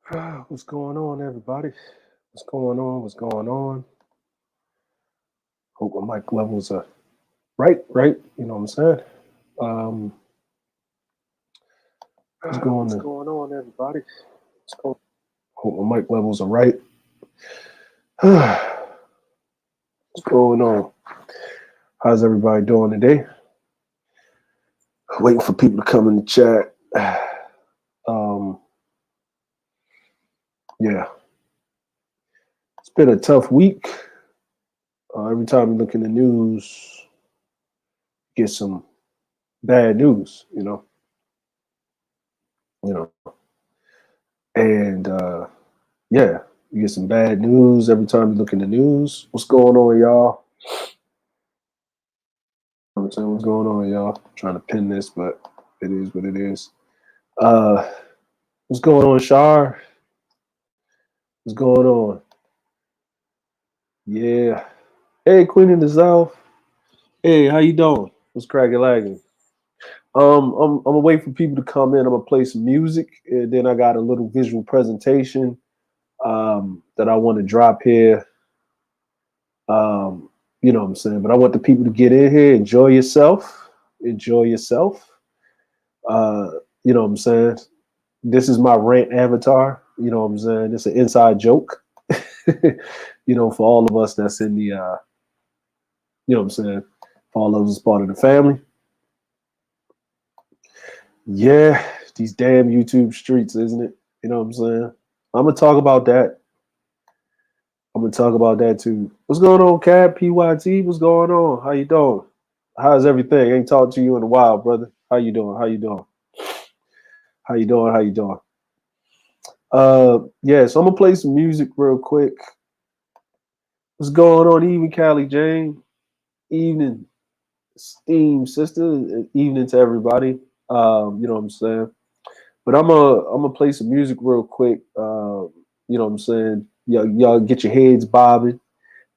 What's going on, everybody? What's going on? What's going on? Hope my mic levels are right. You know what I'm saying? What's going on, everybody? Hope my mic levels are right. What's going on? How's everybody doing today? Waiting for people to come in the chat. Yeah. It's been a tough week. Every time you look in the news, get some bad news, you know. And yeah, you get some bad news every time you look in the news. What's going on, y'all? I'm saying, what's going on, y'all? I'm trying to pin this, but it is what it is. What's going on, Char? What's going on? Yeah. Hey, Queen in the South. Hey, how you doing? What's cracking lagging? I'm gonna wait for people to come in. I'm gonna play some music, and then I got a little visual presentation that I want to drop here. You know what I'm saying? But I want the people to get in here, enjoy yourself. Enjoy yourself. You know what I'm saying? This is my Rant avatar. You know what I'm saying? It's an inside joke. You know, for all of us that's in the, you know what I'm saying? For all of us as part of the family. Yeah, these damn YouTube streets, isn't it? You know what I'm saying? I'm going to talk about that. I'm going to talk about that too. What's going on, Cab? PYT? What's going on? How you doing? How's everything? Ain't talked to you in a while, brother. How you doing? How you doing? How you doing? How you doing? Yeah, so I'm gonna play some music real quick. What's going on? Evening, Callie Jane. Evening, Steam sister. Evening to everybody. You know what I'm saying? But I'm gonna play some music real quick. You know what I'm saying? Y'all get your heads bobbing.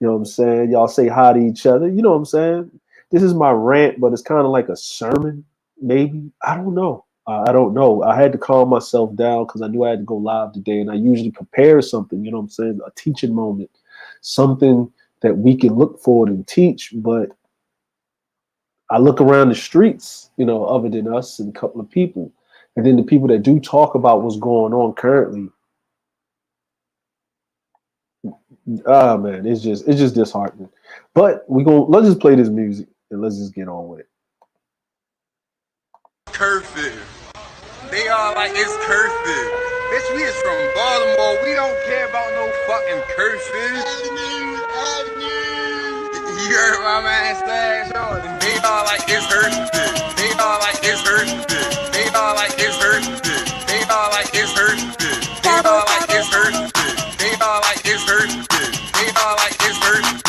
You know what I'm saying? Y'all say hi to each other. You know what I'm saying? This is my rant, but it's kind of like a sermon, maybe. I don't know. I don't know. I had to calm myself down because I knew I had to go live today, and I usually prepare something, you know what I'm saying? A teaching moment, something that we can look forward and teach. But I look around the streets, you know, other than us and a couple of people, and then the people that do talk about what's going on currently. Man, it's just disheartening. But let's just play this music and let's just get on with it. Curfew. They are like, it's curfew. Bitch, we is from Baltimore. We don't care about no fucking curfew. You heard my man Stash on. They are like, it's curfew. They are like, it's curfew. They are like, it's curfew. They are like, it's curfew. They are like, it's curfew. They are like, it's curfew. They are like, it's curfew.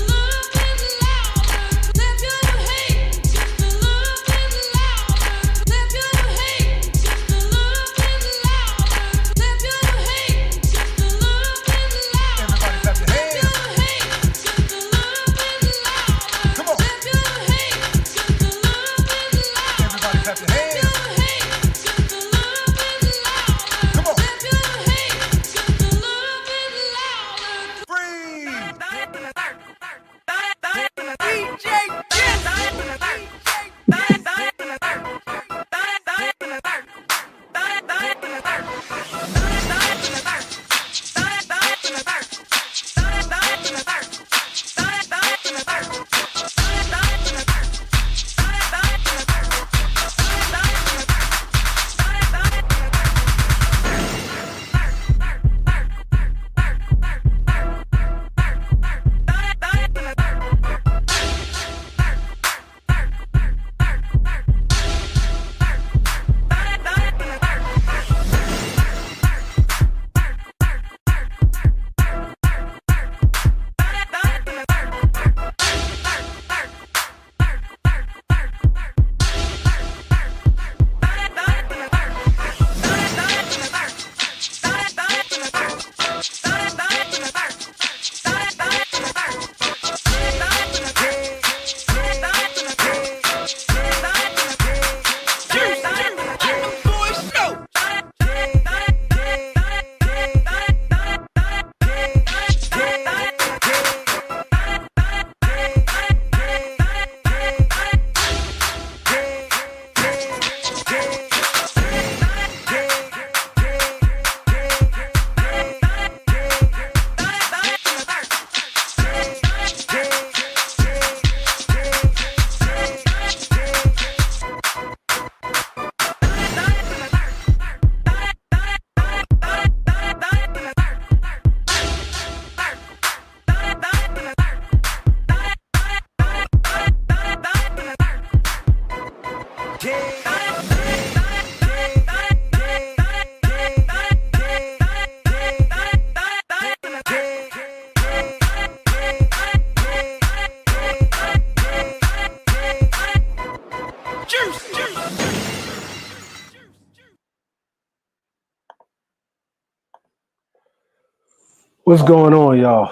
What's going on, y'all?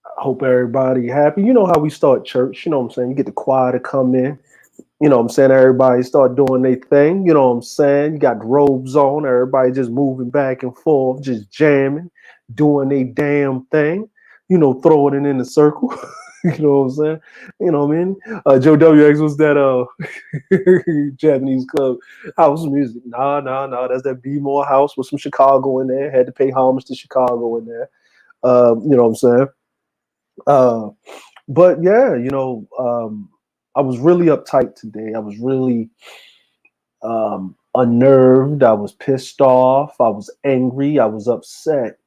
I hope everybody happy. You know how we start church, you know what I'm saying? You get the choir to come in, you know what I'm saying? Everybody start doing their thing, you know what I'm saying? You got the robes on, everybody just moving back and forth, just jamming, doing their damn thing, you know, throwing it in the circle. You know what I'm saying? You know what I mean? Joe WX was that Japanese club house music. Nah. That's that B More house with some Chicago in there. Had to pay homage to Chicago in there. You know what I'm saying? Uh, but yeah, I was really uptight today. I was really unnerved. I was pissed off. I was angry. I was upset.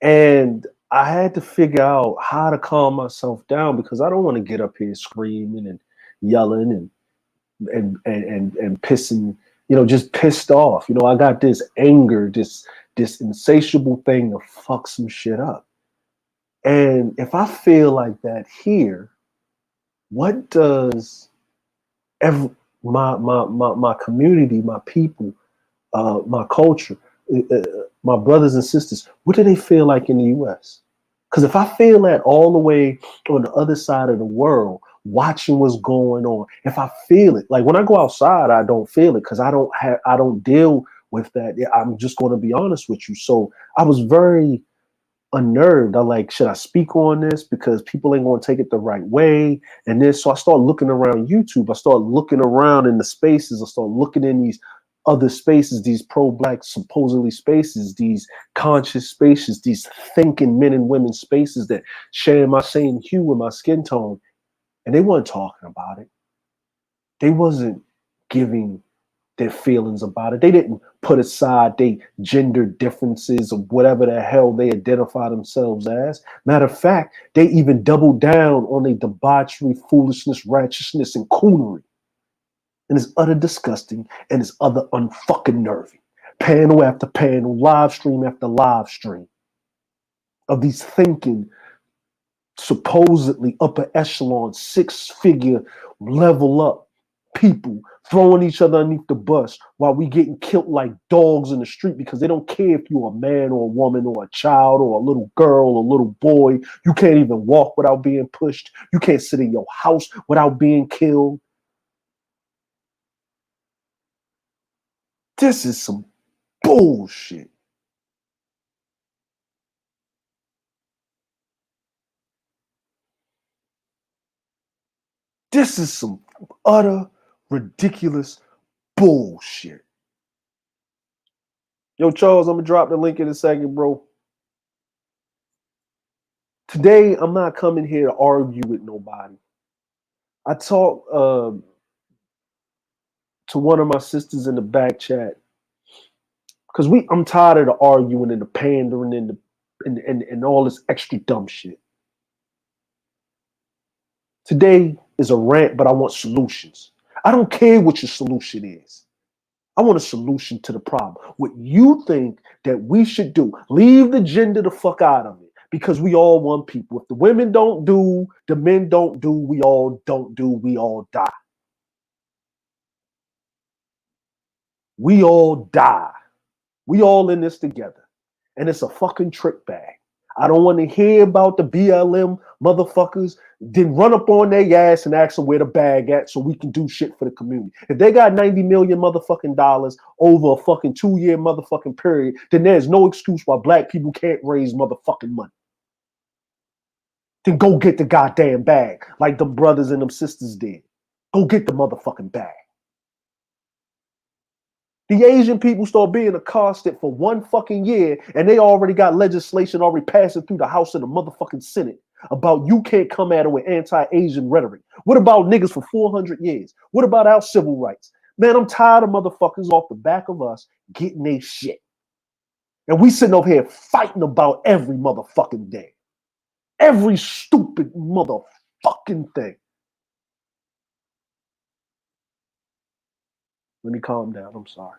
And I had to figure out how to calm myself down because I don't want to get up here screaming and yelling and pissing, just pissed off. I got this anger, this insatiable thing to fuck some shit up. And if I feel like that here, what does every my community, my people, my culture, my brothers and sisters, what do they feel like in the U.S.? Because if I feel that all the way on the other side of the world, watching what's going on, if I feel it, like when I go outside, I don't feel it because I don't deal with that. I'm just going to be honest with you. So I was very unnerved. I like, should I speak on this because people ain't going to take it the right way? And then so I start looking around YouTube. I start looking around in the spaces. I start looking in these other spaces, these pro-black supposedly spaces, these conscious spaces, these thinking men and women spaces that share my same hue and my skin tone. And they weren't talking about it. They wasn't giving their feelings about it. They didn't put aside their gender differences or whatever the hell they identify themselves as. Matter of fact, they even doubled down on their debauchery, foolishness, righteousness, and coonery. And it's utter disgusting and it's other unfucking nervy. Panel after panel, live stream after live stream of these thinking, supposedly upper echelon, 6-figure level up people throwing each other underneath the bus while we getting killed like dogs in the street because they don't care if you're a man or a woman or a child or a little girl or a little boy. You can't even walk without being pushed. You can't sit in your house without being killed. This is some bullshit. This is some utter ridiculous bullshit. Yo, Charles, I'm gonna drop the link in a second, bro. Today, I'm not coming here to argue with nobody. I talked to one of my sisters in the back chat because I'm tired of the arguing and the pandering and all this extra dumb shit. Today is a rant, but I want solutions. I don't care what your solution is. I want a solution to the problem. What you think that we should do, leave the gender the fuck out of it because we all one people. If the women don't do, the men don't do, we all don't do, we all die. We all die. We all in this together. And it's a fucking trick bag. I don't want to hear about the BLM motherfuckers. Then run up on their ass and ask them where the bag at so we can do shit for the community. If they got 90 million motherfucking dollars over a fucking 2-year motherfucking period, then there's no excuse why black people can't raise motherfucking money. Then go get the goddamn bag like them brothers and them sisters did. Go get the motherfucking bag. The Asian people start being accosted for 1 fucking year, and they already got legislation already passing through the House and the motherfucking Senate about you can't come at it with anti-Asian rhetoric. What about niggas for 400 years? What about our civil rights? Man, I'm tired of motherfuckers off the back of us getting their shit. And we sitting over here fighting about every motherfucking day. Every stupid motherfucking thing. Let me calm down. I'm sorry.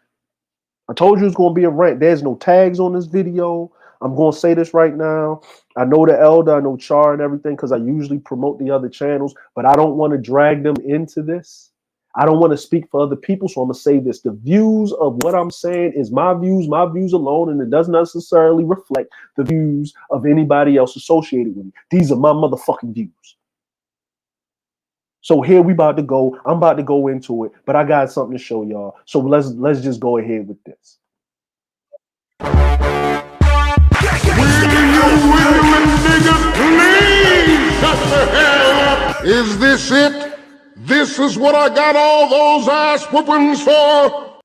I told you it's going to be a rant. There's no tags on this video. I'm going to say this right now. I know the elder, I know Char and everything because I usually promote the other channels, but I don't want to drag them into this. I don't want to speak for other people, so I'm going to say this. The views of what I'm saying is my views alone, and it doesn't necessarily reflect the views of anybody else associated with me. These are my motherfucking views. So here we about to go. I'm about to go into it, but I got something to show y'all. So let's just go ahead with this. Is this it? This is what I got all those ass whoopings for?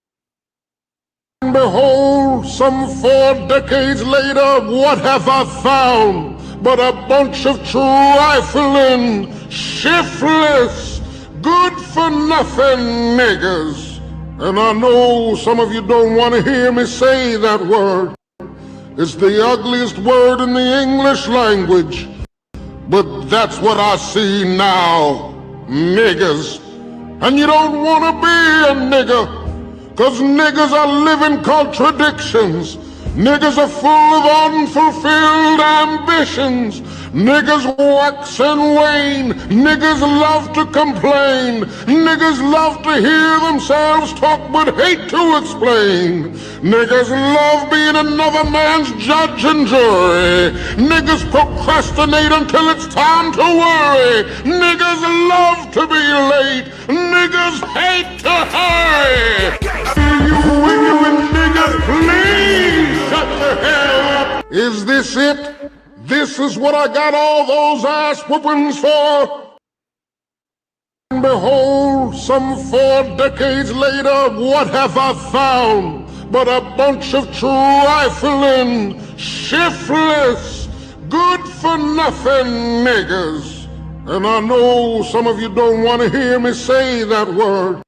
And behold, some 4 decades later, what have I found but a bunch of trifling, shiftless, good-for-nothing niggas? And I know some of you don't want to hear me say that word. It's the ugliest word in the English language. But that's what I see now, niggas. And you don't want to be a nigga, cause niggas are living contradictions. Niggas are full of unfulfilled ambitions. Niggas wax and wane. Niggas love to complain. Niggas love to hear themselves talk but hate to explain. Niggas love being another man's judge and jury. Niggas procrastinate until it's time to worry. Niggas love to be late. Niggas hate to hurry. You women niggas, please shut the hell up. Is this it? This is what I got all those ass whoopings for? And behold, some 4 decades later, what have I found but a bunch of trifling, shiftless, good-for-nothing niggas? And I know some of you don't want to hear me say that word.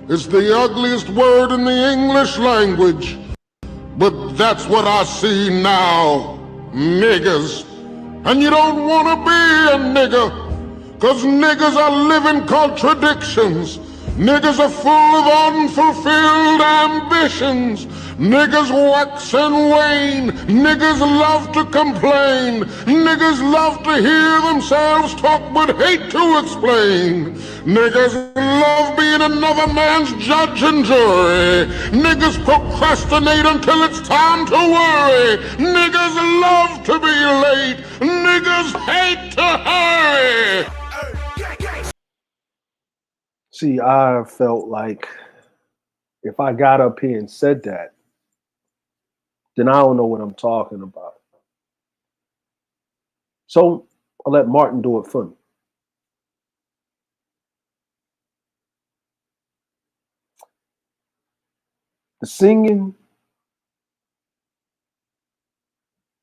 It's the ugliest word in the English language. But that's what I see now, niggas. And you don't want to be a nigga, cause niggas are living contradictions. Niggas are full of unfulfilled ambitions. Niggas wax and wane. Niggas love to complain. Niggas love to hear themselves talk but hate to explain. Niggas love being another man's judge and jury. Niggas procrastinate until it's time to worry. Niggas love to be late. Niggas hate to hurry. See, I felt like if I got up here and said that, then I don't know what I'm talking about. So I'll let Martin do it for me. The singing,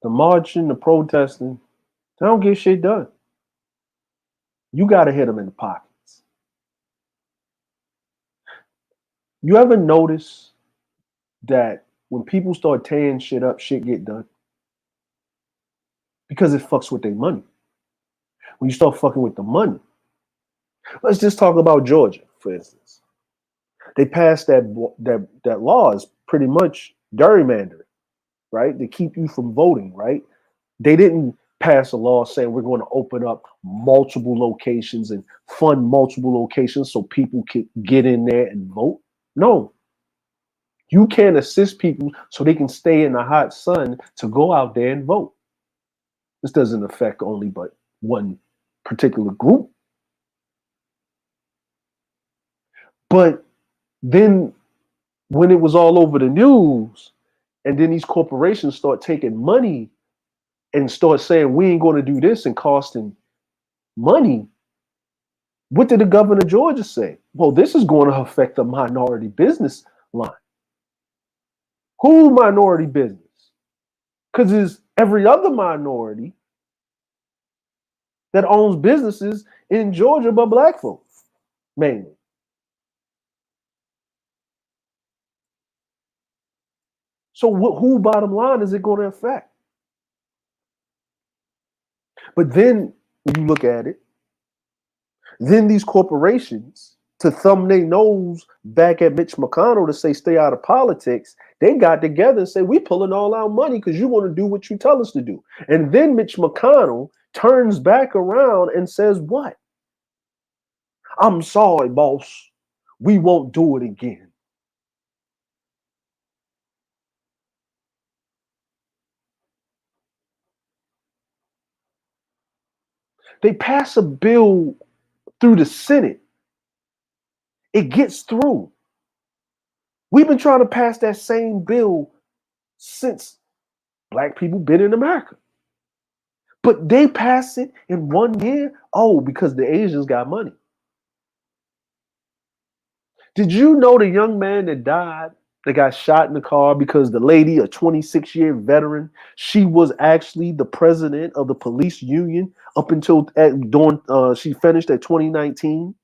the marching, the protesting, they don't get shit done. You got to hit them in the pockets. You ever notice that when people start tearing shit up, shit get done? Because it fucks with their money. When you start fucking with the money. Let's just talk about Georgia, for instance. They passed that law is pretty much gerrymandering, right? To keep you from voting, right? They didn't pass a law saying we're going to open up multiple locations and fund multiple locations so people can get in there and vote. No. You can't assist people so they can stay in the hot sun to go out there and vote. This doesn't affect only but one particular group. But then when it was all over the news, and then these corporations start taking money and start saying we ain't going to do this and costing money, what did the governor of Georgia say? Well, this is going to affect the minority business line. Who minority business? Because it's every other minority that owns businesses in Georgia but black folks, mainly. So who bottom line is it going to affect? But then when you look at it, then these corporations, to thumb their nose back at Mitch McConnell to say stay out of politics, they got together and said, we pulling all our money because you want to do what you tell us to do. And then Mitch McConnell turns back around and says what? I'm sorry, boss. We won't do it again. They pass a bill through the Senate. It gets through. We've been trying to pass that same bill since black people been in America. But they pass it in 1 year. Oh, because the Asians got money. Did you know the young man that died, that got shot in the car because the lady, a 26-year veteran, she was actually the president of the police union up until she finished at 2019?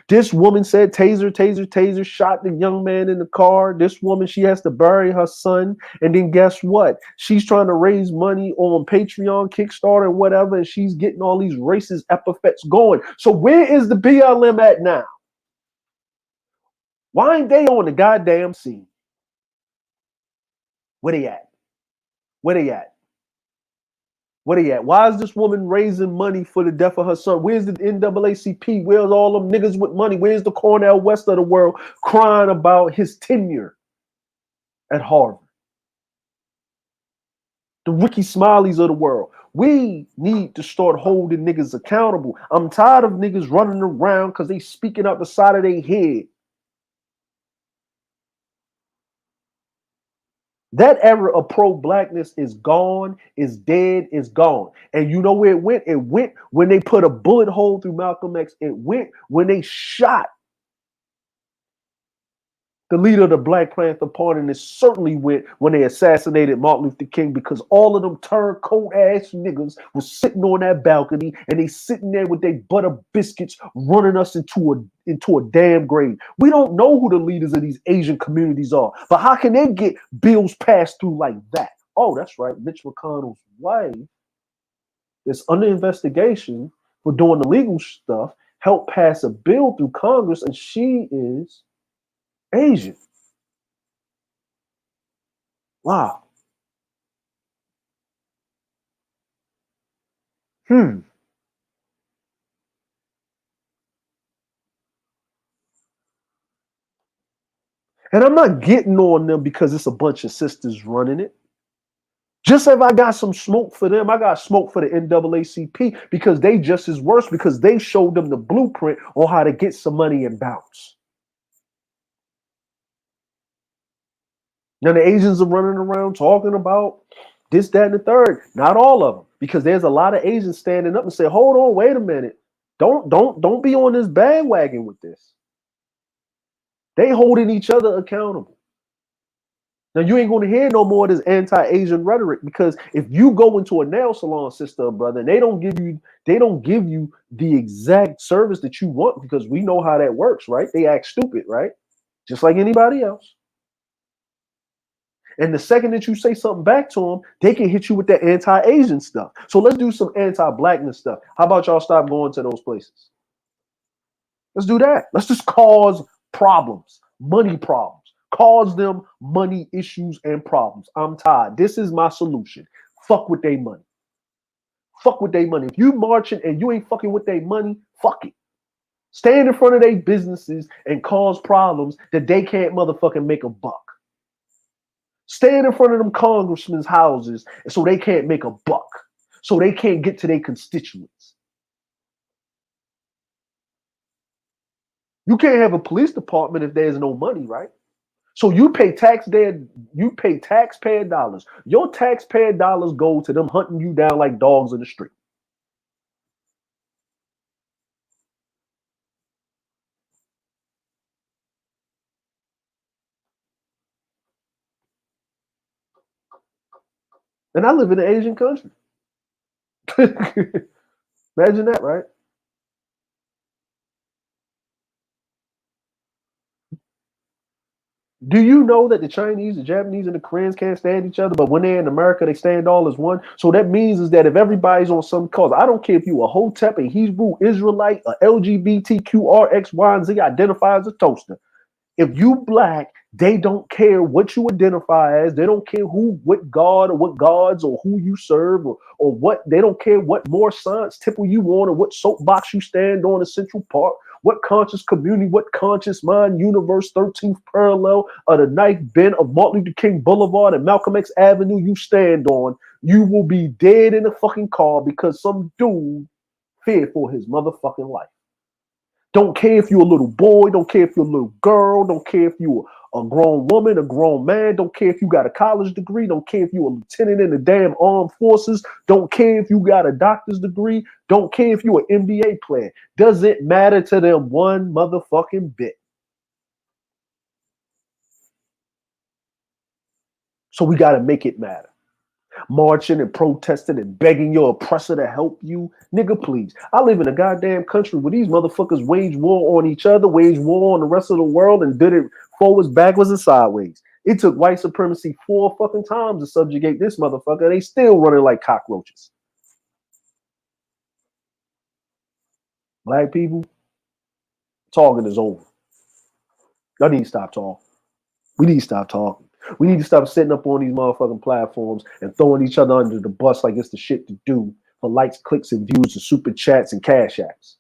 This woman said, taser, taser, taser, shot the young man in the car. This woman, she has to bury her son. And then guess what? She's trying to raise money on Patreon, Kickstarter, whatever, and she's getting all these racist epithets going. So where is the BLM at now? Why ain't they on the goddamn scene? Where they at? Where they at? Where they at? Why is this woman raising money for the death of her son? Where's the NAACP? Where's all them niggas with money? Where's the Cornel West of the world crying about his tenure at Harvard? The Ricky Smileys of the world. We need to start holding niggas accountable. I'm tired of niggas running around because they speaking out the side of their head. That era of pro-blackness is gone, is dead, is gone. And you know where it went? It went when they put a bullet hole through Malcolm X. It went when they shot the leader of the Black Panther Party, and it certainly went when they assassinated Martin Luther King, because all of them turncoat ass niggas was sitting on that balcony and they sitting there with their butter biscuits running us into a damn grave. We don't know who the leaders of these Asian communities are, but how can they get bills passed through like that? Oh, that's right. Mitch McConnell's wife is under investigation for doing illegal stuff, helped pass a bill through Congress, and she is Asian. Wow. And I'm not getting on them because it's a bunch of sisters running it. Just if I got some smoke for them, I got smoke for the NAACP because they just as worse, because they showed them the blueprint on how to get some money and bounce. Now the Asians are running around talking about this, that, and the third. Not all of them, because there's a lot of Asians standing up and say, "Hold on, wait a minute. Don't be on this bandwagon with this." They holding each other accountable. Now you ain't going to hear no more of this anti-Asian rhetoric, because if you go into a nail salon, sister or brother, and they don't give you the exact service that you want, because we know how that works, right? They act stupid, right? Just like anybody else. And the second that you say something back to them, they can hit you with that anti-Asian stuff. So let's do some anti-blackness stuff. How about y'all stop going to those places? Let's do that. Let's just cause problems, money problems. Cause them money issues and problems. I'm tired. This is my solution. Fuck with their money. Fuck with their money. If you marching and you ain't fucking with their money, fuck it. Stand in front of their businesses and cause problems that they can't motherfucking make a buck. Stand in front of them congressmen's houses so they can't make a buck, so they can't get to their constituents. You can't have a police department if there's no money, right? So you pay taxpayer dollars. Your taxpayer dollars go to them hunting you down like dogs in the street. And I live in an Asian country. Imagine that, right? Do you know that the Chinese, the Japanese, and the Koreans can't stand each other, but when they're in America, they stand all as one? So that means is that if everybody's on some cause, I don't care if you a Hotep, a Hebrew Israelite, a LGBTQ, X, Y, and Z, identify as a toaster. If you black, they don't care what you identify as. They don't care what God or what gods or who you serve or what. They don't care what more science tipple you want or what soapbox you stand on in Central Park. What conscious community, what conscious mind, universe, 13th parallel of the knife bend of Martin Luther King Boulevard and Malcolm X Avenue you stand on, you will be dead in a fucking car because some dude feared for his motherfucking life. Don't care if you're a little boy, don't care if you're a little girl, don't care if you're a grown woman, a grown man, don't care if you got a college degree, don't care if you're a lieutenant in the damn armed forces, don't care if you got a doctor's degree, don't care if you're an NBA player. Doesn't matter to them one motherfucking bit. So we got to make it matter. Marching and protesting and begging your oppressor to help you. Nigga, please. I live in a goddamn country where these motherfuckers wage war on each other, wage war on the rest of the world, and did it forwards, backwards, and sideways. It took white supremacy 4 fucking times to subjugate this motherfucker. They still running like cockroaches. Black people, talking is over. Y'all need to stop talking. We need to stop talking. We need to stop sitting up on these motherfucking platforms and throwing each other under the bus like it's the shit to do for likes, clicks, and views, and super chats and cash apps.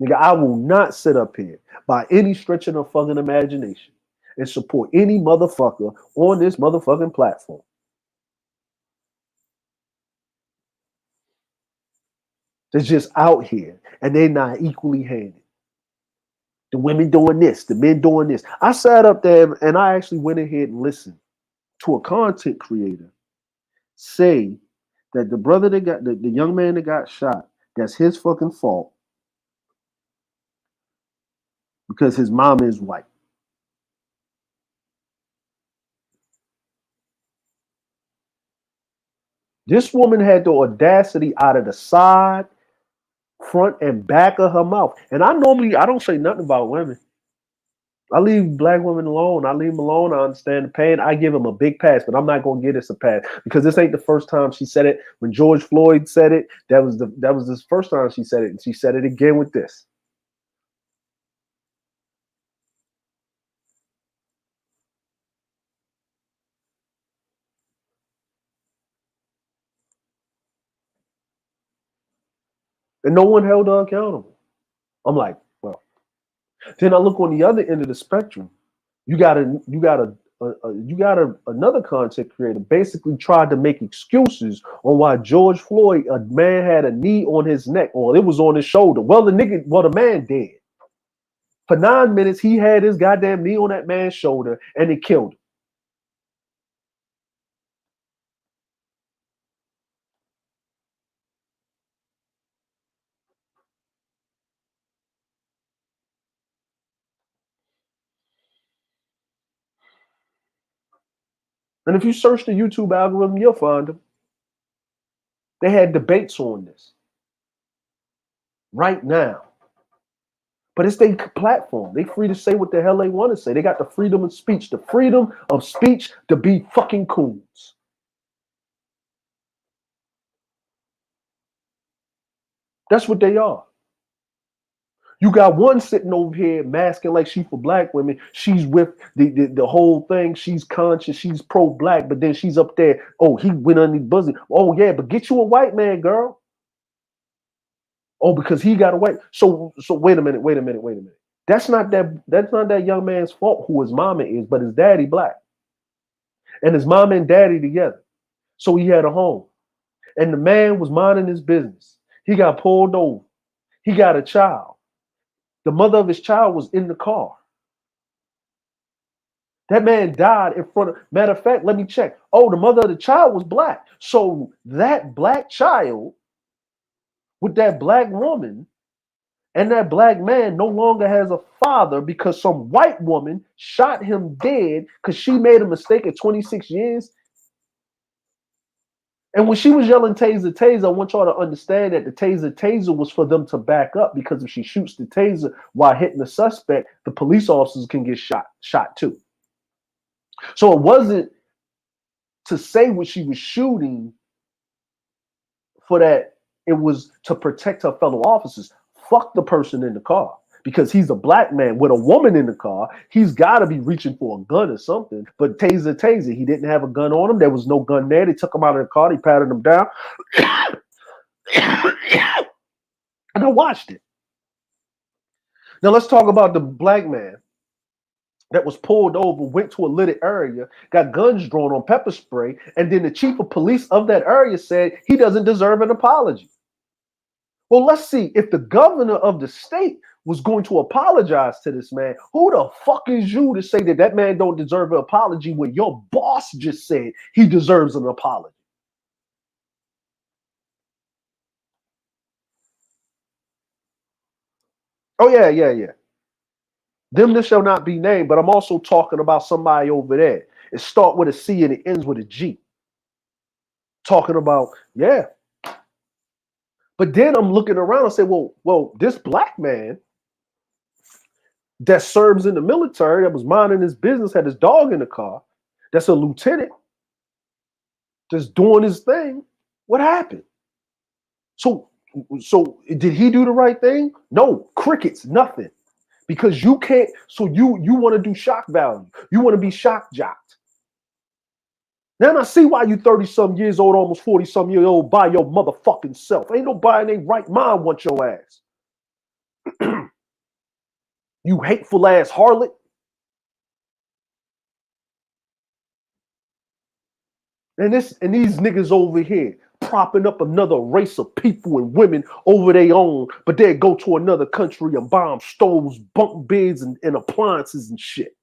Nigga, I will not sit up here by any stretch of the fucking imagination and support any motherfucker on this motherfucking platform. They're just out here and they're not equally handed. The women doing this, the men doing this. I sat up there and I actually went ahead and listened to a content creator say that the brother that got, the young man that got shot, that's his fucking fault because his mama is white. This woman had the audacity out of the side, front, and back of her mouth. And I don't say nothing about women. I leave black women alone. I leave them alone. I understand the pain. I give them a big pass, but I'm not gonna give this a pass because this ain't the first time she said it. When George Floyd said it, that was the first time she said it, and she said it again with this. And no one held her accountable. I'm like, well. Then I look on the other end of the spectrum. You got another content creator basically tried to make excuses on why George Floyd, a man had a knee on his neck, or it was on his shoulder. Well, the man dead. For 9 minutes, he had his goddamn knee on that man's shoulder, and it killed him. And if you search the YouTube algorithm, you'll find them. They had debates on this right now. But it's their platform. They free to say what the hell they want to say. They got the freedom of speech. The freedom of speech to be fucking coons. That's what they are. You got one sitting over here masking like she for black women. She's with the whole thing. She's conscious. She's pro-black. But then she's up there. Oh, he went under the bosom. Oh, yeah, but get you a white man, girl. Oh, because he got a white. So wait a minute. That's not that young man's fault who his mama is, but his daddy black. And his mama and daddy together. So he had a home. And the man was minding his business. He got pulled over. He got a child. The mother of his child was in the car. That man died in front of, matter of fact, let me check. Oh, the mother of the child was black. So that black child with that black woman and that black man no longer has a father because some white woman shot him dead because she made a mistake at 26 years. And when she was yelling taser, taser, I want y'all to understand that the taser was for them to back up, because if she shoots the taser while hitting the suspect, the police officers can get shot too. So it wasn't to say what she was shooting for that. It was to protect her fellow officers. Fuck the person in the car. Because he's a black man with a woman in the car, he's got to be reaching for a gun or something. But taser, he didn't have a gun on him. There was no gun there. They took him out of the car. They patted him down. And I watched it. Now let's talk about the black man that was pulled over, went to a littered area, got guns drawn on, pepper spray, and then the chief of police of that area said he doesn't deserve an apology. Well, let's see, if the governor of the state was going to apologize to this man, who the fuck is you to say that that man don't deserve an apology when your boss just said he deserves an apology? Oh, yeah. Them that shall not be named, but I'm also talking about somebody over there. It starts with a C and it ends with a G. Talking about, yeah. But then I'm looking around and say, well, this black man that serves in the military, that was minding his business, had his dog in the car, that's a lieutenant, just doing his thing. What happened? So did he do the right thing? No, crickets, nothing. Because you can't, so you want to do shock value. You want to be shock jocked. Now I see why you 30-some years old, almost 40-some years old, by your motherfucking self. Ain't nobody in their right mind want your ass. You hateful ass harlot. And these niggas over here propping up another race of people and women over their own, but they go to another country and bomb stoves, bunk beds, and appliances and shit.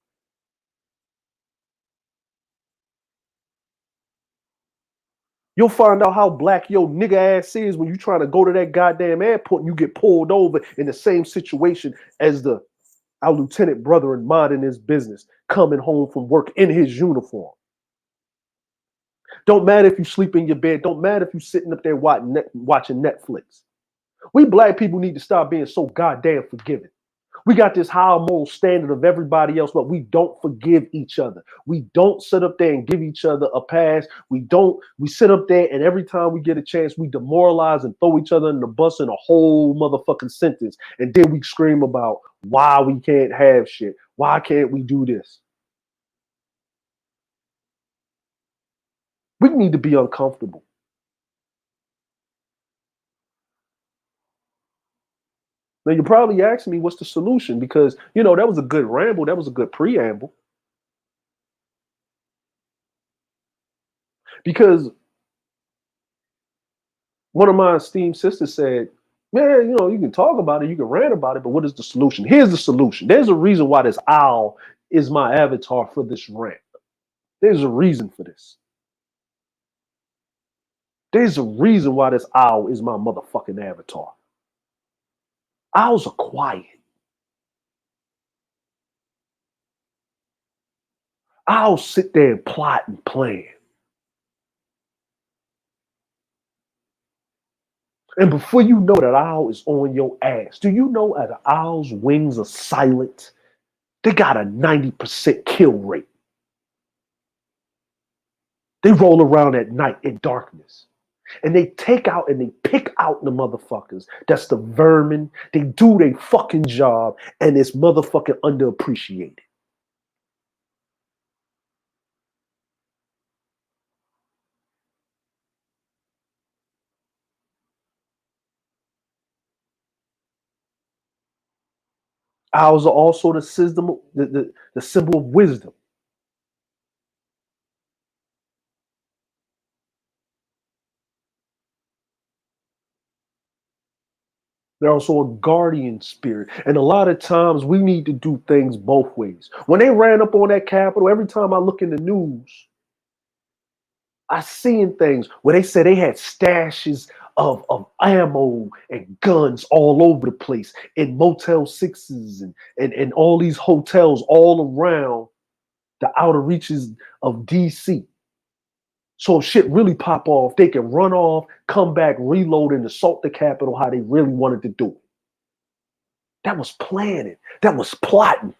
You'll find out how black your nigga ass is when you trying to go to that goddamn airport and you get pulled over in the same situation as our lieutenant brother in minding his business, coming home from work in his uniform. Don't matter if you sleep in your bed. Don't matter if you sitting up there watching Netflix. We black people need to stop being so goddamn forgiving. We got this high moral standard of everybody else, but we don't forgive each other. We don't sit up there and give each other a pass. We sit up there and every time we get a chance, we demoralize and throw each other in the bus in a whole motherfucking sentence. And then we scream about why we can't have shit. Why can't we do this? We need to be uncomfortable. Now, you're probably asking me what's the solution because, that was a good ramble. That was a good preamble. Because one of my esteemed sisters said, man, you can talk about it, you can rant about it, but what is the solution? Here's the solution. There's a reason why this owl is my avatar for this rant. There's a reason for this. There's a reason why this owl is my motherfucking avatar. Owls are quiet. Owls sit there and plot and plan. And before you know that owl is on your ass, do you know that an owl's wings are silent? They got a 90% kill rate. They roll around at night in darkness. And they take out and they pick out the motherfuckers. That's the vermin. They do their fucking job and it's motherfucking underappreciated. Owls are also the symbol of wisdom. They're also a guardian spirit. And a lot of times we need to do things both ways. When they ran up on that Capitol, every time I look in the news, I seen things where they said they had stashes of ammo and guns all over the place in Motel 6s and all these hotels all around the outer reaches of DC. So if shit really pop off, they can run off, come back, reload, and assault the Capitol how they really wanted to do it. That was planning. That was plotting.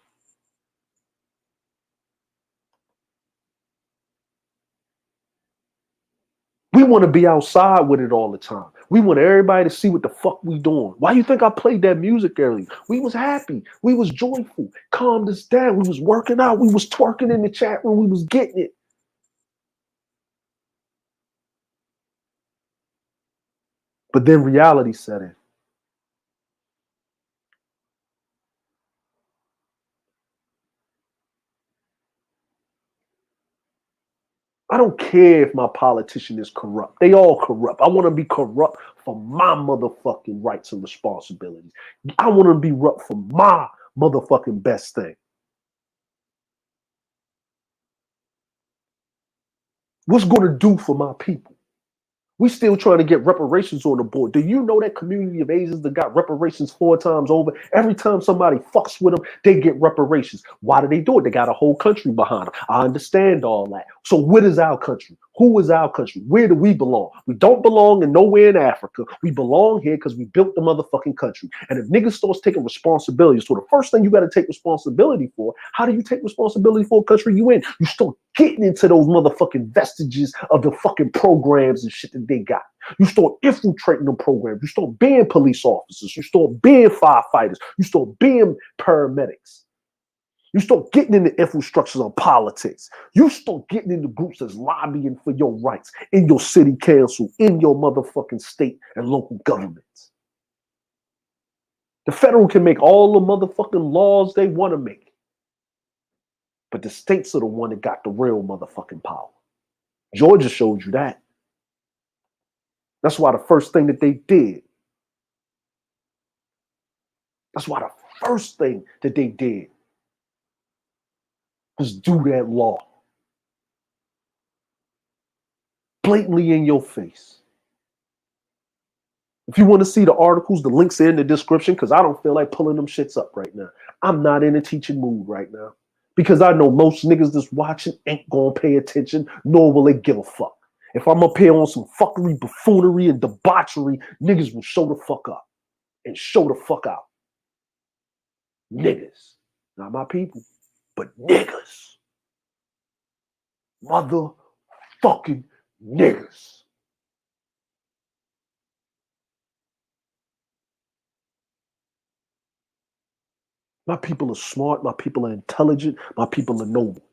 We want to be outside with it all the time. We want everybody to see what the fuck we doing. Why you think I played that music earlier? We was happy. We was joyful. Calmed us down. We was working out. We was twerking in the chat room. We was getting it. But then reality set in. I don't care if my politician is corrupt. They all corrupt. I want to be corrupt for my motherfucking rights and responsibilities. I want to be corrupt for my motherfucking best thing. What's going to do for my people? We still trying to get reparations on the board. Do you know that community of Asians that got reparations 4 times over? Every time somebody fucks with them, they get reparations. Why do they do it? They got a whole country behind them. I understand all that. So what is our country? Who is our country? Where do we belong? We don't belong in nowhere in Africa. We belong here because we built the motherfucking country. And if niggas starts taking responsibility, so the first thing you got to take responsibility for, how do you take responsibility for a country you in? You start getting into those motherfucking vestiges of the fucking programs and shit that they got. You start infiltrating them programs. You start being police officers. You start being firefighters. You start being paramedics. You start getting in the infrastructures of politics. You start getting into groups that's lobbying for your rights in your city council, in your motherfucking state and local governments. The federal can make all the motherfucking laws they want to make. But the states are the one that got the real motherfucking power. Georgia showed you that. That's why the first thing that they did. That's why the first thing that they did was do that law. Blatantly in your face. If you want to see the articles, the links are in the description because I don't feel like pulling them shits up right now. I'm not in a teaching mood right now because I know most niggas that's watching ain't gonna pay attention, nor will they give a fuck. If I'm up here on some fuckery, buffoonery, and debauchery, niggas will show the fuck up and show the fuck out. Niggas. Not my people, but niggas. Motherfucking niggas. My people are smart, my people are intelligent, my people are noble.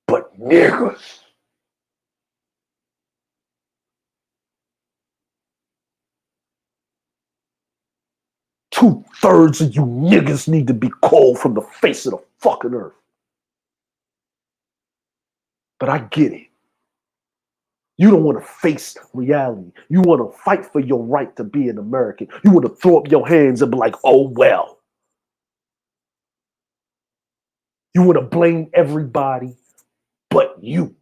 But niggas. Two-thirds of you niggas need to be called from the face of the fucking earth. But I get it. You don't want to face reality. You want to fight for your right to be an American. You want to throw up your hands and be like, oh, well. You want to blame everybody but you.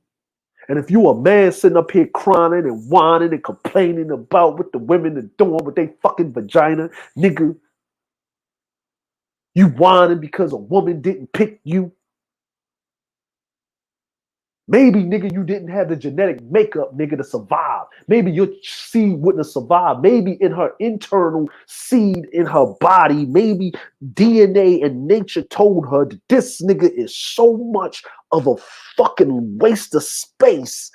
And if you a man sitting up here crying and whining and complaining about what the women are doing with their fucking vagina, nigga, you whining because a woman didn't pick you. Maybe, nigga, you didn't have the genetic makeup, nigga, to survive. Maybe your seed wouldn't have survived. Maybe in her internal seed in her body, maybe DNA and nature told her that this nigga is so much of a fucking waste of space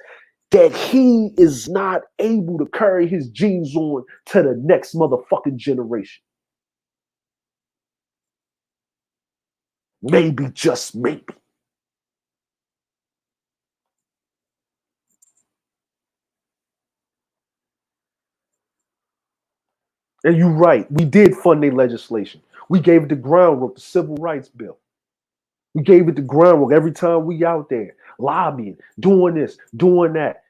that he is not able to carry his genes on to the next motherfucking generation. Maybe, just maybe. And you're right, we did fund their legislation. We gave it the groundwork, the civil rights bill. We gave it the groundwork every time we out there lobbying, doing this, doing that.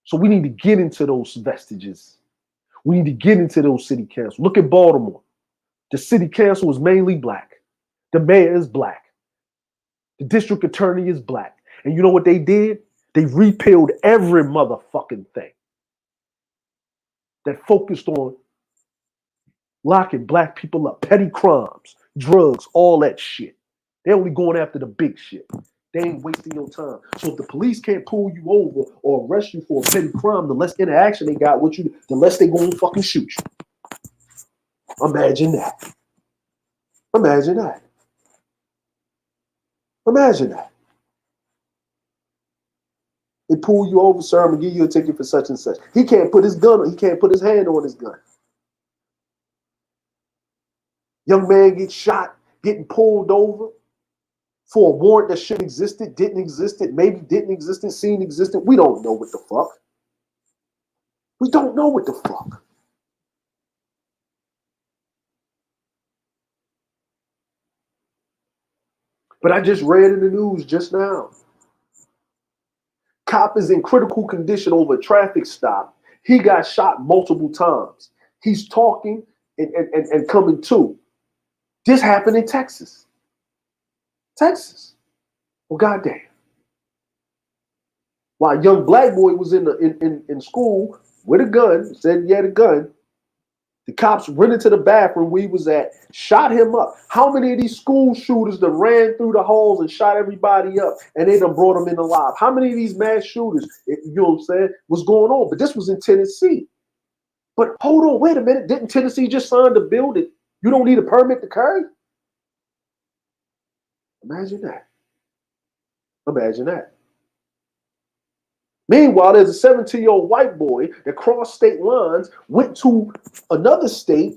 So we need to get into those vestiges. We need to get into those city councils. Look at Baltimore. The city council is mainly black. The mayor is black. The district attorney is black. And you know what they did? They repealed every motherfucking thing that focused on locking black people up, petty crimes, drugs, all that shit. They're only going after the big shit. They ain't wasting your time. So if the police can't pull you over or arrest you for a petty crime, the less interaction they got with you, the less they gonna fucking shoot you. Imagine that. Imagine that. Imagine that. They pull you over, sir, I'm gonna give you a ticket for such and such. He can't put his gun on, he can't put his hand on his gun. Young man gets shot, getting pulled over for a warrant that shouldn't existed, didn't exist, maybe didn't exist, seen existed. We don't know what the fuck. We don't know what the fuck. But I just read in the news just now Cop is in critical condition over a traffic stop. He got shot multiple times. He's talking and coming to. This happened in Texas. Texas. Well, goddamn. While a young black boy was in school with a gun, said he had a gun, the cops went into the bathroom where he was at, shot him up. How many of these school shooters that ran through the halls and shot everybody up and they done brought them in alive? How many of these mass shooters, you know what I'm saying, was going on? But this was in Tennessee. But hold on, wait a minute. Didn't Tennessee just sign the bill that you don't need a permit to carry? Imagine that. Imagine that. Meanwhile, there's a 17-year-old white boy that crossed state lines, went to another state,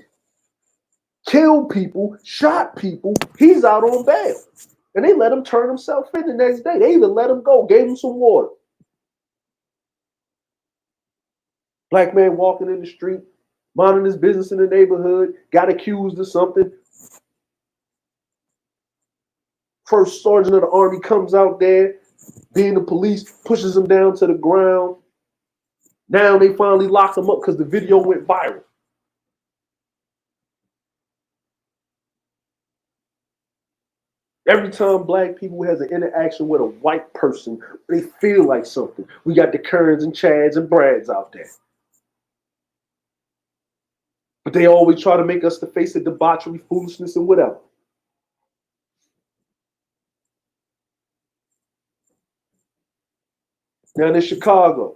killed people, shot people. He's out on bail. And they let him turn himself in the next day. They even let him go, gave him some water. Black man walking in the street, minding his business in the neighborhood, got accused of something. First sergeant of the army comes out there, being the police, pushes him down to the ground. Now they finally locked him up because the video went viral. Every time black people has an interaction with a white person, they feel like something. We got the Kerns and Chads and Brads out there. But they always try to make us the face of debauchery, foolishness, and whatever. Now in Chicago,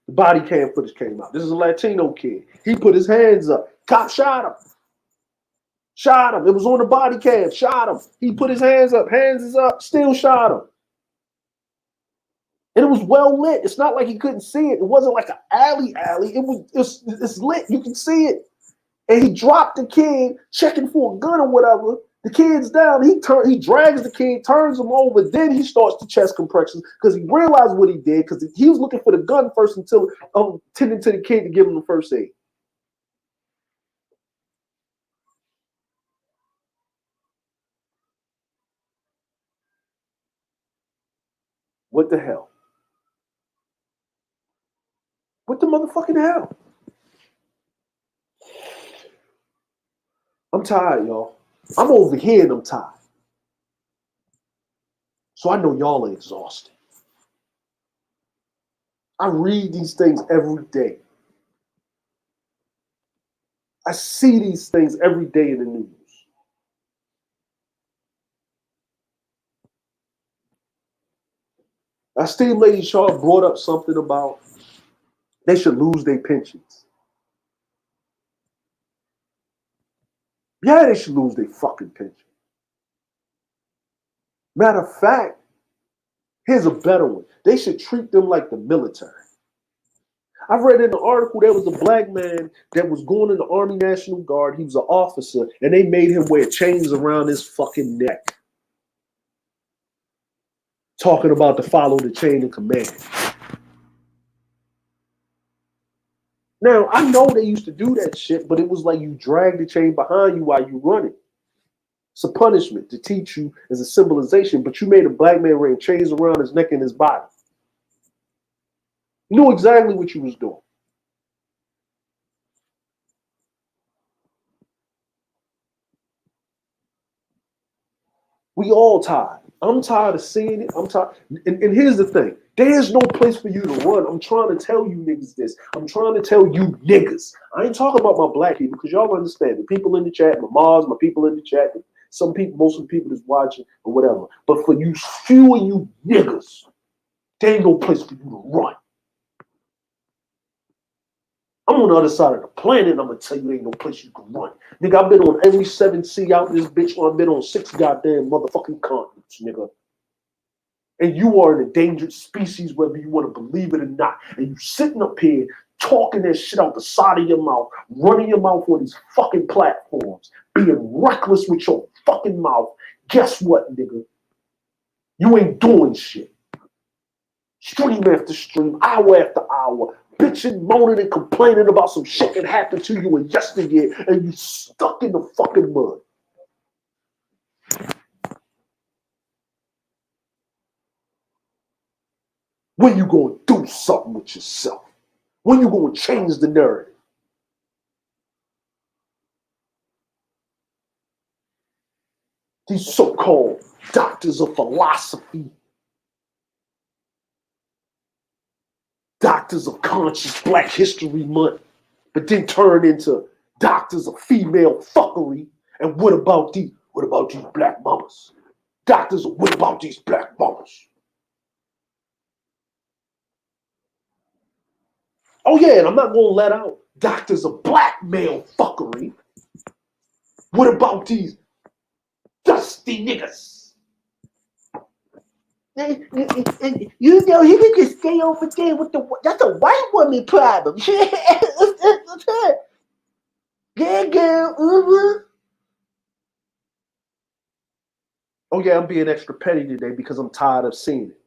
the body cam footage came out. This is a Latino kid. He put his hands up. Cop shot him. Shot him. It was on the body cam. Shot him. He put his hands up. Hands is up. Still shot him. And it was well lit. It's not like he couldn't see it. It wasn't like an alley. It's lit. You can see it. And he dropped the kid, checking for a gun or whatever. The kid's down. He drags the kid, turns him over. Then he starts the chest compressions because he realized what he did because he was looking for the gun first until tending to the kid to give him the first aid. What the hell? What the motherfucking hell? I'm tired, y'all. I'm over here and I'm tired. So I know y'all are exhausted. I read these things every day. I see these things every day in the news. I see Lady Shaw brought up something about they should lose their pensions. Yeah, they should lose their fucking pension. Matter of fact, here's a better one. They should treat them like the military. I've read in the article there was a black man that was going in the Army National Guard. He was an officer, and they made him wear chains around his fucking neck. Talking about to follow the chain of command. Now, I know they used to do that shit, but it was like you drag the chain behind you while you run it. It's a punishment to teach you as a symbolization, but you made a black man wearing chains around his neck and his body. You knew exactly what you was doing. We all tired. I'm tired of seeing it. I'm tired. And here's the thing. There's no place for you to run. I'm trying to tell you niggas this. I'm trying to tell you niggas. I ain't talking about my black people because y'all understand. The people in the chat, my moms, my people in the chat, some people, most of the people that's watching or whatever. But for you few of you niggas, there ain't no place for you to run. I'm on the other side of the planet and I'm going to tell you there ain't no place you can run. Nigga, I've been on every 7C out this bitch or I've been on 6 goddamn motherfucking continents, nigga. And you are an endangered species, whether you want to believe it or not. And you sitting up here talking that shit out the side of your mouth, running your mouth on these fucking platforms, being reckless with your fucking mouth. Guess what, nigga? You ain't doing shit. Stream after stream, hour after hour, bitching, moaning, and complaining about some shit that happened to you in yesteryear, and you stuck in the fucking mud. When you gonna do something with yourself? When you gonna change the narrative? These so-called doctors of philosophy, doctors of conscious Black History Month, but then turn into doctors of female fuckery. And what about these black mamas? Doctors of what about these black mamas? Oh yeah, and I'm not gonna let out doctors of black male fuckery. What about these dusty niggas? You know, he can just stay over there with that's a white woman problem. Yeah, girl. Oh yeah, I'm being extra petty today because I'm tired of seeing it.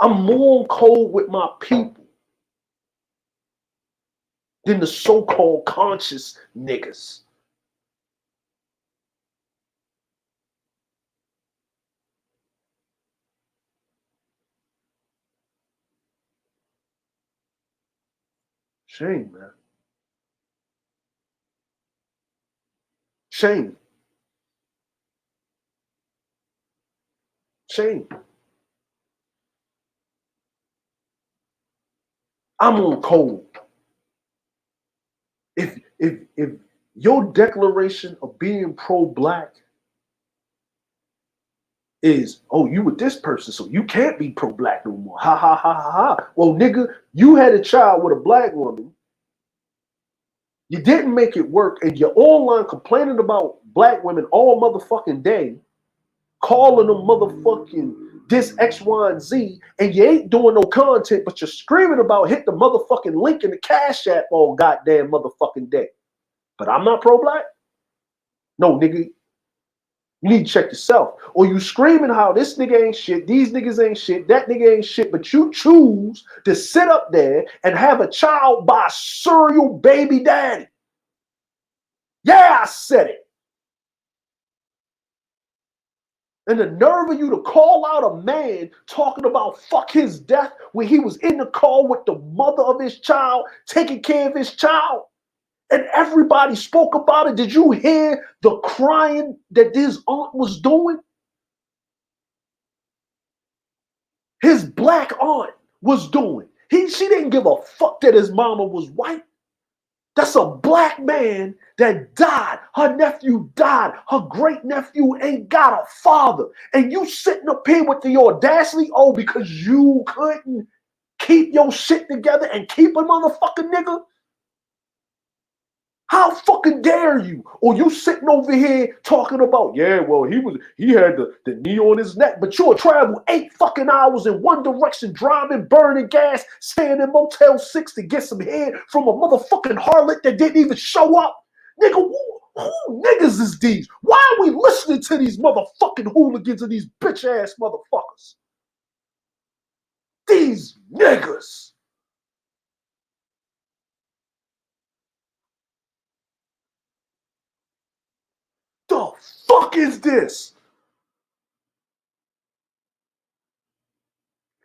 I'm more cold with my people than the so-called conscious niggas. Shame, man. Shame. Shame. I'm on cold. If your declaration of being pro-black is, oh, you with this person, so you can't be pro-black no more. Ha ha ha ha ha. Well, nigga, you had a child with a black woman. You didn't make it work, and you're online complaining about black women all motherfucking day, calling them motherfucking this X, Y, and Z, and you ain't doing no content, but you're screaming about hit the motherfucking link in the Cash App all goddamn motherfucking day. But I'm not pro-black? No, nigga. You need to check yourself. Or you screaming how this nigga ain't shit, these niggas ain't shit, that nigga ain't shit, but you choose to sit up there and have a child by a serial baby daddy. Yeah, I said it. And the nerve of you to call out a man talking about fuck his death when he was in the car with the mother of his child, taking care of his child. And everybody spoke about it. Did you hear the crying that his aunt was doing? His black aunt was doing. She didn't give a fuck that his mama was white. That's a black man that died. Her nephew died. Her great nephew ain't got a father. And you sitting up here with the audacity, oh, because you couldn't keep your shit together and keep a motherfucking nigga? How fucking dare you? Or you sitting over here talking about, yeah, well, he had the knee on his neck, but you'll travel 8 fucking hours in one direction, driving, burning gas, staying in Motel 6 to get some head from a motherfucking harlot that didn't even show up. Nigga, who niggas is these? Why are we listening to these motherfucking hooligans and these bitch ass motherfuckers? These niggas. The fuck is this?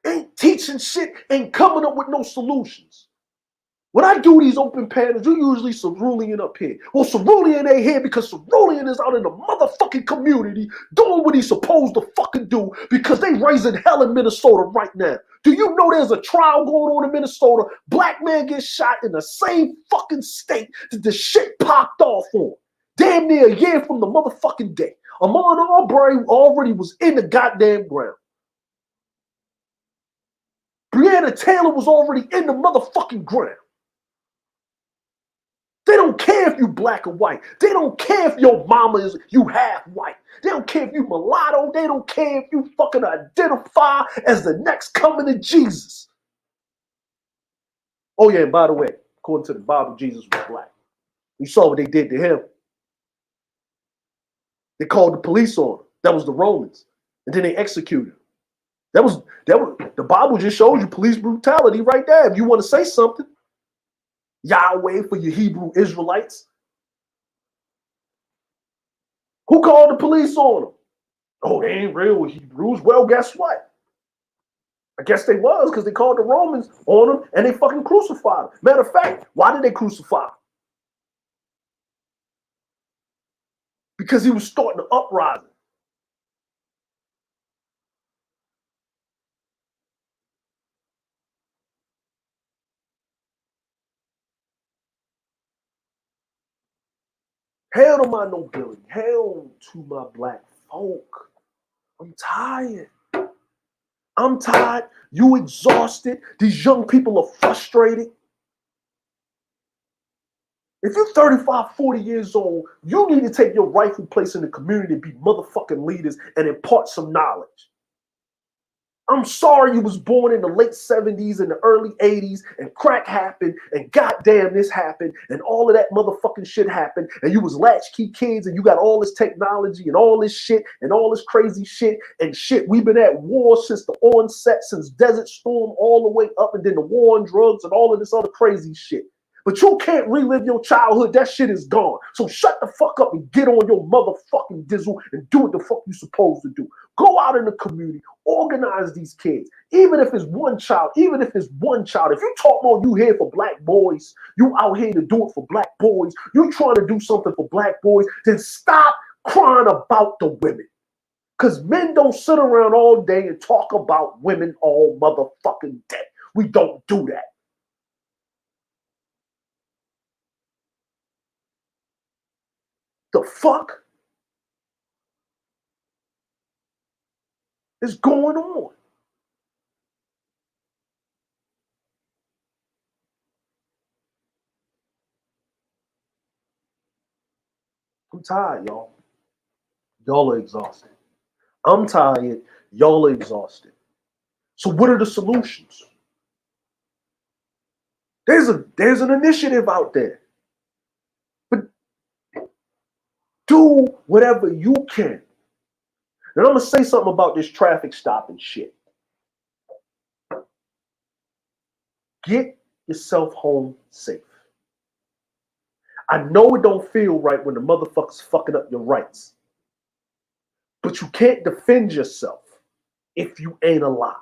Ain't teaching shit, ain't coming up with no solutions. When I do these open panels, you usually Cerulean up here. Well, Cerulean ain't here because Cerulean is out in the motherfucking community doing what he's supposed to fucking do because they raising hell in Minnesota right now. Do you know there's a trial going on in Minnesota? Black man gets shot in the same fucking state that the shit popped off on. Damn near a year from the motherfucking day. Ahmaud Arbery already was in the goddamn ground. Breonna Taylor was already in the motherfucking ground. They don't care if you black or white. They don't care if your mama is you half white. They don't care if you mulatto. They don't care if you fucking identify as the next coming of Jesus. Oh yeah, and by the way, according to the Bible, Jesus was black. You saw what they did to him. They called the police on him. That was the Romans. And then they executed him. That was the Bible just shows you police brutality right there. If you want to say something, Yahweh for your Hebrew Israelites. Who called the police on them? Oh, they ain't real Hebrews. Well, guess what? I guess they was, because they called the Romans on them and they fucking crucified them. Matter of fact, why did they crucify him? Because he was starting an uprising. Hell to my nobility. Hell to my black folk. I'm tired. I'm tired. You exhausted. These young people are frustrated. If you're 35, 40 years old, you need to take your rightful place in the community and be motherfucking leaders and impart some knowledge. I'm sorry you was born in the late 70s and the early 80s and crack happened and goddamn this happened and all of that motherfucking shit happened and you was latchkey kids and you got all this technology and all this shit and all this crazy shit and shit. We've been at war since the onset, since Desert Storm all the way up and then the war on drugs and all of this other crazy shit. But you can't relive your childhood. That shit is gone. So shut the fuck up and get on your motherfucking dizzle and do what the fuck you supposed to do. Go out in the community, organize these kids. Even if it's one child, if you talk more, you here for black boys, you out here to do it for black boys, you trying to do something for black boys, then stop crying about the women. Because men don't sit around all day and talk about women all motherfucking day. We don't do that. The fuck is going on? I'm tired, y'all. Y'all are exhausted. I'm tired. Y'all are exhausted. So what are the solutions? There's an initiative out there. But do whatever you can. And I'm going to say something about this traffic stopping shit. Get yourself home safe. I know it don't feel right when the motherfucker's fucking up your rights. But you can't defend yourself if you ain't alive.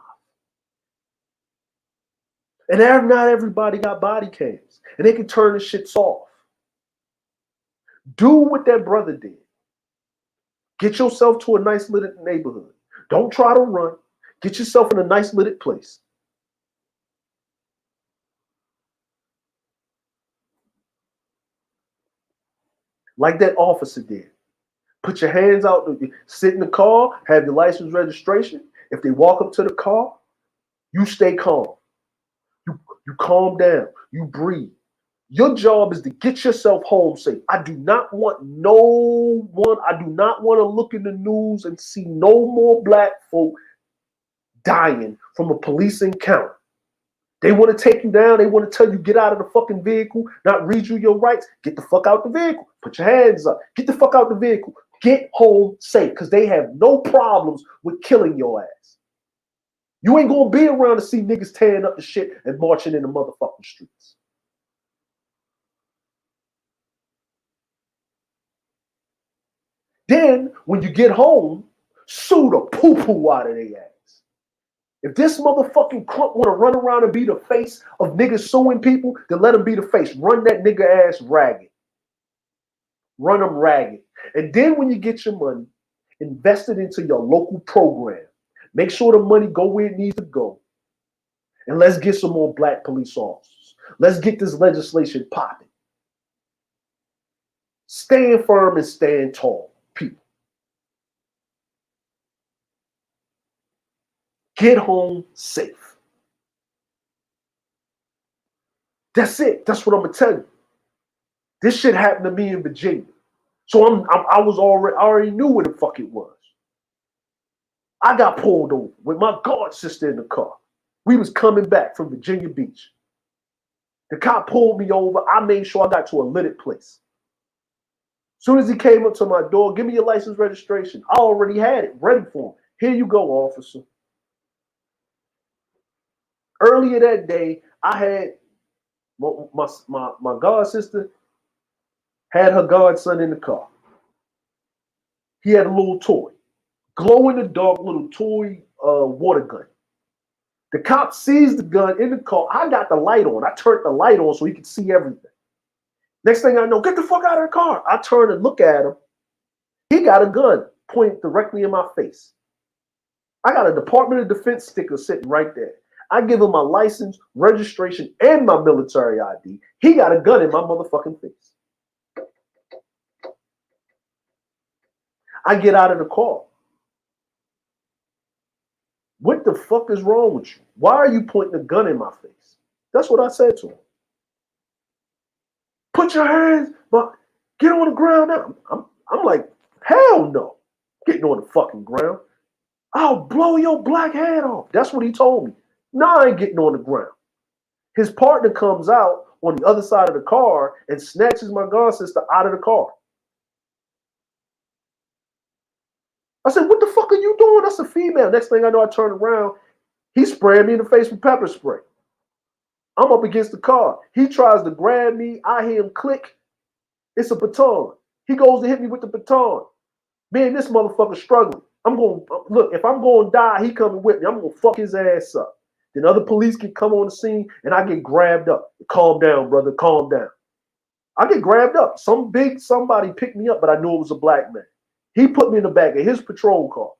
And not everybody got body cams. And they can turn the shits off. Do what that brother did. Get yourself to a nice lit neighborhood. Don't try to run. Get yourself in a nice lit place. Like that officer did. Put your hands out, sit in the car, have your license registration. If they walk up to the car, you stay calm. You calm down. You breathe. Your job is to get yourself home safe. I do not want to look in the news and see no more black folk dying from a police encounter. They want to take you down. They want to tell you get out of the fucking vehicle, not read you your rights. Get the fuck out the vehicle. Put your hands up. Get the fuck out the vehicle. Get home safe because they have no problems with killing your ass. You ain't going to be around to see niggas tearing up the shit and marching in the motherfucking streets. Then, when you get home, sue the poo-poo out of their ass. If this motherfucking crump want to run around and be the face of niggas suing people, then let him be the face. Run that nigga ass ragged. Run them ragged. And then when you get your money, invest it into your local program. Make sure the money go where it needs to go. And let's get some more black police officers. Let's get this legislation popping. Stand firm and stand tall, people. Get home safe. That's it. That's what I'm gonna tell you. This shit happened to me in Virginia, so I already knew what the fuck it was. I got pulled over with my guard sister in the car. We was coming back from Virginia Beach. The cop pulled me over. I made sure I got to a lit place. As soon as he came up to my door, give me your license registration. I already had it ready for him. Here you go, officer. Earlier that day, I had my god sister had her godson in the car. He had a little toy. glow-in-the-dark little toy water gun. The cop sees the gun in the car. I got the light on. I turned the light on so he could see everything. Next thing I know, get the fuck out of the car. I turn and look at him. He got a gun pointed directly in my face. I got a Department of Defense sticker sitting right there. I give him my license, registration, and my military ID. He got a gun in my motherfucking face. I get out of the car. What the fuck is wrong with you? Why are you pointing a gun in my face? That's what I said to him. Put your hands, but get on the ground now. I'm like, hell no. Getting on the fucking ground. I'll blow your black head off. That's what he told me. No, I ain't getting on the ground. His partner comes out on the other side of the car and snatches my god sister out of the car. I said, what the fuck are you doing? That's a female. Next thing I know, I turn around. He spraying me in the face with pepper spray. I'm up against the car. He tries to grab me. I hear him click. It's a baton. He goes to hit me with the baton. Me and this motherfucker struggling. I'm going, look, if I'm going to die, he coming with me. I'm going to fuck his ass up. Then other police can come on the scene and I get grabbed up. Calm down, brother. Calm down. I get grabbed up. Some big somebody picked me up, but I knew it was a black man. He put me in the back of his patrol car.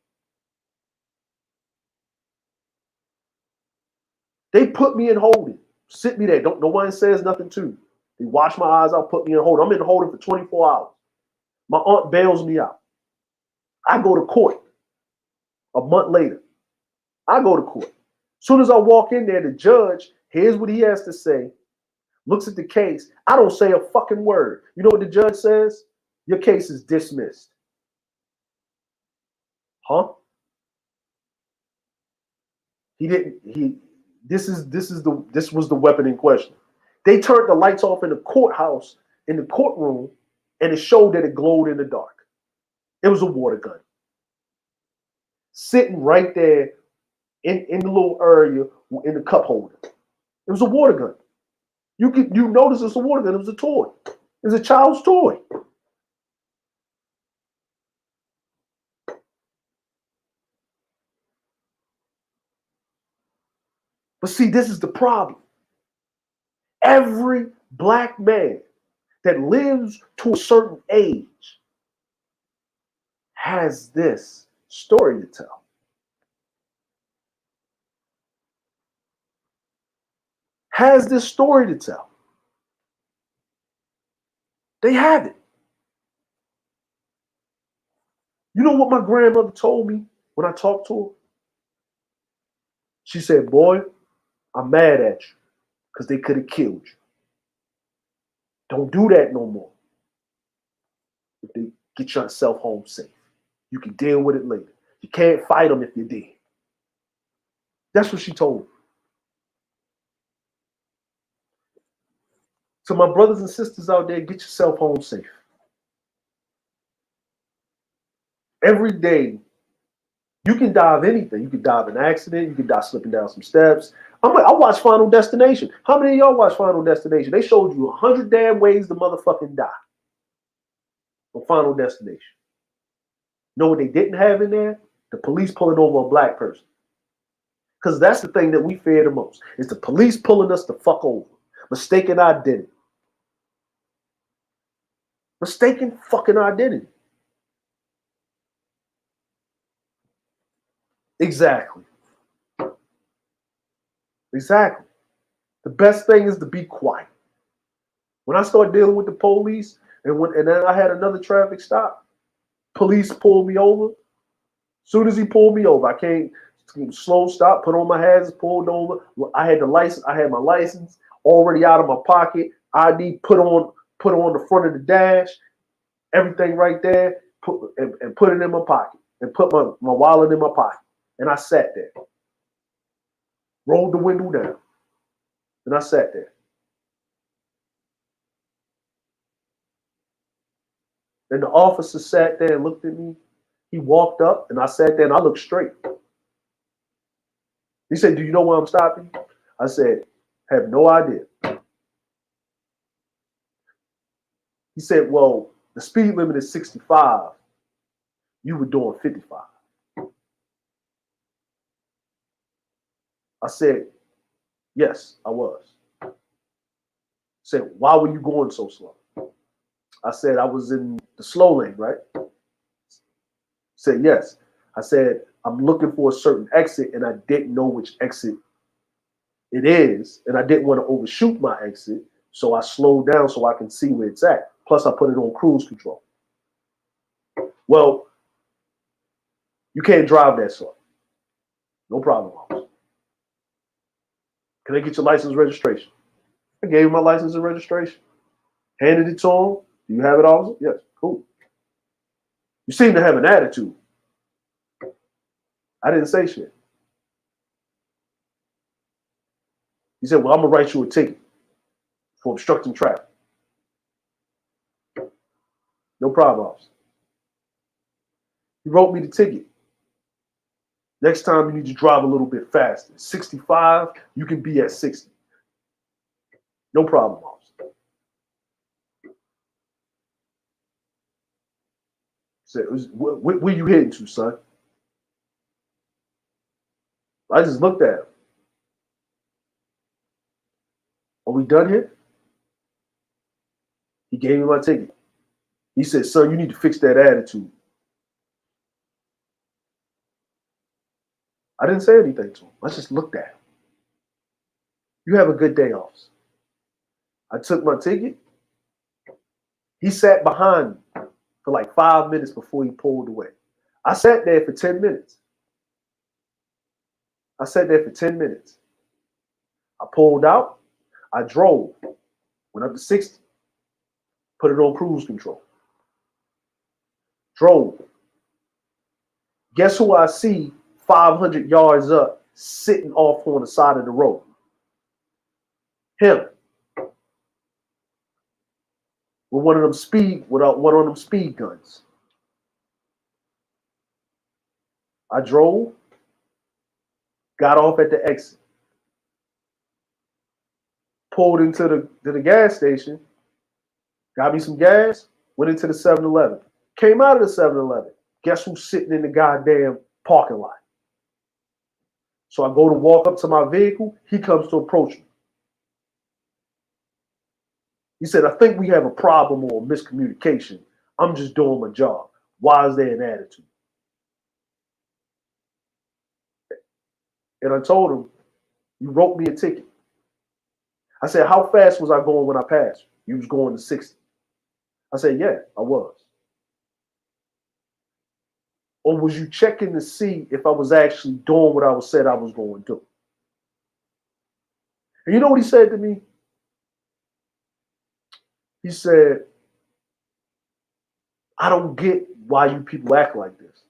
They put me in holding. Sit me there. No one says nothing to me. They wash my eyes out, put me in holding. I'm in holding for 24 hours. My aunt bails me out. I go to court a month later. I go to court. As soon as I walk in there, the judge, here's what he has to say, looks at the case. I don't say a fucking word. You know what the judge says? Your case is dismissed. Huh? This was the weapon in question. They turned the lights off in the courthouse, in the courtroom, and it showed that it glowed in the dark. It was a water gun. Sitting right there in the little area in the cup holder. It was a water gun. You notice it's a water gun. It was a toy. It was a child's toy. But see, this is the problem. Every black man that lives to a certain age has this story to tell. Has this story to tell. They have it. You know what my grandmother told me when I talked to her? She said, boy, I'm mad at you because they could have killed you. Don't do that no more. If they get yourself home safe, you can deal with it later. You can't fight them if you're dead. That's what she told me. So my brothers and sisters out there, get yourself home safe. Every day, you can die of anything. You can die of an accident. You can die slipping down some steps. I watch Final Destination. How many of y'all watch Final Destination? They showed you 100 damn ways to motherfucking die on Final Destination. Know what they didn't have in there? The police pulling over a black person. Because that's the thing that we fear the most. Is the police pulling us the fuck over. Mistaken identity. Mistaken fucking identity. Exactly. Exactly. The best thing is to be quiet. When I started dealing with the police, and then I had another traffic stop, police pulled me over. As soon as he pulled me over, I can't slow stop, put on my hazards, pulled over. I had the license. I had my license already out of my pocket. ID put on the front of the dash. Everything right there. Put it in my pocket and put my wallet in my pocket. And I sat there. Rolled the window down. And I sat there. And the officer sat there and looked at me. He walked up and I sat there and I looked straight. He said, do you know why I'm stopping? I said, have no idea. He said, well, the speed limit is 65. You were doing 55. I said, yes, I was. Said, why were you going so slow? I said, I was in the slow lane, right? Said, yes. I said, I'm looking for a certain exit and I didn't know which exit it is. And I didn't want to overshoot my exit. So I slowed down so I can see where it's at. Plus I put it on cruise control. Well, you can't drive that slow. No problem, officer. Can I get your license and registration? I gave him my license and registration. Handed it to him. Do you have it, officer? Yes. Cool. You seem to have an attitude. I didn't say shit. He said, well, I'm going to write you a ticket for obstructing traffic. No problem, officer. He wrote me the ticket. Next time you need to drive a little bit faster. 65, you can be at 60. No problem, officer. Said, where you heading to, son? I just looked at him. Are we done here? He gave me my ticket. He said, son, you need to fix that attitude. I didn't say anything to him. I just looked at him. You have a good day, officer. I took my ticket. He sat behind me for like 5 minutes before he pulled away. I sat there for 10 minutes. I sat there for 10 minutes. I pulled out. I drove. Went up to 60. Put it on cruise control. Drove. Guess who I see 500 yards up sitting off on the side of the road? Him. With one of them speed guns. I drove, got off at the exit, pulled into the gas station, got me some gas, went into the 7-Eleven. Came out of the 7-Eleven. Guess who's sitting in the goddamn parking lot? So I go to walk up to my vehicle. He comes to approach me. He said, I think we have a problem or a miscommunication. I'm just doing my job. Why is there an attitude? And I told him, you wrote me a ticket. I said, how fast was I going when I passed you? You was going to 60. I said, yeah, I was. Or was you checking to see if I was actually doing what I said I was going to do? And you know what he said to me? He said, I don't get why you people act like this.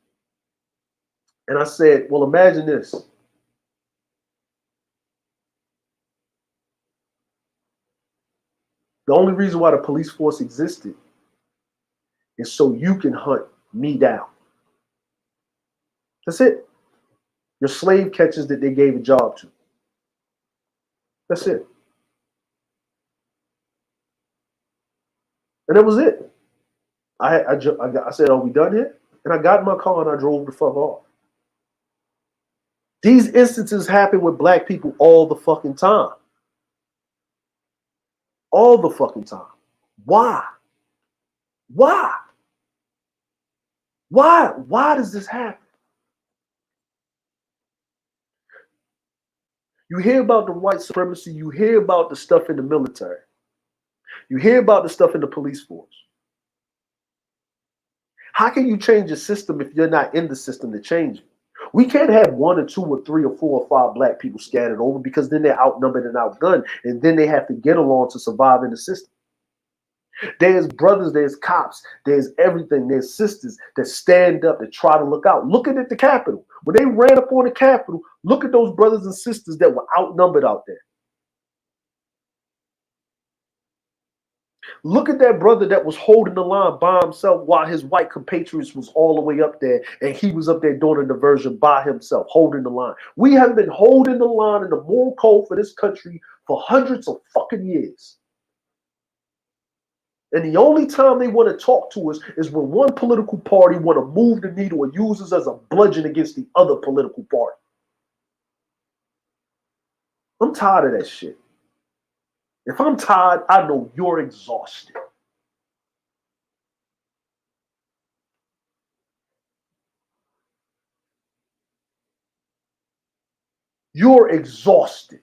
And I said, well, imagine this. The only reason why the police force existed is so you can hunt me down. That's it. Your slave catchers that they gave a job to. That's it. And that was it. I said, are we done here? And I got in my car and I drove the fuck off. These instances happen with black people all the fucking time. All the fucking time. Why? Why? Why does this happen? You hear about the white supremacy. You hear about the stuff in the military. You hear about the stuff in the police force. How can you change a system if you're not in the system to change it? We can't have 1 or 2 or 3 or 4 or 5 black people scattered over because then they're outnumbered and outgunned, and then they have to get along to survive in the system. There's brothers, there's cops, there's everything, there's sisters that stand up, that try to look out. Look at the Capitol. When they ran up on the Capitol, look at those brothers and sisters that were outnumbered out there. Look at that brother that was holding the line by himself while his white compatriots was all the way up there, and he was up there doing a diversion by himself, holding the line. We have been holding the line in the moral code for this country for hundreds of fucking years. And the only time they want to talk to us is when one political party want to move the needle and use us as a bludgeon against the other political party. I'm tired of that shit. If I'm tired, I know you're exhausted. You're exhausted.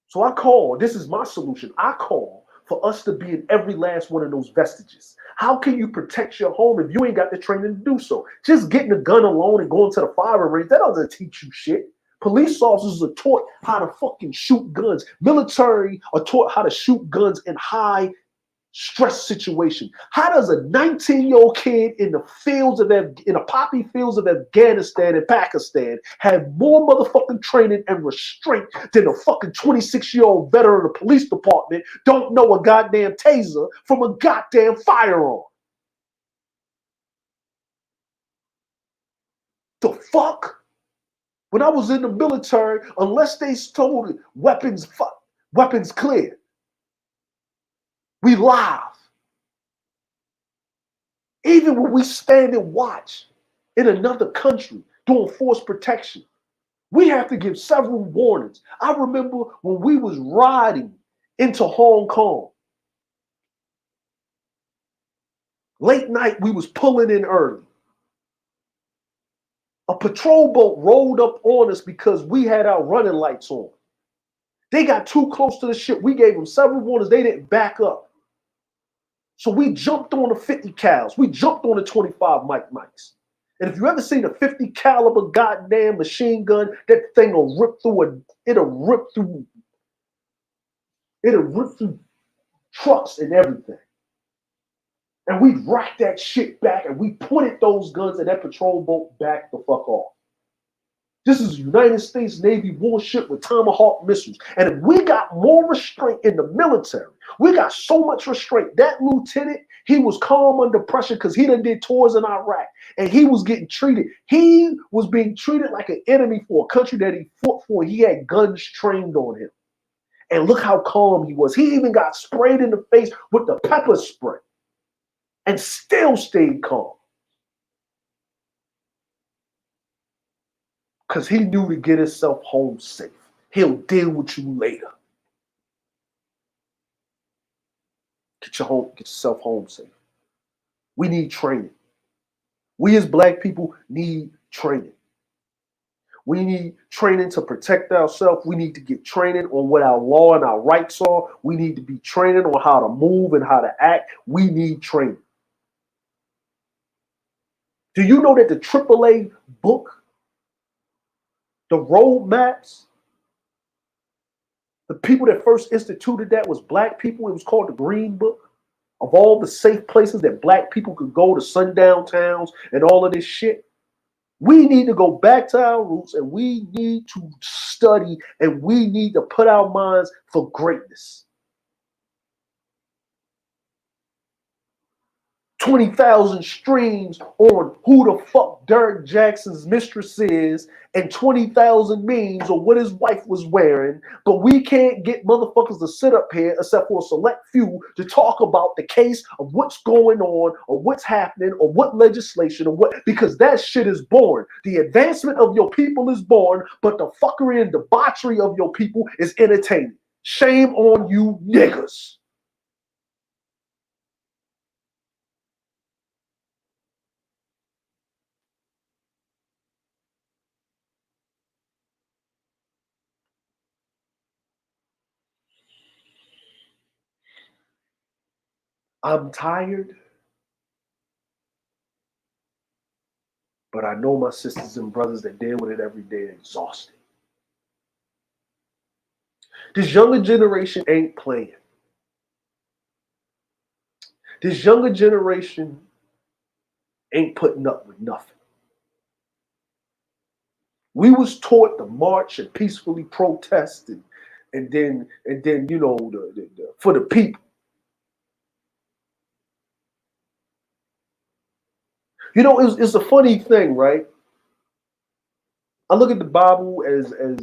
So I call, this is my solution. I call for us to be in every last one of those vestiges. How can you protect your home if you ain't got the training to do so? Just getting a gun alone and going to the firing range, that doesn't teach you shit. Police officers are taught how to fucking shoot guns. Military are taught how to shoot guns in high stress situation. How does a 19-year-old kid in the poppy fields of Afghanistan and Pakistan have more motherfucking training and restraint than a fucking 26-year-old veteran of the police department don't know a goddamn taser from a goddamn firearm? The fuck? When I was in the military, unless they told it, weapons clear, we live. Even when we stand and watch in another country doing force protection, we have to give several warnings. I remember when we was riding into Hong Kong, late night, we was pulling in early. A patrol boat rolled up on us because we had our running lights on. They got too close to the ship. We gave them several warnings. They didn't back up. So we jumped on the 50 cals. We jumped on the 25 mics. And if you ever seen a 50 caliber goddamn machine gun, that thing will rip through it'll rip through trucks and everything. And we racked that shit back and we pointed those guns at that patrol boat back the fuck off. This is a United States Navy warship with Tomahawk missiles. And if we got more restraint in the military, we got so much restraint. That lieutenant, he was calm under pressure because he done did tours in Iraq. And he was getting treated. He was being treated like an enemy for a country that he fought for. He had guns trained on him. And look how calm he was. He even got sprayed in the face with the pepper spray and still stayed calm. Because he knew to get himself home safe. He'll deal with you later. Get yourself home safe. We need training. We as Black people need training. We need training to protect ourselves. We need to get training on what our law and our rights are. We need to be training on how to move and how to act. We need training. Do you know that the AAA book, the roadmaps, the people that first instituted that was Black people? It was called the Green Book of all the safe places that Black people could go, to sundown towns and all of this shit. We need to go back to our roots and we need to study and we need to put our minds for greatness. 20,000 streams on who the fuck Derek Jackson's mistress is and 20,000 memes on what his wife was wearing, but we can't get motherfuckers to sit up here except for a select few to talk about the case of what's going on or what's happening or what legislation or what, because that shit is born. The advancement of your people is born, but the fuckery and debauchery of your people is entertaining. Shame on you niggas. I'm tired, but I know my sisters and brothers that deal with it every day are exhausted. This younger generation ain't playing. This younger generation ain't putting up with nothing. We was taught to march and peacefully protest and then you know for the people. You know, it's a funny thing, right? I look at the Bible as a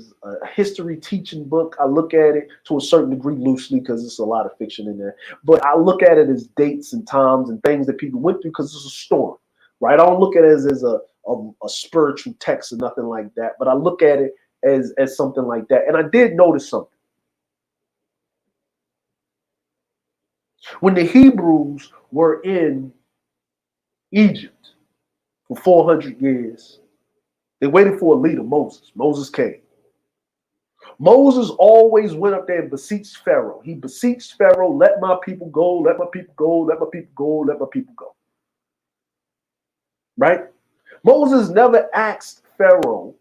history teaching book. I look at it to a certain degree loosely because there's a lot of fiction in there. But I look at it as dates and times and things that people went through because it's a story, right? I don't look at it as a spiritual text or nothing like that. But I look at it as something like that. And I did notice something. When the Hebrews were in Egypt for 400 years, they waited for a leader, Moses. Moses came. Moses always went up there and beseeched Pharaoh. He beseeched Pharaoh, let my people go, let my people go, let my people go, let my people go. Right? Moses never asked Pharaoh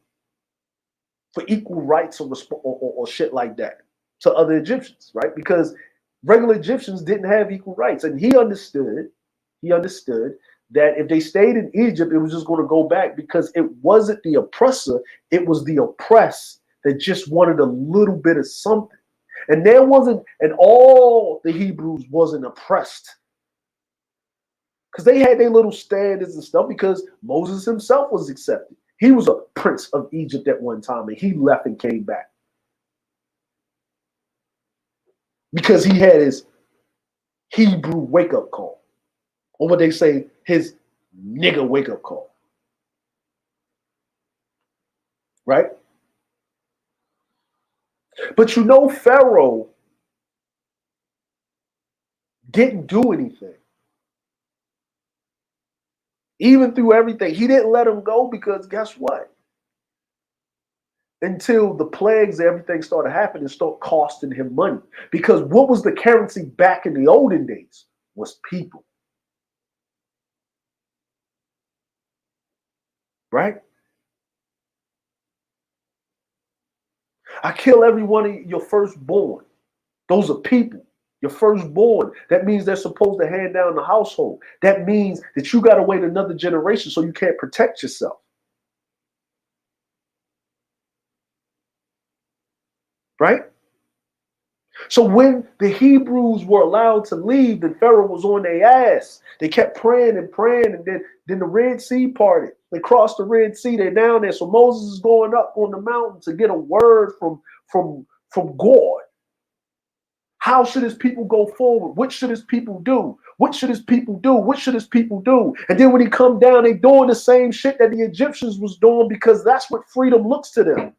for equal rights or shit like that to other Egyptians, right? Because regular Egyptians didn't have equal rights. And he understood that if they stayed in Egypt, it was just going to go back because it wasn't the oppressor, it was the oppressed that just wanted a little bit of something. And there wasn't, and all the Hebrews wasn't oppressed because they had their little standards and stuff because Moses himself was accepted. He was a prince of Egypt at one time and he left and came back because he had his Hebrew wake-up call, or what they say, his nigga wake-up call, right? But you know, Pharaoh didn't do anything. Even through everything, he didn't let him go because guess what? Until the plagues and everything started happening, start costing him money. Because what was the currency back in the olden days was people. Right? I kill every one of your firstborn. Those are people. Your firstborn. That means they're supposed to hand down the household. That means that you got to wait another generation so you can't protect yourself. Right? So when the Hebrews were allowed to leave, then Pharaoh was on their ass. They kept praying, and then the Red Sea parted. They crossed the Red Sea. They're down there. So Moses is going up on the mountain to get a word from God. How should his people go forward? What should his people do? What should his people do? What should his people do? And then when he come down, they doing the same shit that the Egyptians was doing because that's what freedom looks to them.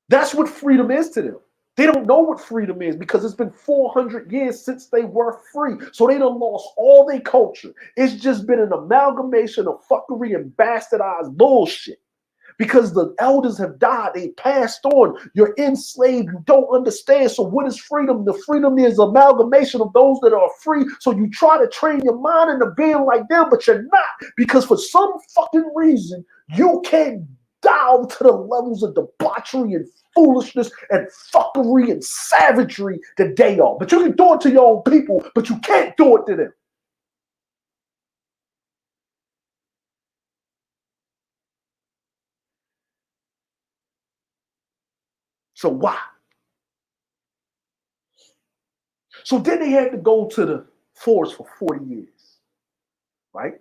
That's what freedom is to them. They don't know what freedom is because it's been 400 years since they were free. So they done lost all their culture. It's just been an amalgamation of fuckery and bastardized bullshit. Because the elders have died, they passed on. You're enslaved, you don't understand. So what is freedom? The freedom is amalgamation of those that are free. So you try to train your mind into being like them, but you're not. Because for some fucking reason, you can't dial to the levels of debauchery and foolishness and fuckery and savagery that they are. But you can do it to your own people, but you can't do it to them. So why? So then they had to go to the forest for 40 years, right?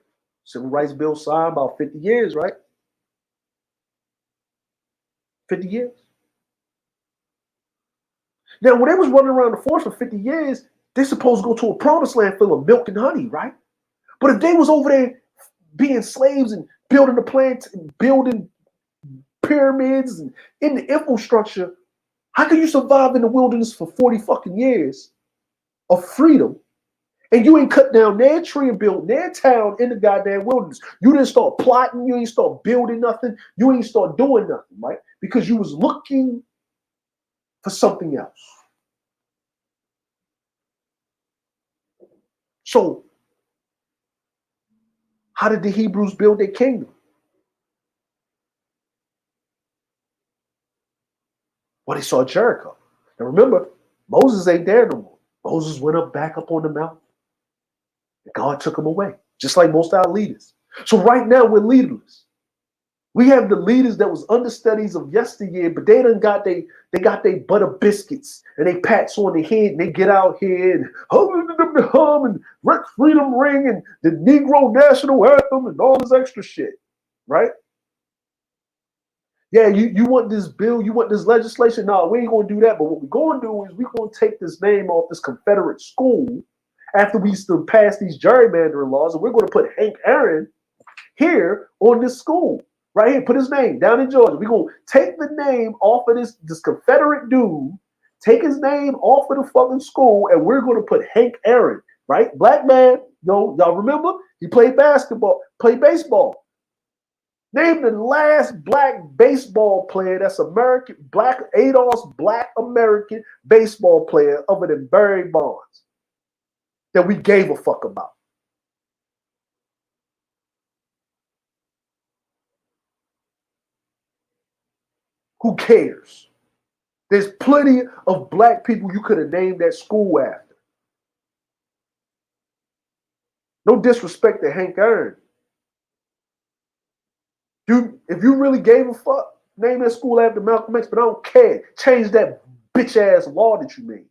Civil Rights Bill signed about 50 years, right? 50 years. Now, when they was running around the forest for 50 years, they supposed to go to a promised land full of milk and honey, right? But if they was over there being slaves and building the plants and building pyramids and in the infrastructure, how can you survive in the wilderness for 40 fucking years of freedom and you ain't cut down their tree and built their town in the goddamn wilderness? You didn't start plotting, you ain't start building nothing, you ain't start doing nothing, right? Because you was looking for something else. So how did the Hebrews build their kingdom? Well, they saw Jericho. Now remember, Moses ain't there no more. Moses went back up on the mountain. And God took him away, just like most of our leaders. So right now we're leaderless. We have the leaders that was understudies of yesteryear, but they got they butter biscuits and they pats on their head and they get out here and hum and freedom ring and the Negro national anthem and all this extra shit, right? Yeah, you want this bill, you want this legislation? No, we ain't gonna do that. But what we're gonna do is we're gonna take this name off this Confederate school after we still pass these gerrymandering laws, and we're gonna put Hank Aaron here on this school. Right here, put his name down in Georgia. We're going to take the name off of this Confederate dude, take his name off of the fucking school, and we're going to put Hank Aaron, right? Black man, y'all remember? He played basketball, played baseball. Name the last black baseball player that's American, black, ADOS black American baseball player other than Barry Bonds that we gave a fuck about. Who cares? There's plenty of black people you could have named that school after. No disrespect to Hank Aaron. If you really gave a fuck, name that school after Malcolm X, but I don't care. Change that bitch ass law that you made.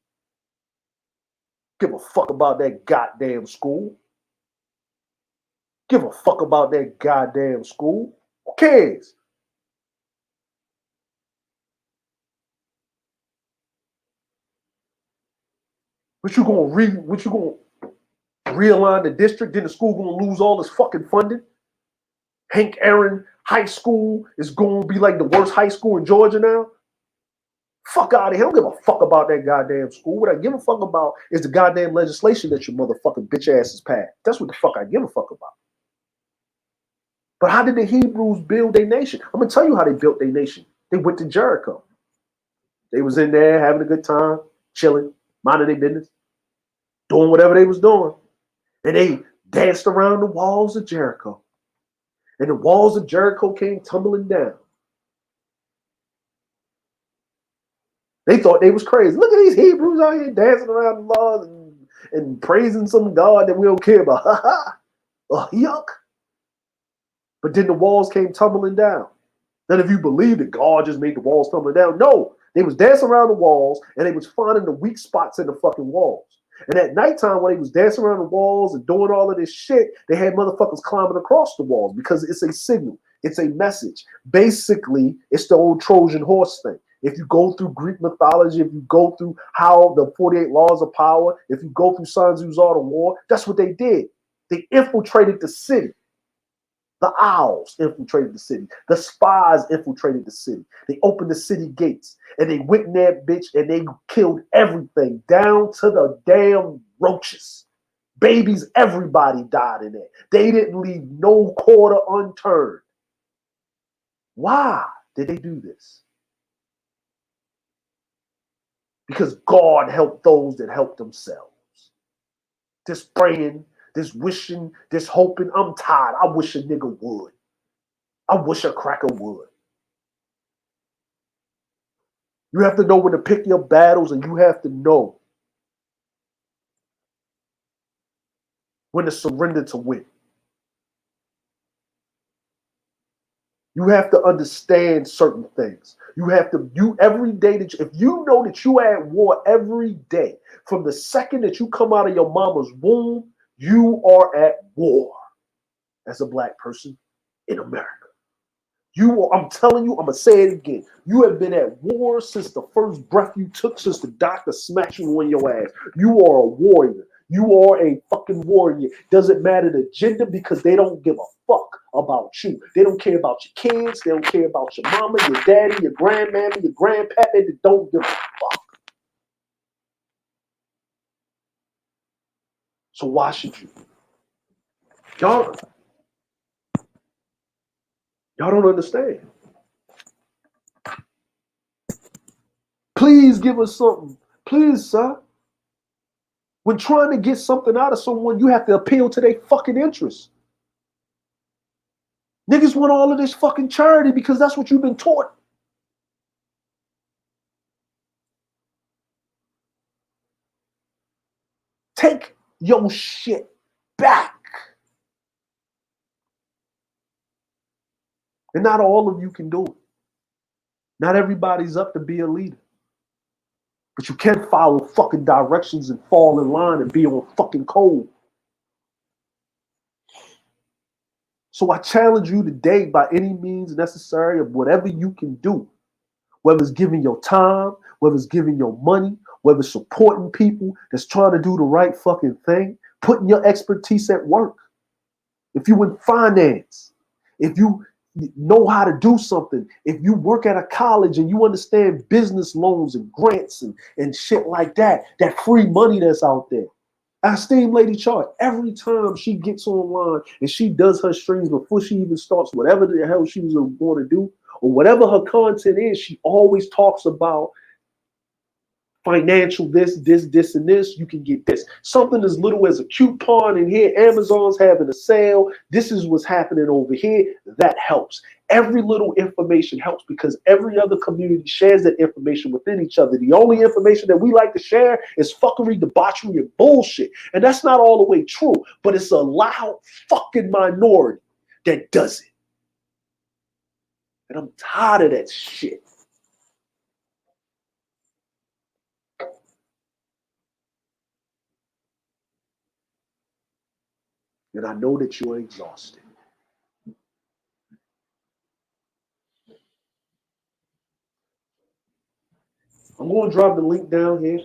Give a fuck about that goddamn school. Give a fuck about that goddamn school. Who cares? What you gonna realign the district? Then the school gonna lose all its fucking funding? Hank Aaron High School is gonna be like the worst high school in Georgia now? Fuck out of here. I don't give a fuck about that goddamn school. What I give a fuck about is the goddamn legislation that your motherfucking bitch asses passed. That's what the fuck I give a fuck about. But how did the Hebrews build their nation? I'm gonna tell you how they built their nation. They went to Jericho. They was in there having a good time, chilling, minding their business, doing whatever they was doing. And they danced around the walls of Jericho. And the walls of Jericho came tumbling down. They thought they was crazy. Look at these Hebrews out here dancing around the walls and praising some God that we don't care about. Ha ha. Oh, yuck. But then the walls came tumbling down. None of you believe that God just made the walls tumbling down. No, they was dancing around the walls and they was finding the weak spots in the fucking walls. And at nighttime, when they was dancing around the walls and doing all of this shit, they had motherfuckers climbing across the walls because it's a signal. It's a message. Basically, it's the old Trojan horse thing. If you go through Greek mythology, if you go through how the 48 laws of power, if you go through Sun Tzu's Art of War, that's what they did. They infiltrated the city. The owls infiltrated the city. The spies infiltrated the city. They opened the city gates and they went in that bitch and they killed everything down to the damn roaches. Babies, everybody died in there. They didn't leave no quarter unturned. Why did they do this? Because God helped those that helped themselves. This praying, this wishing, this hoping, I'm tired. I wish a nigga would. I wish a cracker would. You have to know when to pick your battles, and you have to know when to surrender to win. You have to understand certain things. You have to, every day that if you know that you are at war every day, from the second that you come out of your mama's womb, you are at war as a black person in America. You are, I'm telling you, I'm going to say it again. You have been at war since the first breath you took, since the doctor smacked you on your ass. You are a warrior. You are a fucking warrior. Doesn't matter the gender because they don't give a fuck about you. They don't care about your kids. They don't care about your mama, your daddy, your grandmammy, your grandpapa. They don't give a fuck. So why should you? Y'all don't understand. Please give us something. Please, sir. When trying to get something out of someone, you have to appeal to their fucking interests. Niggas want all of this fucking charity because that's what you've been taught. Take your shit back. And not all of you can do it. Not everybody's up to be a leader. But you can't follow fucking directions and fall in line and be on fucking code. So I challenge you today by any means necessary of whatever you can do, whether it's giving your time, whether it's giving your money, whether it's supporting people that's trying to do the right fucking thing, putting your expertise at work. If you in finance, if you know how to do something. If you work at a college and you understand business loans and grants and shit like that, that free money that's out there. I esteem Lady Chart. Every time she gets online and she does her streams before she even starts whatever the hell she was going to do, or whatever her content is, she always talks about financial this, and this. You can get this. Something as little as a coupon in here. Amazon's having a sale. This is what's happening over here. That helps. Every little information helps because every other community shares that information within each other. The only information that we like to share is fuckery, debauchery, and bullshit. And that's not all the way true, but it's a loud fucking minority that does it. And I'm tired of that shit. And I know that you're exhausted. I'm going to drop the link down here.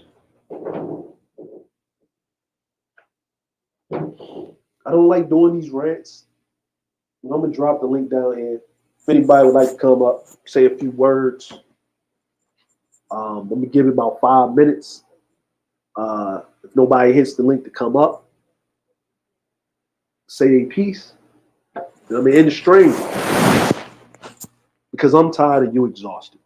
I don't like doing these rants. I'm going to drop the link down here. If anybody would like to come up, say a few words, let me give it about 5 minutes. If nobody hits the link to come up, say a piece. You know what I mean? In the stream. Because I'm tired of you exhausted.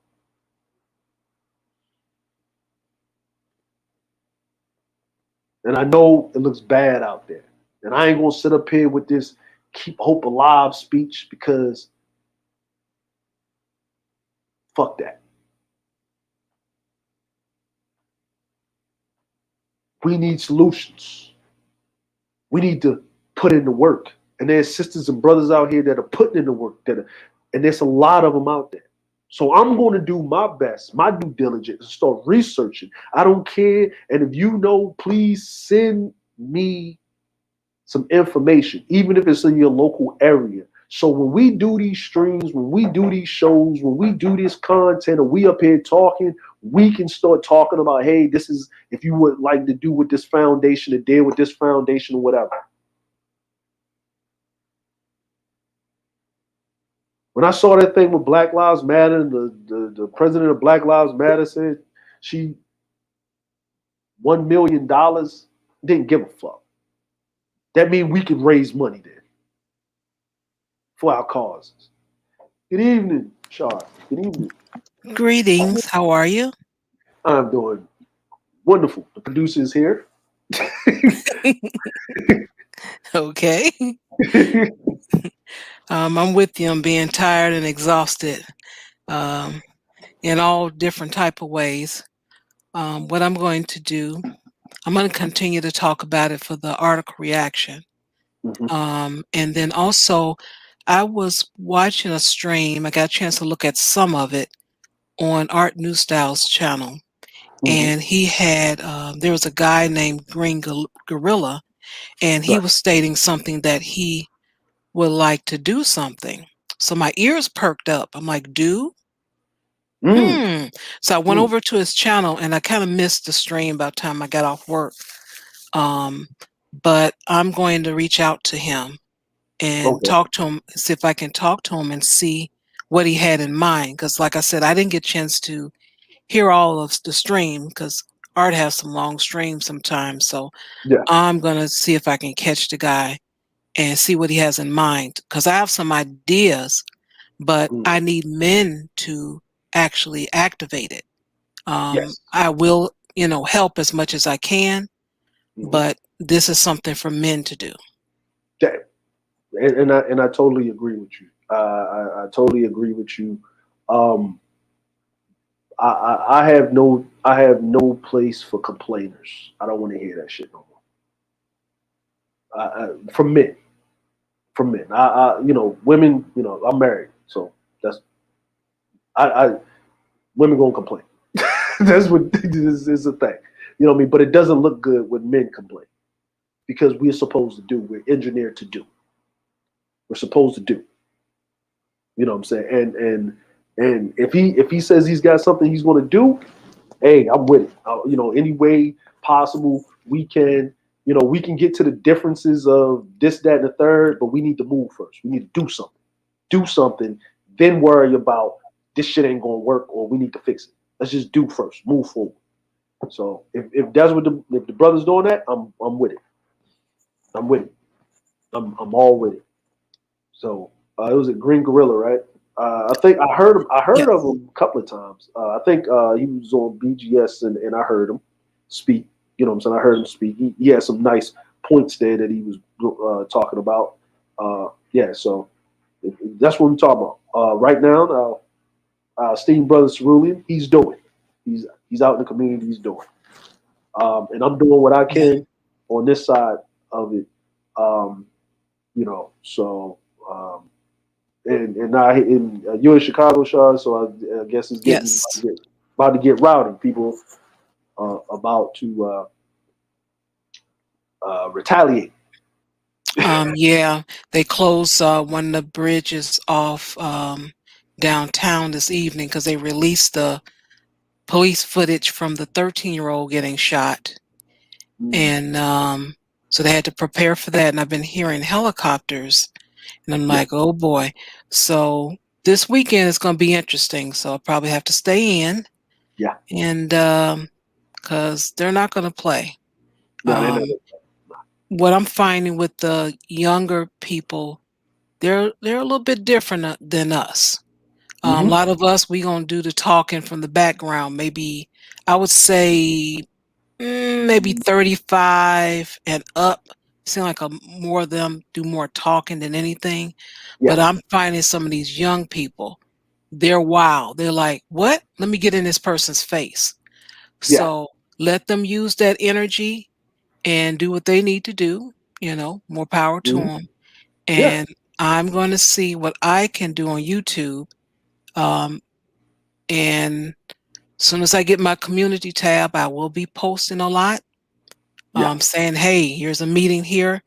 And I know it looks bad out there. And I ain't going to sit up here with this keep hope alive speech because fuck that. We need solutions. We need to put in the work. And there's sisters and brothers out here that are putting in the work. And there's a lot of them out there. So I'm going to do my best, my due diligence, and start researching. I don't care. And if you know, please send me some information, even if it's in your local area. So when we do these streams, when we do these shows, when we do this content, and we up here talking, we can start talking about, hey, this is, if you would like to do with this foundation, to deal with this foundation or whatever. When I saw that thing with Black Lives Matter, and the president of Black Lives Matter said she $1 million, didn't give a fuck. That means we can raise money then for our causes. Good evening, Char. Good evening. Greetings. How are you? I'm doing wonderful. The producer is here. Okay. I'm with you. I'm being tired and exhausted in all different type of ways. What I'm going to do, I'm going to continue to talk about it for the article reaction. And then also, I was watching a stream. I got a chance to look at some of it on Art New Styles channel. And he had, there was a guy named Green Gorilla, and he was stating something that he would like to do something. So my ears perked up. I'm like, do? So I went over to his channel, and I kind of missed the stream by the time I got off work. But I'm going to reach out to him and talk to him, see if I can talk to him and see what he had in mind. Because like I said, I didn't get a chance to hear all of the stream because Art has some long streams sometimes. So I'm going to see if I can catch the guy and see what he has in mind. Because I have some ideas, but I need men to actually activate it. I will, help as much as I can, but this is something for men to do. And I totally agree with you. I totally agree with you. I have no place for complainers. I don't want to hear that shit no more. From men. Women. I'm married, so that's women gonna complain. That's what this is a thing. You know what I mean? But it doesn't look good when men complain because we're supposed to do. We're engineered to do. We're supposed to do. You know what I'm saying? And if he says he's got something he's going to do, hey, I'm with it. Any way possible we can. We can get to the differences of this, that, and the third, but we need to move first. We need to do something. do something, then worry about this shit ain't gonna work or we need to fix it. Let's just do first, move forward. So if that's what if the brother's doing that, I'm with it. I'm with it. I'm all with it. So it was a Green Gorilla, right? I think I heard Yes. of him a couple of times. I think he was on BGS and I heard him speak. You know what I'm saying? I heard him speak. He had some nice points there that he was talking about. Yeah, so that's what we're talking about. Right now, Steam Brother Cerulean, he's doing. He's out in the community. He's doing. And I'm doing what I Yeah. can on this side of it. You know, so you're in Chicago, Shar, so I guess it's getting Yes. about to get rowdy. People about to retaliate. Yeah, they closed one of the bridges off downtown this evening because they released the police footage from the 13-year-old getting shot. And so they had to prepare for that. And I've been hearing helicopters, and I'm Yeah, like, oh boy. So this weekend is going to be interesting. So I'll probably have to stay in, yeah. and because they're not going to play. No, they know. What I'm finding with the younger people, they're a little bit different than us. A Mm-hmm. lot of us, we gonna do the talking from the background. Maybe I would say maybe 35 and up. Seem like more of them do more talking than anything. Yeah, But I'm finding some of these young people, they're wild. They're like, what? Let me get in this person's face. yeah. So let them use that energy and do what they need to do. More power to Mm-hmm. them. Yeah, And I'm going to see what I can do on YouTube. Um, and as soon as I get my community tab, I will be posting a lot, yeah. saying, hey, here's a meeting here.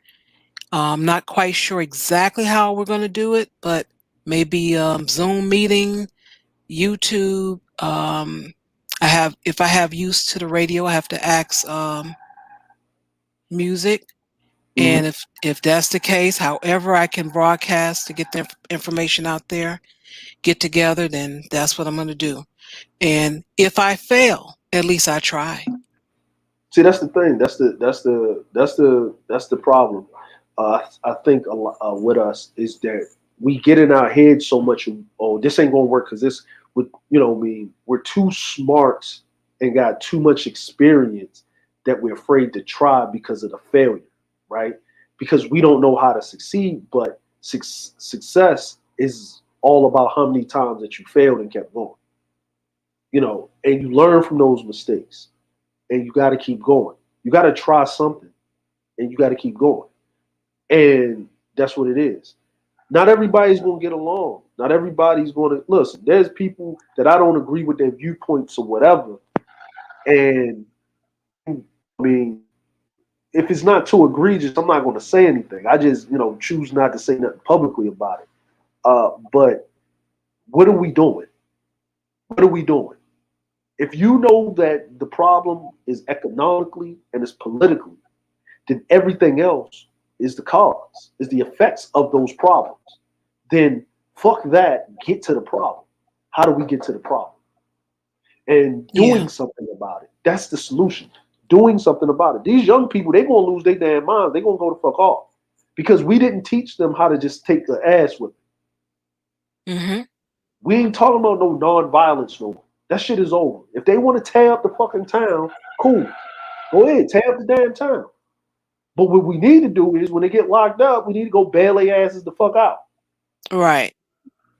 I'm not quite sure exactly how we're going to do it, but maybe Zoom meeting, YouTube. If I have use to the radio, I have to ask music. Mm-hmm. And if that's the case, however I can broadcast to get the information out there, get together, then that's what I'm going to do. And if I fail, at least I try. See, that's the thing. That's the problem. I think a lot, with us is that we get in our head so much. Oh, this ain't gonna work because this would, we're too smart and got too much experience that we're afraid to try because of the failure, right? Because we don't know how to succeed. But success is all about how many times that you failed and kept going. And you learn from those mistakes and you got to keep going. You got to try something, and you got to keep going. And that's what it is. Not everybody's going to get along. Not everybody's going to listen. There's people that I don't agree with their viewpoints or whatever. And I mean, if it's not too egregious, I'm not going to say anything. I just, choose not to say nothing publicly about it. But what are we doing? What are we doing? If you know that the problem is economically and it's politically, then everything else is the cause, is the effects of those problems. Then fuck that, get to the problem. How do we get to the problem? And Yeah, doing something about it. That's the solution. Doing something about it. These young people, they're gonna lose their damn minds. They're gonna go the fuck off. Because we didn't teach them how to just take the ass with it. hmm We ain't talking about no non-violence no more. That shit is over. If they want to tear up the fucking town, cool. Go ahead, tear up the damn town. But what we need to do is when they get locked up, we need to go bail their asses the fuck out. right,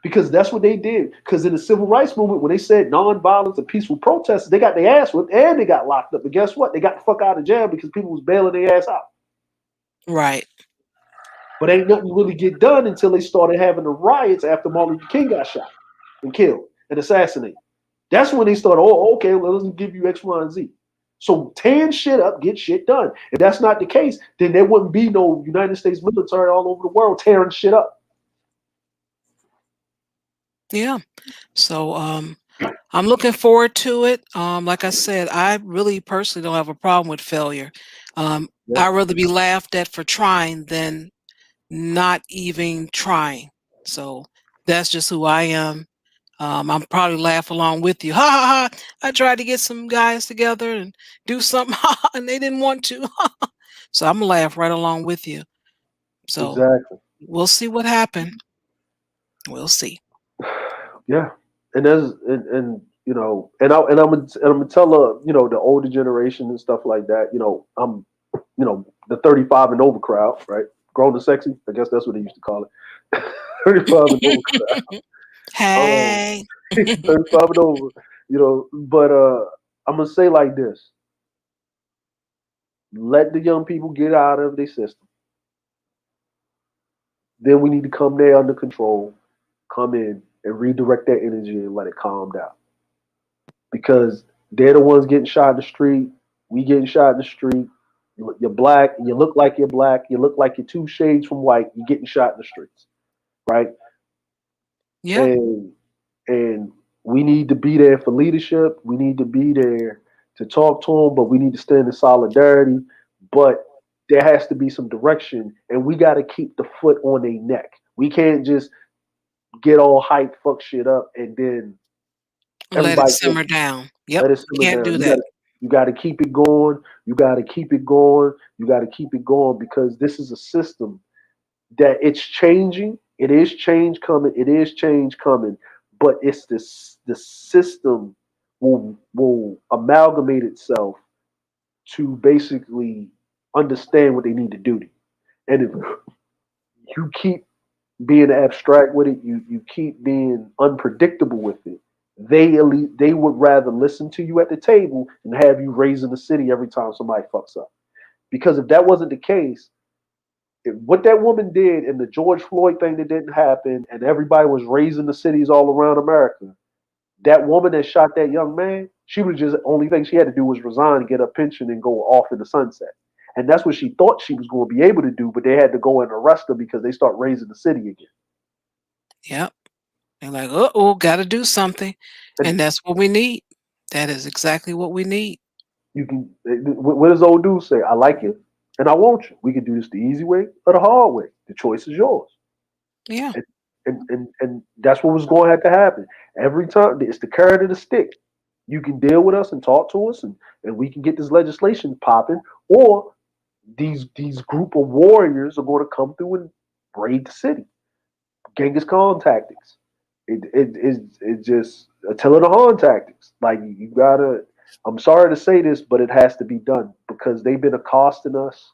Because that's what they did. Because in the civil rights movement, when they said nonviolence and peaceful protests, they got their ass whipped and they got locked up. But guess what? They got the fuck out of jail because people was bailing their ass out. right. But ain't nothing really get done until they started having the riots after Martin Luther King got shot and killed and assassinated. That's when they started, oh, okay, well, let's give you X, Y, and Z. So tearing shit up, get shit done. If that's not the case, then there wouldn't be no United States military all over the world tearing shit up. Yeah. So I'm looking forward to it. Like I said, I really personally don't have a problem with failure. Yeah. I'd rather be laughed at for trying than not even trying. So That's just who I am. I'm probably laugh along with you. Ha ha ha! I tried to get some guys together and do something, and they didn't want to. So I'm gonna laugh right along with you. So Exactly. we'll see what happened. We'll see. Yeah, and there's and you know, and I'm gonna tell you know, the older generation and stuff like that. You know, I'm you know, the 35 and over crowd, right? Grown and sexy. I guess that's what they used to call it. 35 and over crowd. Hey. 35 and over. You know, but I'm gonna say like this: let the young people get out of their system. Then we need to come there under control, come in and redirect that energy and let it calm down. Because they're the ones getting shot in the street. We getting shot in the street. You're black. You look like you're black. You look like you're two shades from white. You're getting shot in the streets, right? Yeah. And we need to be there for leadership. We need to be there to talk to them, but we need to stand in solidarity. But there has to be some direction, and we got to keep the foot on their neck. We can't just get all hype, fuck shit up, and then Let it everybody simmer down. Yep. let it You simmer can't down. do that. You got to keep it going. You got to keep it going. You got to keep it going because this is a system that it's changing. It is change coming. It is change coming. But it's this the system will amalgamate itself to basically understand what they need to do. And if you keep being abstract with it, you keep being unpredictable with it. They would rather listen to you at the table and have you raising the city every time somebody fucks up. Because if that wasn't the case, if what that woman did and the George Floyd thing that didn't happen, and everybody was raising the cities all around America, that woman that shot that young man, she was just only thing she had to do was resign and get a pension and go off in the sunset. And that's what she thought she was going to be able to do, but they had to go and arrest her because they start raising the city again. Yep. They're like, oh, got to do something. And And that's what we need. That is exactly what we need. you can, what does old dude say? I like you and I want you. We can do this the easy way or the hard way. The choice is yours. Yeah. And that's what was going to have to happen. Every time it's the carrot and the stick. You can deal with us and talk to us and we can get this legislation popping, or these group of warriors are going to come through and raid the city. Genghis Khan tactics. It just Attila the Hun tactics. Like you gotta. I'm sorry to say this, but it has to be done because they've been accosting us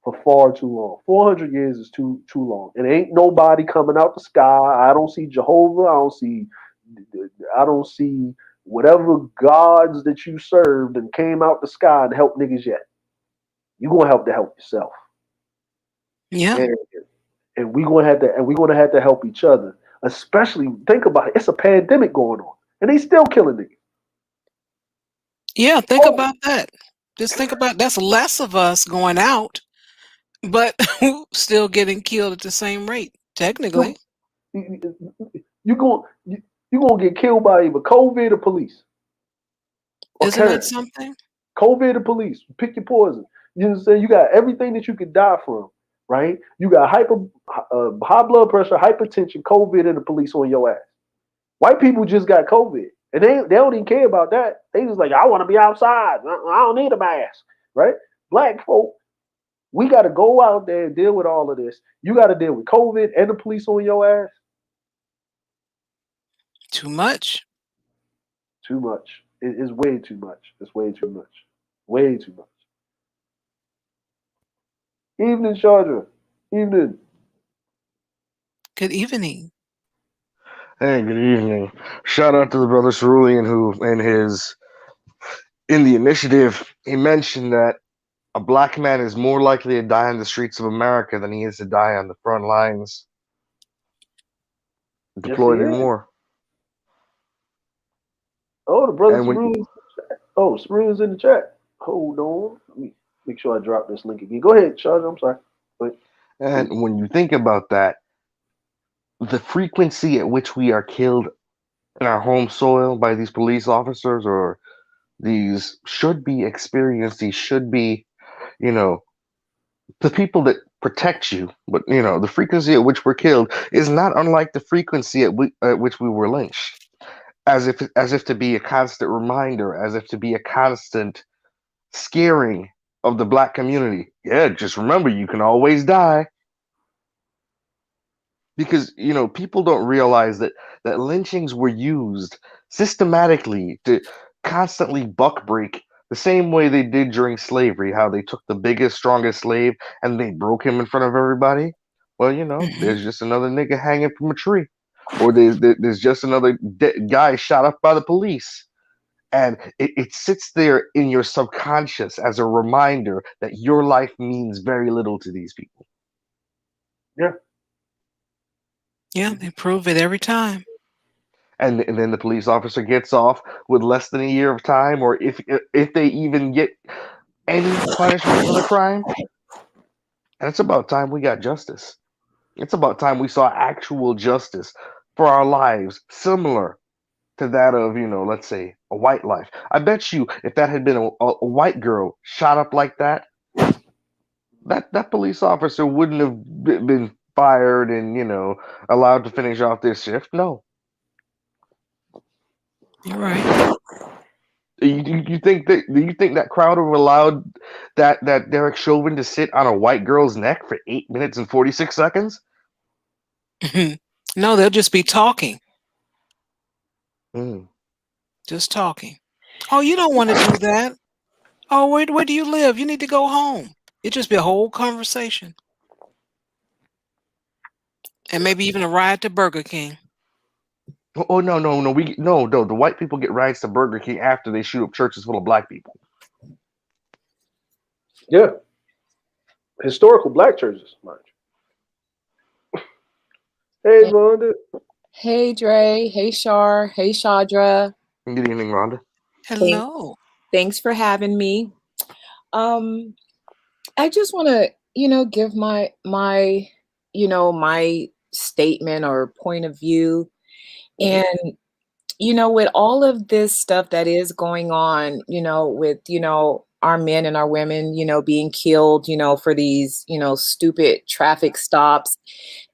for far too long. 400 years is too long, and ain't nobody coming out the sky. I don't see Jehovah. I don't see whatever gods that you served and came out the sky and helped niggas yet. You gonna have to help yourself, Yeah. and we're gonna have to help each other. Especially think about it. It's a pandemic going on, and they still killing niggas. Yeah. Think Oh, about that. Just think about that's less of us going out, but still getting killed at the same rate, technically. you you going you gonna get killed by either COVID or police or Isn't that Karen. something? COVID or police. Pick your poison. You know what I'm saying? You got everything that you could die from, right? You got high blood pressure, hypertension, COVID, and the police on your ass. White people just got COVID, and they don't even care about that. They just like, I want to be outside. I don't need a mask, right? Black folk, we got to go out there and deal with all of this. You got to deal with COVID and the police on your ass. Too much. Too much. It's way too much. It's way too much. Way too much. Evening, Chandra. Evening. Good evening. Hey, good evening. Shout out to the brother Cerulean who in the initiative he mentioned that a black man is more likely to die on the streets of America than he is to die on the front lines Yes, he deployed in is. war. Oh, the brother And when Cerulean's. Oh, Cerulean's in the chat. Hold on. Let me make sure I drop this link again. Go ahead, Chandra. I'm sorry. Wait. and when you think about that, the frequency at which we are killed in our home soil by these police officers or these should be experienced, these should be, you know, the people that protect you. But the frequency at which we're killed is not unlike the frequency at which we were lynched. As if to be a constant reminder, as if to be a constant scaring of the black community. Yeah, just remember, you can always die. Because people don't realize that lynchings were used systematically to constantly buck break the same way they did during slavery, how they took the biggest, strongest slave and they broke him in front of everybody. Well, Hmm. there's just another nigga hanging from a tree, or there's just another guy shot up by the police. And it sits there in your subconscious as a reminder that your life means very little to these people. Yeah. Yeah, they prove it every time. And then the police officer gets off with less than a year of time, or if they even get any punishment for the crime. And it's about time we got justice. It's about time we saw actual justice for our lives, similar to that of, let's say, a white life. I bet you if that had been a white girl shot up like that, that police officer wouldn't have been fired and, allowed to finish off their shift. No. You're right. Do you think that crowd would have allowed that Derek Chauvin to sit on a white girl's neck for 8 minutes and 46 seconds? No, they'll just be talking. Mm. Just talking. Oh, you don't want to do that. Oh, where do you live? You need to go home. It just be a whole conversation. And maybe even a ride to Burger King. Oh no, no, the white people get rides to Burger King after they shoot up churches full of black people. Yeah. Historical black churches, mind you. Hey, Vonda. Hey Dre, hey Shar, hey Shadra. Good evening, Rhonda. Thank, Hello. thanks for having me. I just want to, give my statement or point of view. And with all of this stuff that is going on, with our men and our women, being killed, for these, stupid traffic stops.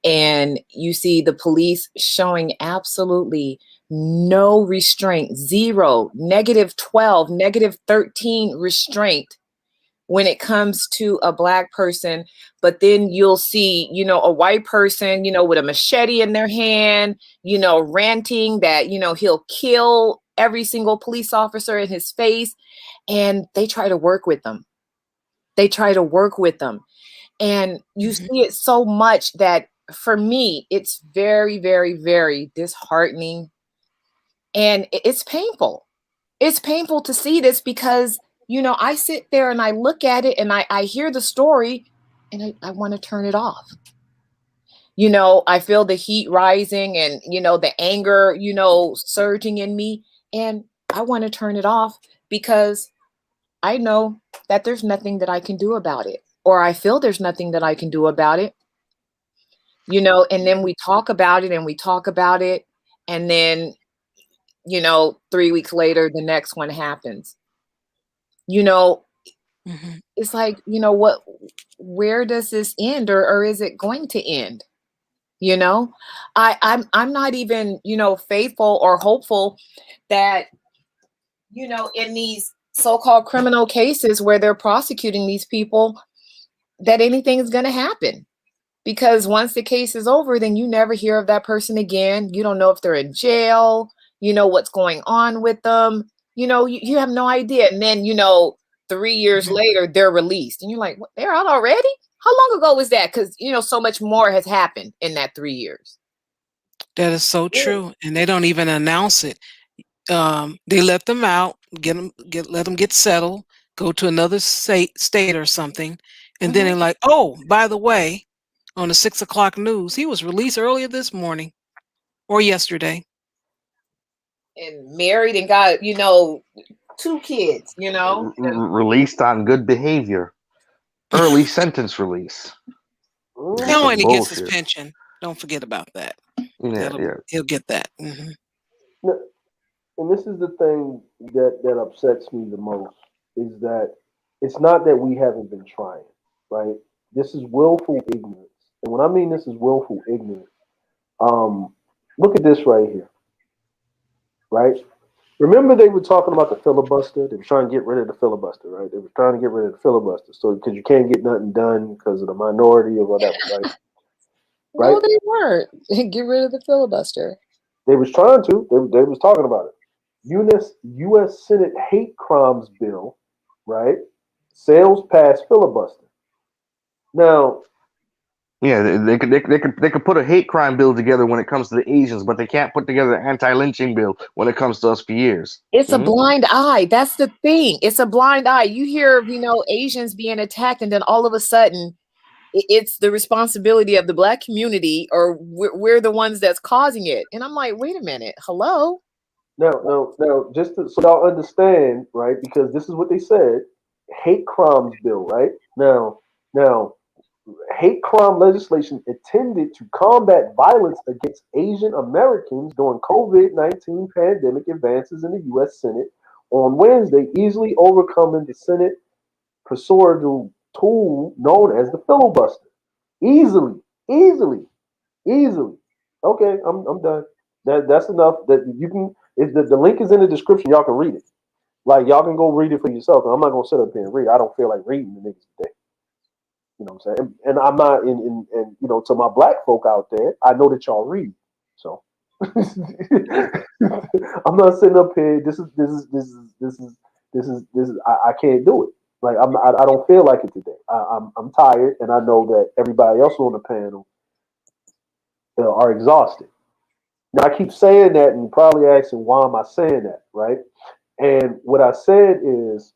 And you see the police showing absolutely no restraint, zero, -12, -13 restraint when it comes to a black person. But then you'll see, a white person, with a machete in their hand, ranting that, he'll kill every single police officer in his face. And they try to work with them. They try to work with them. And you Mhm. see it so much that for me, it's very, very, very disheartening. And it's painful. It's painful to see this because, I sit there and I look at it and I hear the story and I want to turn it off. I feel the heat rising and, the anger, surging in me. And I want to turn it off because I know that there's nothing that I can do about it, or I feel there's nothing that I can do about it. And then we talk about it and we talk about it. And then, 3 weeks later, the next one happens. You know, Mhm. it's like, where does this end, or is it going to end? I'm not even, faithful or hopeful that, in these so-called criminal cases where they're prosecuting these people, that anything is going to happen. Because once the case is over, then you never hear of that person again. You don't know if they're in jail, what's going on with them. You have no idea. And then, 3 years Mhm. later, they're released. And you're like, what, they're out already? How long ago was that? Because, so much more has happened in that 3 years. That is so true. And they don't even announce it. They let them out, let them get settled, go to another state or something, and then Mhm. they're like, "Oh, by the way, on the 6 o'clock news, he was released earlier this morning or yesterday." And married and got, 2 kids, Released on good behavior. Early sentence release. He That's Mhm. some only gets his bullshit. pension. Don't forget about that. Yeah, yeah. He'll get that. Hmm. No, and this is the thing that upsets me the most is that it's not that we haven't been trying, right? This is willful ignorance. And when I mean this is willful ignorance, look at this right here, right? Remember they were talking about the filibuster. They were trying to get rid of the filibuster, right? They were trying to get rid of the filibuster. So because you can't get nothing done because of the minority or whatever, right? No, Right? they weren't. Get rid of the filibuster. They was trying to. They was talking about it. U.S. Senate hate crimes bill, right? Sales past filibuster. Now, Yeah, they could put a hate crime bill together when it comes to the Asians, but they can't put together an anti-lynching bill when it comes to us for years. It's a blind eye. That's the thing. It's a blind eye. You hear, Asians being attacked, and then all of a sudden, it's the responsibility of the Black community, or we're the ones that's causing it. And I'm like, wait a minute, hello. now, just so y'all understand, right? Because this is what they said: hate crimes bill, right? Now, hate crime legislation intended to combat violence against Asian Americans during COVID-19 pandemic advances in the U.S. Senate on Wednesday, easily overcoming the Senate procedural tool known as the filibuster. Easily, easily, easily. Okay, I'm done. That's enough. That you can. If the link is in the description, y'all can read it. Like y'all can go read it for yourself. I'm not gonna sit up here and read. I don't feel like reading the niggas today. You know what I'm saying? And I'm not in to my black folk out there, I know that y'all read. So I'm not sitting up here. This is I can't do it. Like I don't feel like it today. I'm tired, and I know that everybody else on the panel are exhausted. Now I keep saying that, and you're probably asking why am I saying that, right? And what I said is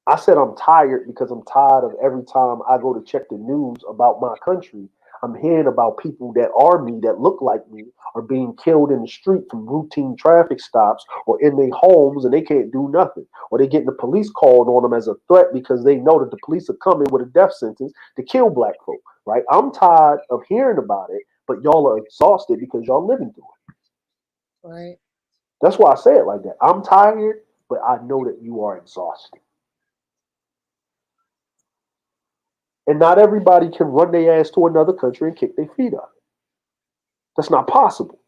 I said I'm tired because I'm tired of every time I go to check the news about my country, I'm hearing about people that are me, that look like me, are being killed in the street from routine traffic stops or in their homes and they can't do nothing. Or they getting the police called on them as a threat because they know that the police are coming with a death sentence to kill black folk, right? I'm tired of hearing about it, but y'all are exhausted because y'all living through it. Right. That's why I say it like that. I'm tired, but I know that you are exhausted. And not everybody can run their ass to another country and kick their feet up. That's not possible.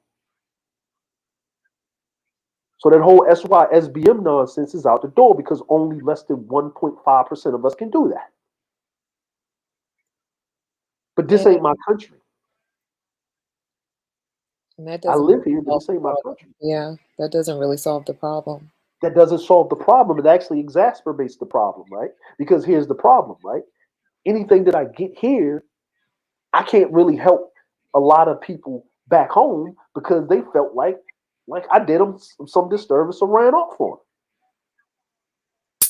So that whole SYSBM nonsense is out the door because only less than 1.5% of us can do that. But this ain't my country. And that I doesn't live here, but this ain't my country. Yeah, that doesn't really solve the problem. That doesn't solve the problem. It actually exacerbates the problem, right? Because here's the problem, right? Anything that I get here, I can't really help a lot of people back home because they felt like I did them some disservice or ran off on them.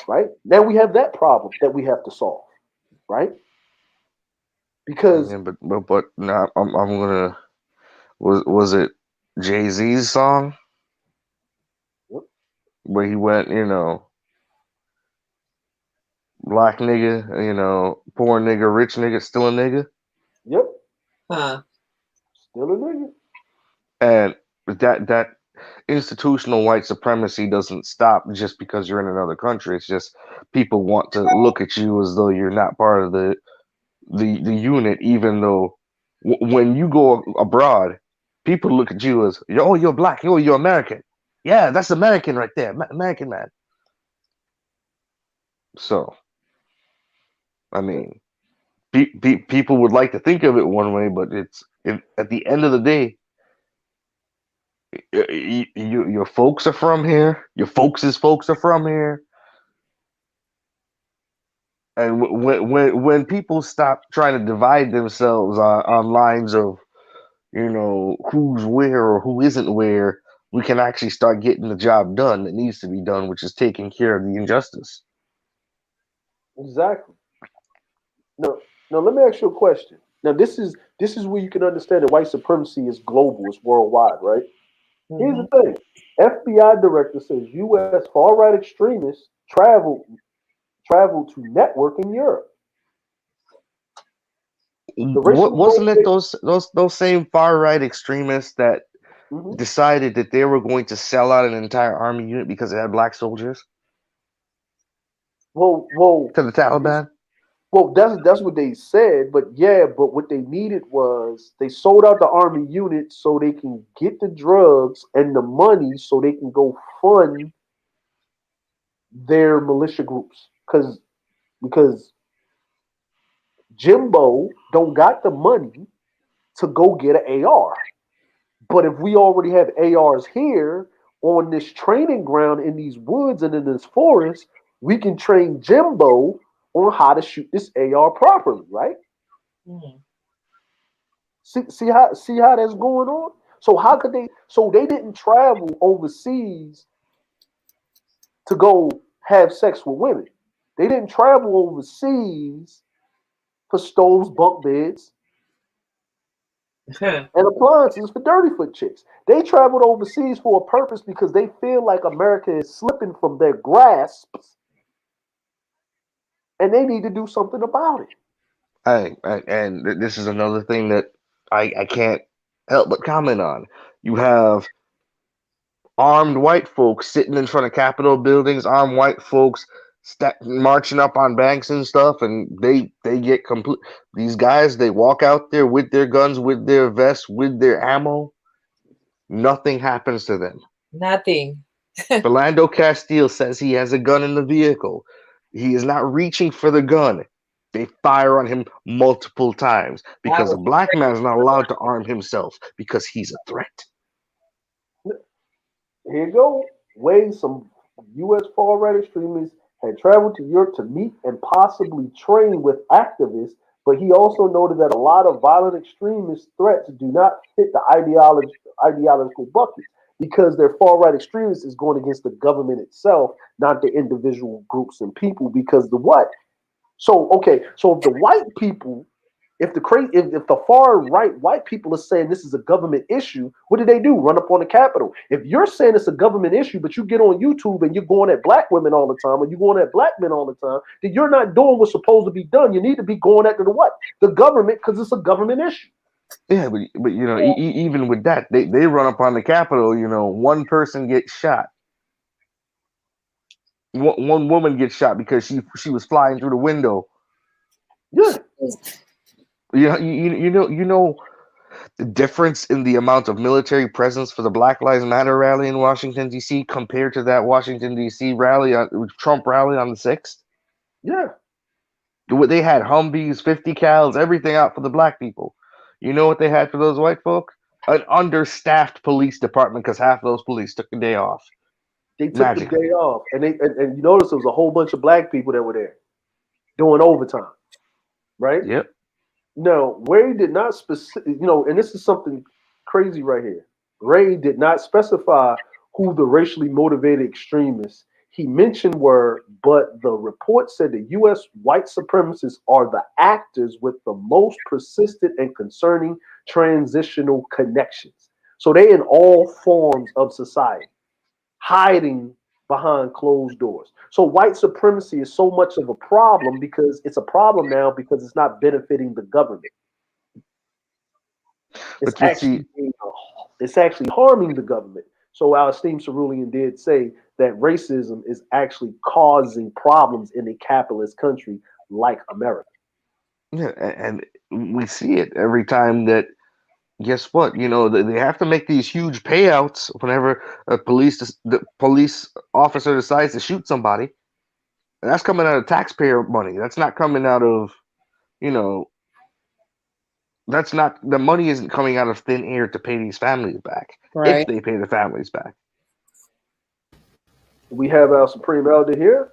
Right? Now we have that problem that we have to solve, right? Because but now I'm gonna was it Jay-Z's song where he went, black nigga, poor nigga, rich nigga, still a nigga. Yep. Huh. Still a nigga. And that institutional white supremacy doesn't stop just because you're in another country. It's just people want to look at you as though you're not part of the unit, even though when you go abroad, people look at you as, oh, you're black, oh, you're American. Yeah, that's American right there, American man. So, I mean, people would like to think of it one way, but at the end of the day, your folks are from here. Your folks' folks are from here. And when people stop trying to divide themselves on lines of, who's where or who isn't where, we can actually start getting the job done that needs to be done, which is taking care of the injustice. Exactly. Now, let me ask you a question. Now, this is where you can understand that white supremacy is global, it's worldwide, right? Here's the thing: FBI director says U.S. far right extremists travel to network in Europe. Wasn't it those same far right extremists that decided that they were going to sell out an entire army unit because it had black soldiers? Well, to the Taliban. Well, that's what they said, but yeah, but what they needed was they sold out the army units so they can get the drugs and the money so they can go fund their militia groups. Because Jimbo don't got the money to go get an AR. But if we already have ARs here on this training ground in these woods and in this forest, we can train Jimbo on how to shoot this AR properly, right? Mhm. See how that's going on? So how could they so they didn't travel overseas to go have sex with women. They didn't travel overseas for stoves, bunk beds, and appliances for dirty foot chicks. They traveled overseas for a purpose because they feel like America is slipping from their grasps and they need to do something about it. And this is another thing that I can't help but comment on. You have armed white folks sitting in front of Capitol buildings, armed white folks marching up on banks and stuff, and they get complete. These guys, they walk out there with their guns, with their vests, with their ammo. Nothing happens to them. Nothing. Philando Castile says he has a gun in the vehicle. He is not reaching for the gun. They fire on him multiple times That because a was black man is not crazy. allowed to arm himself because he's a threat. Here you go. Ways some U.S. far right extremists had traveled to Europe to meet and possibly train with activists, but he also noted that a lot of violent extremist threats do not fit the ideological bucket because their far right extremists is going against the government itself, not the individual groups and people. Because the what? So okay, so if the white people, if the far right white people are saying this is a government issue, what do? Run up on the Capitol. If you're saying it's a government issue, but you get on YouTube and you're going at black women all the time, or you're going at black men all the time, then you're not doing what's supposed to be done. You need to be going after the what? The government, because it's a government issue. Yeah, but you know, even with that, they run up on the Capitol. You know, one person gets shot. One woman gets shot because she was flying through the window. Yeah. You know the difference in the amount of military presence for the Black Lives Matter rally in Washington D.C. compared to that Washington D.C. rally Trump rally on the 6th. Yeah. They had Humvees, 50 cals, everything out for the black people. You know what they had for those white folk? An understaffed police department because half of those police took the day off. They took the day off, and and you notice there was a whole bunch of black people that were there doing overtime, right? Yep. No, Ray did not and this is something crazy right here. Ray did not specify who the racially motivated extremists he mentioned were, but the report said the U.S. white supremacists are the actors with the most persistent and concerning transitional connections. So they in all forms of society, hiding behind closed doors. So white supremacy is so much of a problem because it's a problem now because it's not benefiting the government. It's actually harming the government. So our esteemed Cerulean did say that racism is actually causing problems in a capitalist country like America. Yeah, and we see it every time that. Guess what? You know they have to make these huge payouts whenever the police officer decides to shoot somebody. And that's coming out of taxpayer money. That's not coming out of, you know, that's not the money isn't coming out of thin air to pay these families back. Right. If they pay the families back. We have our Supreme Elder here.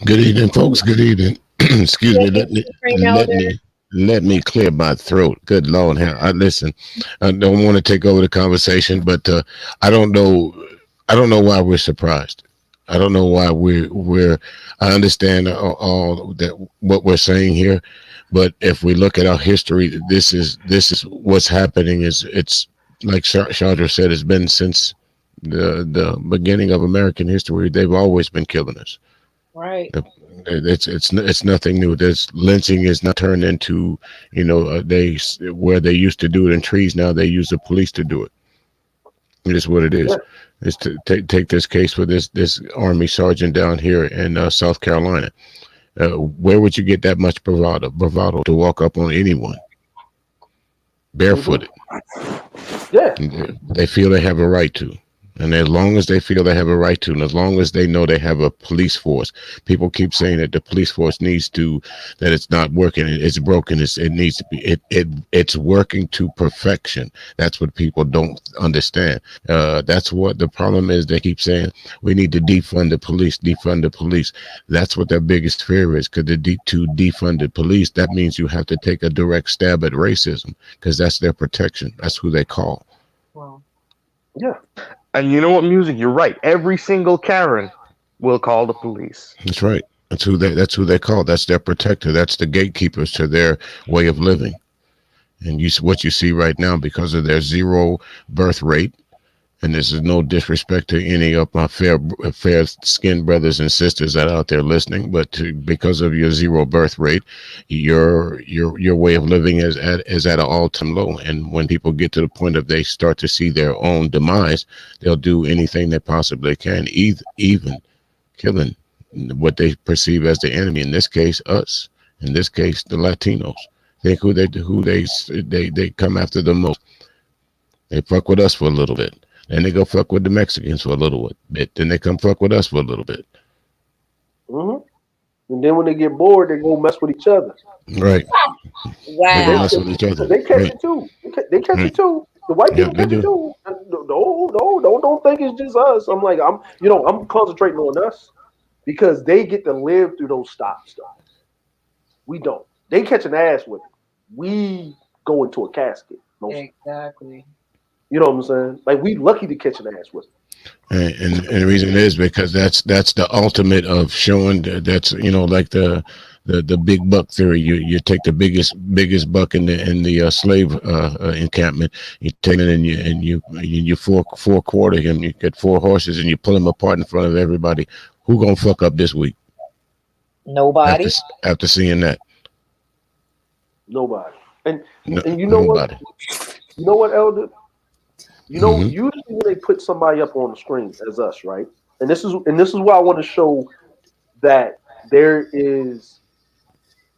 Good evening, folks. Good evening. Excuse me. Let me clear my throat. Good Lord, listen. I don't want to take over the conversation, but I don't know. I don't know why we're surprised. I don't know why we're. I understand all that what we're saying here, but if we look at our history, this is what's happening. It's like Chandra said. It's been since the beginning of American history. They've always been killing us. Right. It's nothing new. This lynching is not turned into, where they used to do it in trees. Now they use the police to do it. It is what it is. Yeah. It's to take this case with this Army sergeant down here in South Carolina. Where would you get that much bravado to walk up on anyone barefooted? Yeah. They feel they have a right to. And as long as they feel they have a right to, and as long as they know they have a police force, people keep saying that the police force needs to, that it's not working, it's broken, it needs to be, it's working to perfection. That's what people don't understand. That's what the problem is. They keep saying we need to defund the police, defund the police. That's what their biggest fear is, because to defund the police, that means you have to take a direct stab at racism, because that's their protection. That's who they call. Wow. Yeah. And you know what, Music? You're right. Every single Karen will call the police. That's right. That's who they call. That's their protector. That's the gatekeepers to their way of living. And what you see right now, because of their zero birth rate, and this is no disrespect to any of my fair-skinned brothers and sisters that are out there listening, but because of your zero birth rate, your way of living is at an all-time low. And when people get to the point of they start to see their own demise, they'll do anything they possibly can, even killing what they perceive as the enemy. In this case, us. In this case, the Latinos. Think who they come after the most. They fuck with us for a little bit. Then they go fuck with the Mexicans for a little bit. Then they come fuck with us for a little bit. Mm-hmm. And then when they get bored, they go mess with each other. Right. Wow. They mess with each other. They catch it too. They catch it too. The white people catch it too. No, don't think it's just us. I'm concentrating on us because they get to live through those stops. We don't. They catch an ass with it. We go into a casket. Exactly. You know what I'm saying? Like, we lucky to catch an ass with it. And the reason is because that's the ultimate of showing that's like the big buck theory. You take the biggest buck in the slave encampment. You take it and you four quarter him. You get 4 horses and you pull him apart in front of everybody. Who gonna fuck up this week? Nobody. After seeing that. Nobody. And you know what? You know what, Elder? Usually when they put somebody up on the screen as us, right? And this is why I want to show that there is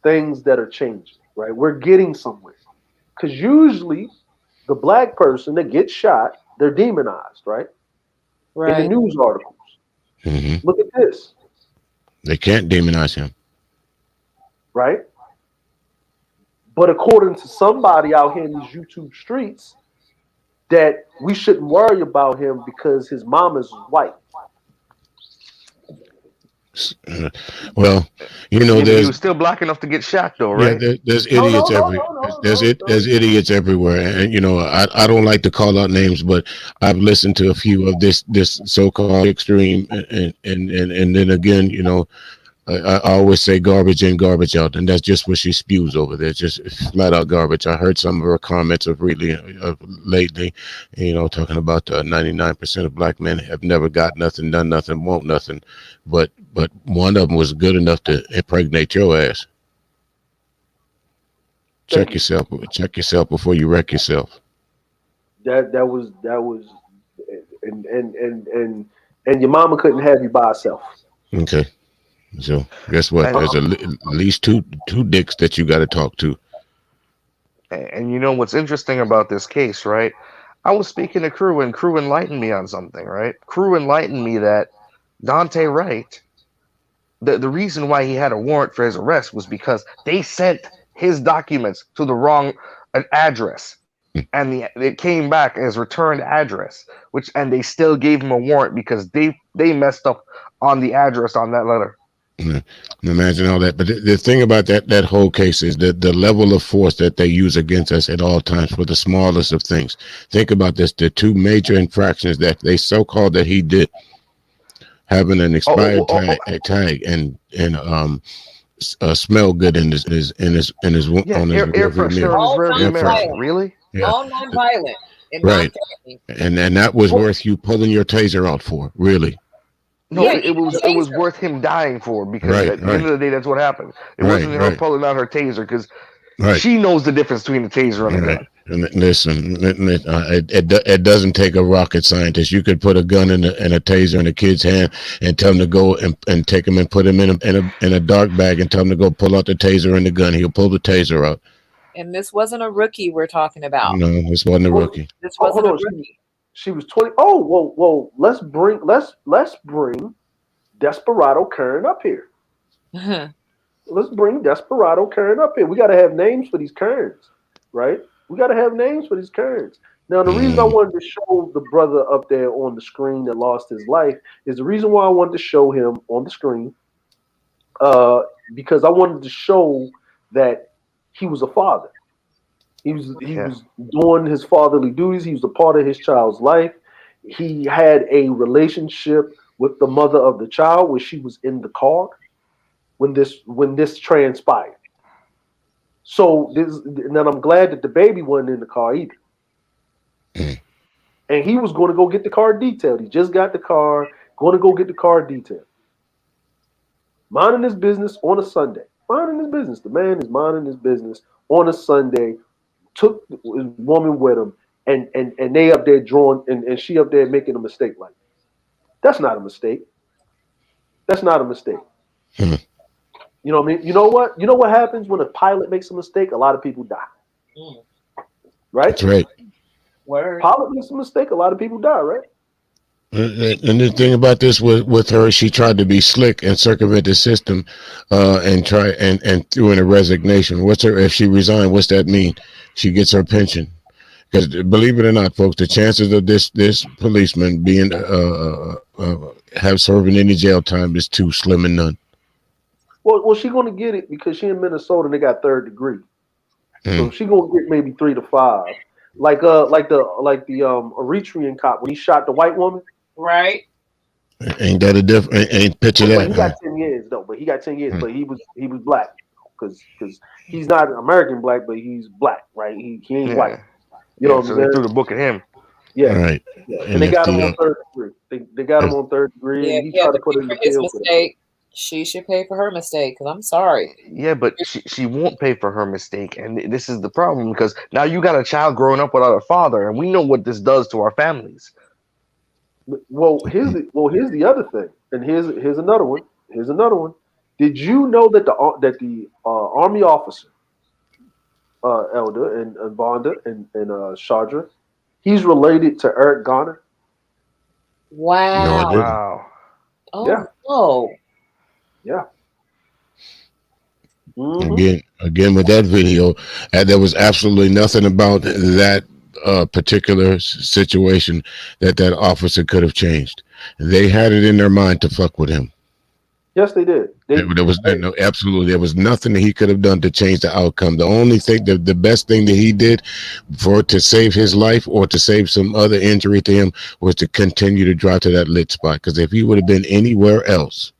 things that are changing, right? We're getting somewhere. Because usually the black person that gets shot, they're demonized, right? In the news articles. Mm-hmm. Look at this. They can't demonize him. Right? But according to somebody out here in these YouTube streets, that we shouldn't worry about him because his mom is white. Well, he was still black enough to get shot, though, right? Yeah, there's idiots There's idiots everywhere, and I don't like to call out names, but I've listened to a few of this so-called extreme, and then again, I always say garbage in, garbage out, and that's just what she spews over there, just flat out garbage. I heard some of her comments lately, talking about 99% of black men have never got nothing, done nothing, won't nothing, but one of them was good enough to impregnate your ass. Check yourself before you wreck yourself. That was, and your mama couldn't have you by herself. Okay. So guess what? There's at least two dicks that you got to talk to. And what's interesting about this case, right? I was speaking to Crew, and Crew enlightened me on something, right? Crew enlightened me that Dante Wright, the reason why he had a warrant for his arrest was because they sent his documents to the wrong address, and it came back as returned address, and they still gave him a warrant because they messed up on the address on that letter. Imagine all that. But the thing about that whole case is that the level of force that they use against us at all times for the smallest of things. Think about this: the 2 major infractions that they so-called that he did, having an expired tag and smell good in his on his air freshener on his rearview mirror. Really? Yeah. All non-violent. Right. And that was worth you pulling your taser out for, really. No, it was worth him dying for, because at the end of the day, that's what happened. It wasn't her pulling out her taser, because she knows the difference between a taser and a gun. Listen, it doesn't take a rocket scientist. You could put a gun and a taser in a kid's hand and tell him to go and take him and put him in a dark bag and tell him to go pull out the taser and the gun. He'll pull the taser out. And this wasn't a rookie we're talking about. No, this wasn't a rookie. This wasn't a rookie. She was 20. Oh, whoa. Let's bring Desperado Karen up here. Let's bring Desperado Karen up here. We got to have names for these Karens, right? We got to have names for these Karens. Now, the reason I wanted to show the brother up there on the screen that lost his life is the reason why I wanted to show him on the screen, because I wanted to show that he was a father. He was doing his fatherly duties. He was a part of his child's life. He had a relationship with the mother of the child where she was in the car when this transpired. So and then I'm glad that the baby wasn't in the car either. And he was going to go get the car detailed. He just got the car, going to go get the car detailed. Minding his business on a Sunday. Minding his business. The man is minding his business on a Sunday. Took his woman with him, and they up there drawing, and she up there making a mistake like that. That's not a mistake. That's not a mistake. You know what I mean? You know what? You know what happens when a pilot makes a mistake? A lot of people die. Right? That's right. Word. Pilot makes a mistake, a lot of people die, right? And the thing about this with her, she tried to be slick and circumvent the system, and threw in a resignation. If she resigned? What's that mean? She gets her pension. Because believe it or not, folks, the chances of this policeman being have serving any jail time is too slim and none. Well, she's gonna get it because she in Minnesota and they got third degree, so she gonna get maybe 3 to 5. Like the Eritrean cop when he shot the white woman. Right. Ain't that a different? Ain't picture that? He got 10 years though. But he got 10 years. But he was black because he's not American black, but he's black, right? He ain't white. You know what I'm saying? They threw the book at him. Yeah. Right. Yeah. And they got him on third degree. They got him on third degree. Yeah, and he tried to put it in the his jail mistake. She should pay for her mistake. Because I'm sorry. Yeah, but she won't pay for her mistake, and this is the problem because now you got a child growing up without a father, and we know what this does to our families. Well, here's the other thing, and here's another one. Here's another one. Did you know that the Army officer, Elder and Vonda and Shadra, he's related to Eric Garner? Wow. No, I didn't. Wow. Oh, Yeah. no. Yeah. Again, with that video, there was absolutely nothing about that particular situation that officer could have changed. They had it in their mind to fuck with him. Yes, they did. There was nothing that he could have done to change the outcome. The only thing, the best thing that he did to save his life or to save some other injury to him was to continue to drive to that lit spot. Because if he would have been anywhere else.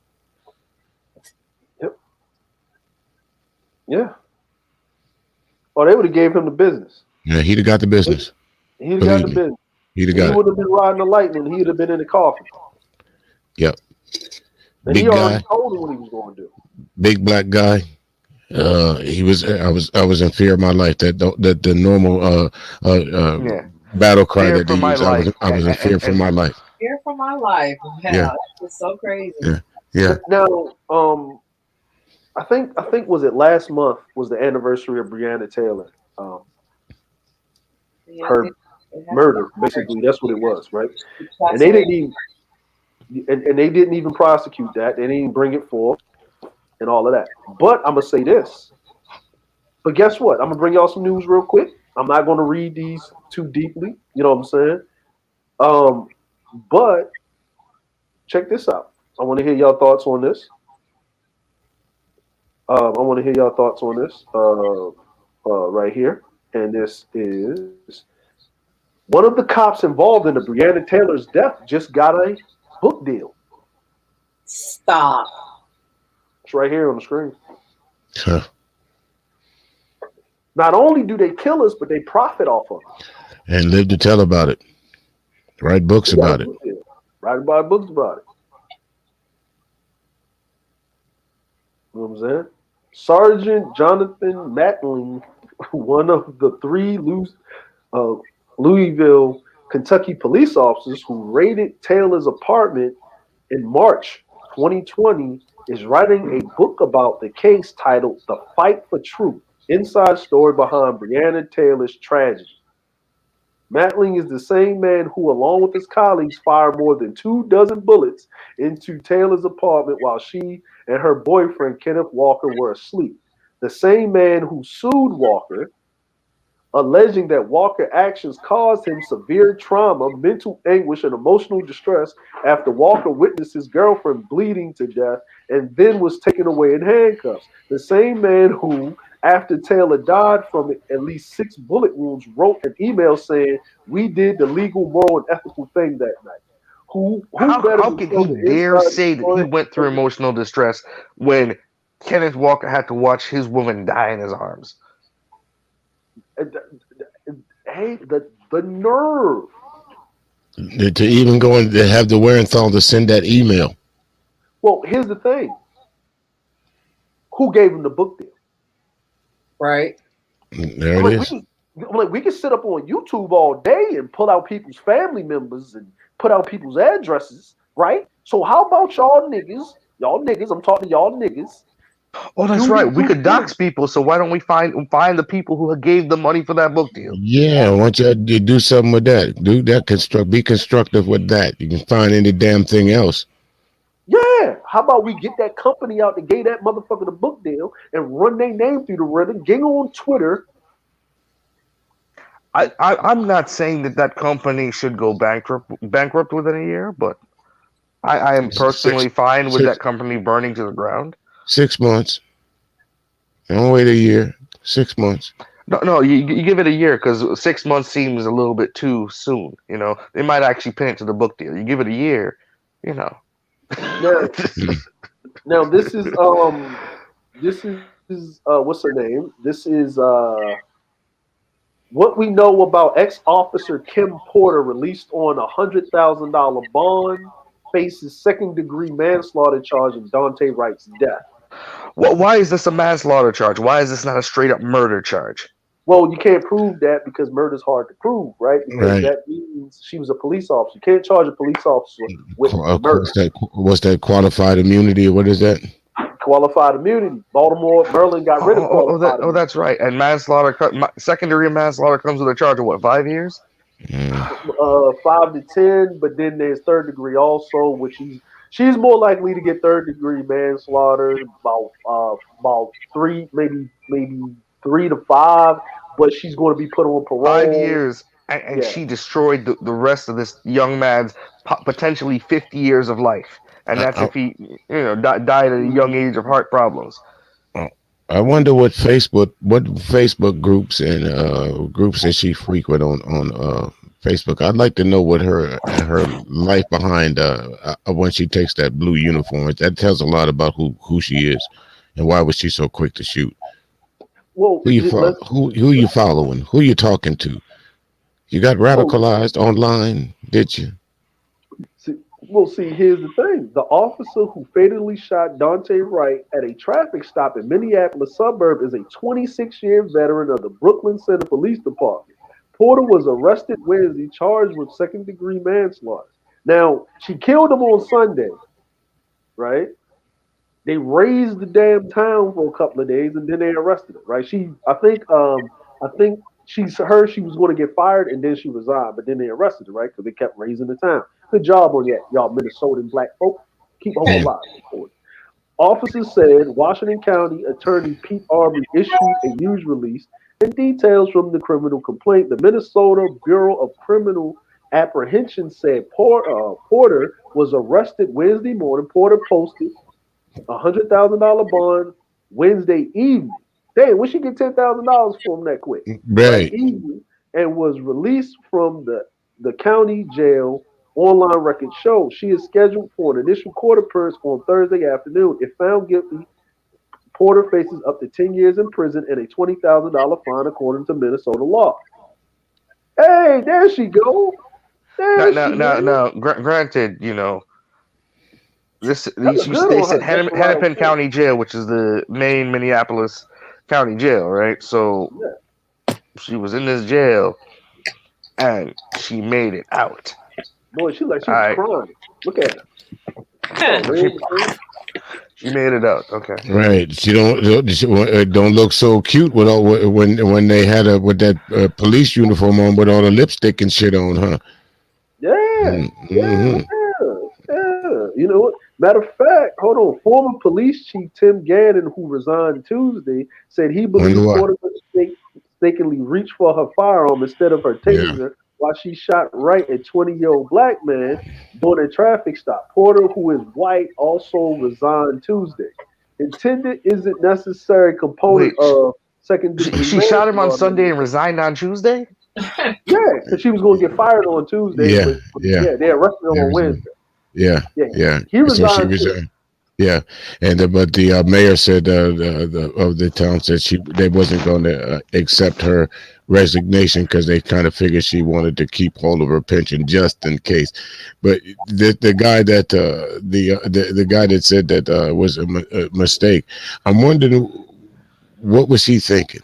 Yep. Yeah. Or they would have gave him the business. Yeah, he'd have got the business. He'd have got the business. He'd have got it. He would have been riding the lightning. He'd have been in the coffin. Yep. And Big he already guy. told him what he was going to do. Big black guy. I was in fear of my life. That the normal battle cry Fear that they for use. my I was in fear for my life. Fear for my life. Yeah. It's so crazy. Yeah. Now, I think was it last month was the anniversary of Breonna Taylor. Her murder, basically, that's what it was, right? And they didn't even and they didn't even prosecute that. They didn't even bring it forth and all of that. But I'm gonna say this. But guess what? I'm gonna bring y'all some news real quick. I'm not gonna read these too deeply. You know what I'm saying? But check this out. I want to hear y'all thoughts on this. Right here. And this is one of the cops involved in the Breonna Taylor's death just got a book deal. Stop. It's right here on the screen. Huh. Not only do they kill us, but they profit off of us. And live to tell about it. Write books about it. Write books about it. You know what I'm saying? Sergeant Jonathan Matling one of the three Louisville, Kentucky police officers who raided Taylor's apartment in March 2020 is writing a book about the case titled The Fight for Truth, Inside Story Behind Breonna Taylor's Tragedy. Matling is the same man who, along with his colleagues, fired more than 24 bullets into Taylor's apartment while she and her boyfriend, Kenneth Walker, were asleep. The same man who sued Walker, alleging that Walker's actions caused him severe trauma, mental anguish, and emotional distress after Walker witnessed his girlfriend bleeding to death and then was taken away in handcuffs. The same man who, after Taylor died from at least 6 bullet wounds, wrote an email saying, "We did the legal, moral, and ethical thing that night." Who better How to can tell he the dare inside say that he story? went through emotional distress when Kenneth Walker had to watch his woman die in his arms? Hey, the nerve. To even go and have the wherewithal to send that email. Well, here's the thing. Who gave him the book deal? Right. There I'm it like, is. we can sit up on YouTube all day and pull out people's family members and put out people's addresses, right? So how about y'all niggas? Y'all niggas, I'm talking to y'all niggas. Oh, that's Do right. your We due could dox diligence. people, so why don't we find the people who gave the money for that book deal? Yeah, I want you to do something with that. Do that. Be constructive with that. You can find any damn thing else. Yeah. How about we get that company out that gave that motherfucker the book deal and run their name through the ringer, get on Twitter. I'm not saying that company should go bankrupt within a year, but I am Six, personally fine with six, that company burning to the ground. 6 months. Don't wait a year. 6 months. No, you give it a year because 6 months seems a little bit too soon. You know, they might actually pin it to the book deal. You give it a year, you know. Now, now this is what's her name? This is what we know about ex-officer Kim Porter, released on $100,000 bond, faces second-degree manslaughter charge in Dante Wright's death. Why is this a manslaughter charge? Why is this not a straight up murder charge? Well, you can't prove that because murder's hard to prove, right? Because Right. that means she was a police officer. You can't charge a police officer with murder. What's that qualified immunity? What is that? Qualified immunity. Baltimore, Maryland got rid of qualified immunity. That's right. And manslaughter, secondary manslaughter comes with a charge of what, 5 years? 5 to 10, but then there's third degree also, which she's more likely to get third degree manslaughter, about 3, maybe 3 to 5, but she's going to be put on parole. 5 years, and she destroyed the rest of this young man's potentially 50 years of life, and that's if he died at a young age of heart problems. I wonder what Facebook groups and groups that she frequent on Facebook. I'd like to know what her life behind when she takes that blue uniform. That tells a lot about who she is and why was she so quick to shoot. Well, who you following? Who you talking to? You got radicalized online, did you? See, here's the thing. The officer who fatally shot Dante Wright at a traffic stop in Minneapolis suburb is a 26-year veteran of the Brooklyn Center Police Department. Porter was arrested Wednesday, charged with second-degree manslaughter. Now, she killed him on Sunday, right? They raised the damn town for a couple of days, and then they arrested her, right? I think she was going to get fired, and then she resigned, but then they arrested her, right? Because they kept raising the town. Good job on that, y'all Minnesotan black folk. Keep holding alive. Officers said Washington County Attorney Pete Arbery issued a news release and details from the criminal complaint. The Minnesota Bureau of Criminal Apprehension said Porter was arrested Wednesday morning. Porter posted $100,000 bond Wednesday evening. Damn, we should get $10,000 from that quick. Right. Evening, and was released from the county jail. Online records show she is scheduled for an initial court appearance on Thursday afternoon. If found guilty, Porter faces up to 10 years in prison and a $20,000 fine, according to Minnesota law. Hey, there she go. Now, granted, they said Hennepin County Jail, which is the main Minneapolis County Jail, right? So She was in this jail, and she made it out. Boy, she like she All was right, crying. Look at her. Oh, no, she man. she made it out. Okay. Right. She don't look so cute with all when they had a with that police uniform on with all the lipstick and shit on, huh? Yeah, Mm-hmm. yeah. You know what? Matter of fact, hold on. Former police chief Tim Gannon, who resigned Tuesday, said he Wonder believes why. Porter mistakenly reached for her firearm instead of her Yeah. taser while she shot right a 20-year-old black man during a traffic stop. Porter, who is white, also resigned Tuesday. Intended isn't necessary component Wait, of second degree she shot him on manslaughter. Sunday and resigned on Tuesday. Yeah, because she was going to get fired on Tuesday, Yeah. but Yeah. yeah, they arrested her There on was Wednesday. yeah. Yeah, Yeah. he So she resigned was too. yeah, and but the mayor said of the town said they wasn't going to accept her resignation because they kind of figured she wanted to keep hold of her pension just in case. But the guy that the guy that said that was a mistake. I'm wondering what was he thinking.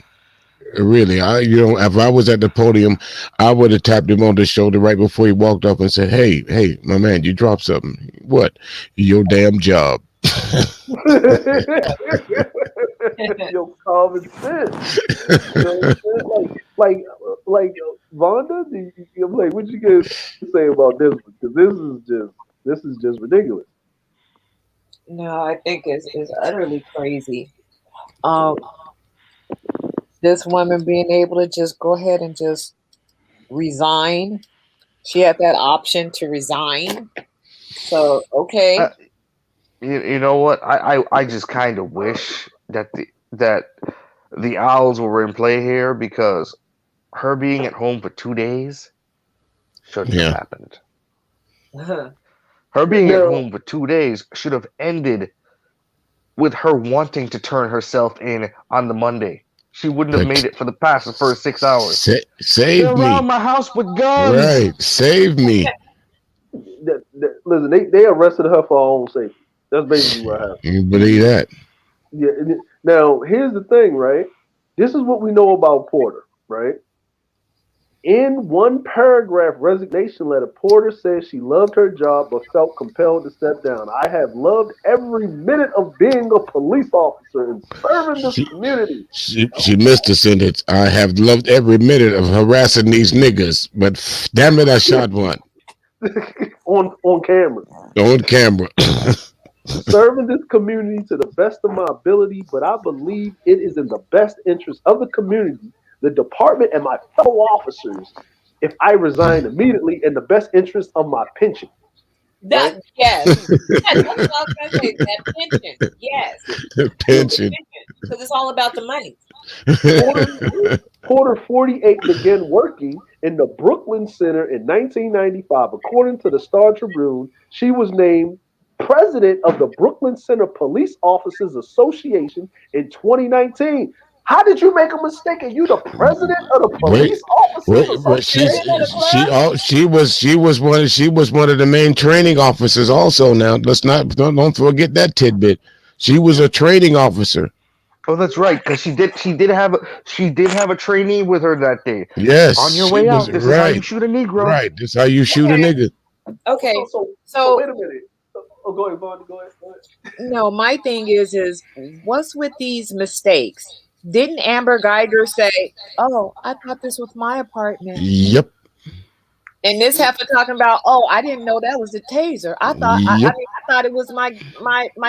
Really, if I was at the podium, I would have tapped him on the shoulder right before he walked up and said, "Hey, my man, you dropped something. What? Your damn job." Yo, common sense. You know what I'm saying? Like Vonda. I'm like, what you guys say about this? Because this is just ridiculous. No, I think it's utterly crazy. Um, this woman being able to just go ahead and just resign. She had that option to resign. So okay. You know what? I just kind of wish that the owls were in play here because her being at home for 2 days shouldn't have Yeah. happened. Her being at Now, home for 2 days should have ended with her wanting to turn herself in on the Monday. She wouldn't have But made it for the first 6 hours. They're save around me. my house with guns. Right. Save me. listen, they arrested her for her own safety. That's basically what happened. You believe that? Yeah. Now, here's the thing, right? This is what we know about Porter, right? In one paragraph resignation letter, Porter says she loved her job but felt compelled to step down. I have loved every minute of being a police officer and serving this She, community. she missed the sentence. I have loved every minute of harassing these niggas, but damn it, I shot one on camera. on camera. Serving this community to the best of my ability, but I believe it is in the best interest of the community, the department, and my fellow officers if I resign immediately in the best interest of my pension. That yes, that's what I was gonna say. That pension, yes, Pension. because it's all about the money. Porter 48 began working in the Brooklyn Center in 1995. According to the Star Tribune, she was named president of the Brooklyn Center Police Officers Association in 2019. How did you make a mistake? Are you the president of the Wait, Police Officers but Association? she was one of the main training officers also. Now don't forget that tidbit. She was a training officer. Oh, that's right, because she did have a trainee with her that day. Yes, On your she way was out, this is how you shoot a Negro. Right, this is how you shoot a nigga. Okay, So wait a minute. Oh, go ahead, Vaughn. Go ahead. no, my thing is what's with these mistakes? Didn't Amber Geiger say, "Oh, I thought this was my apartment"? Yep. And this heifer talking about, "Oh, I didn't know that was the taser. I thought Yep. I thought it was my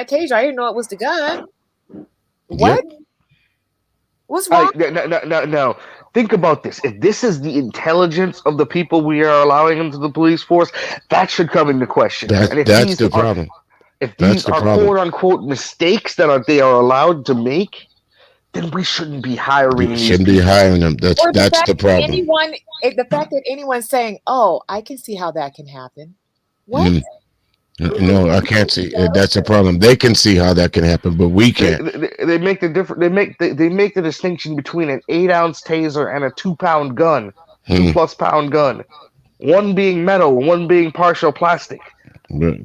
taser. I didn't know it was the gun." What? Yep. What's wrong? No. Think about this. If this is the intelligence of the people we are allowing into the police force, that should come into question. And if That's the problem. If That's these the are problem. quote unquote mistakes that they are allowed to make, then we shouldn't be hiring You these shouldn't be people. hiring them. That's Or the problem. the fact that anyone's saying, "Oh, I can see how that can happen." What? No, I can't see. That's a problem. They can see how that can happen, but we can't. They make the different. They make the distinction between an 8-ounce taser and a 2-pound gun, 2+ pound gun. One being metal, one being partial plastic. But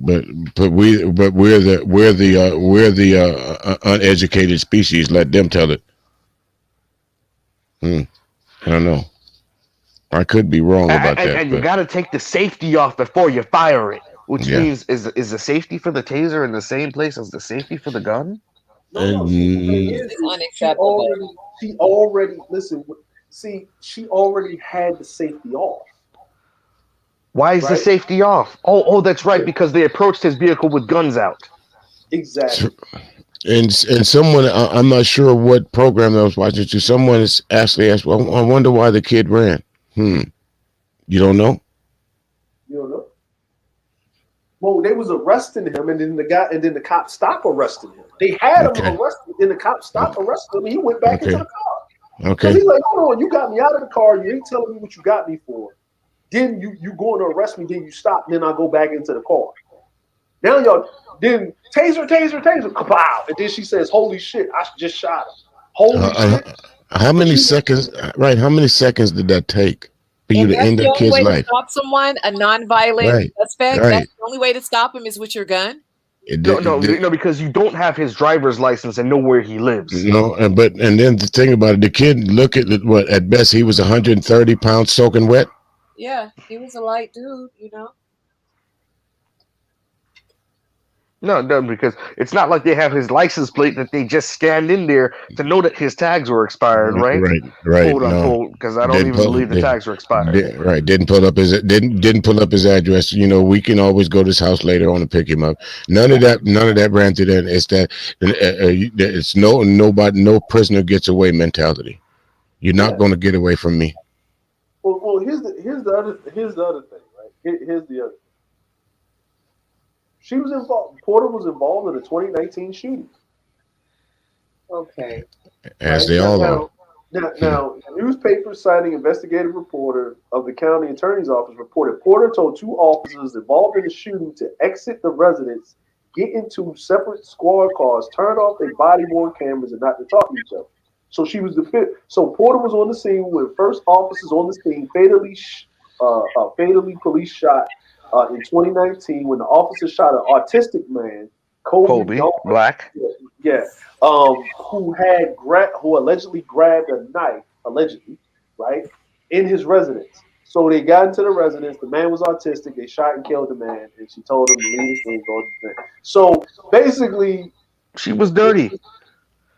we're the uneducated species. Let them tell it. I don't know. I could be wrong about that, And you but got to take the safety off before you fire it, which yeah. means is the safety for the taser in the same place as the safety for the gun? No. See, the thing And It's is unacceptable. she already listen. See, she already had the safety off, Why is the right? safety off? That's right, because they approached his vehicle with guns out. Exactly. and someone, I'm not sure what program I was watching to. Someone has actually asked, well, I wonder why the kid ran. You don't know? You know. Well, they was arresting him, and then the cop stopped arresting him. They had him Okay. arrested, and the cop stopped arresting him. And he went back into the Okay. car because Okay. he's like, "Hold on, you got me out of the car. You ain't telling me what you got me for. Then you going to arrest me. Then you stop. Then I go back into the car. Now y'all then taser, kapow, and then she says, "Holy shit, I just shot him. Holy shit." How But many you seconds? Right. How many seconds did that take for you And to that's end the that only kid's way to life? stop someone, a non-violent Right. suspect. That's Right. the only way to stop him is with your gun. It No, did. no, no, because you don't have his driver's license and know where he lives. No, and then the thing about it, the kid, look at it, what at best he was 130 pounds soaking wet. Yeah, he was a light dude, you know. No, because it's not like they have his license plate that they just scanned in there to know that his tags were expired, right? Right. Quote No, unquote, because I don't didn't even pull. believe the tags were expired. Right. Didn't pull up his didn't pull up his address. You know, we can always go to his house later on to pick him up. None of that ran through that. It's that it's no prisoner gets away mentality. You're not going to get away from me. Well, here's the other thing, right? Here's the other. She was involved. Porter was involved in the 2019 shooting. Okay. As Right they all are. now, newspapers citing investigative reporter of the county attorney's office reported Porter told two officers involved in the shooting to exit the residence, get into separate squad cars, turn off their body-worn cameras, and not to talk to each other. So she was the fifth. So Porter was on the scene when first officers on the scene fatally police shot in 2019 when the officer shot an autistic man, Kobe Black. Yeah, who allegedly grabbed a knife, right, in his residence. So they got into the residence. The man was autistic. They shot and killed the man, and she told him to leave the scene. Go to the thing. So basically, she was dirty.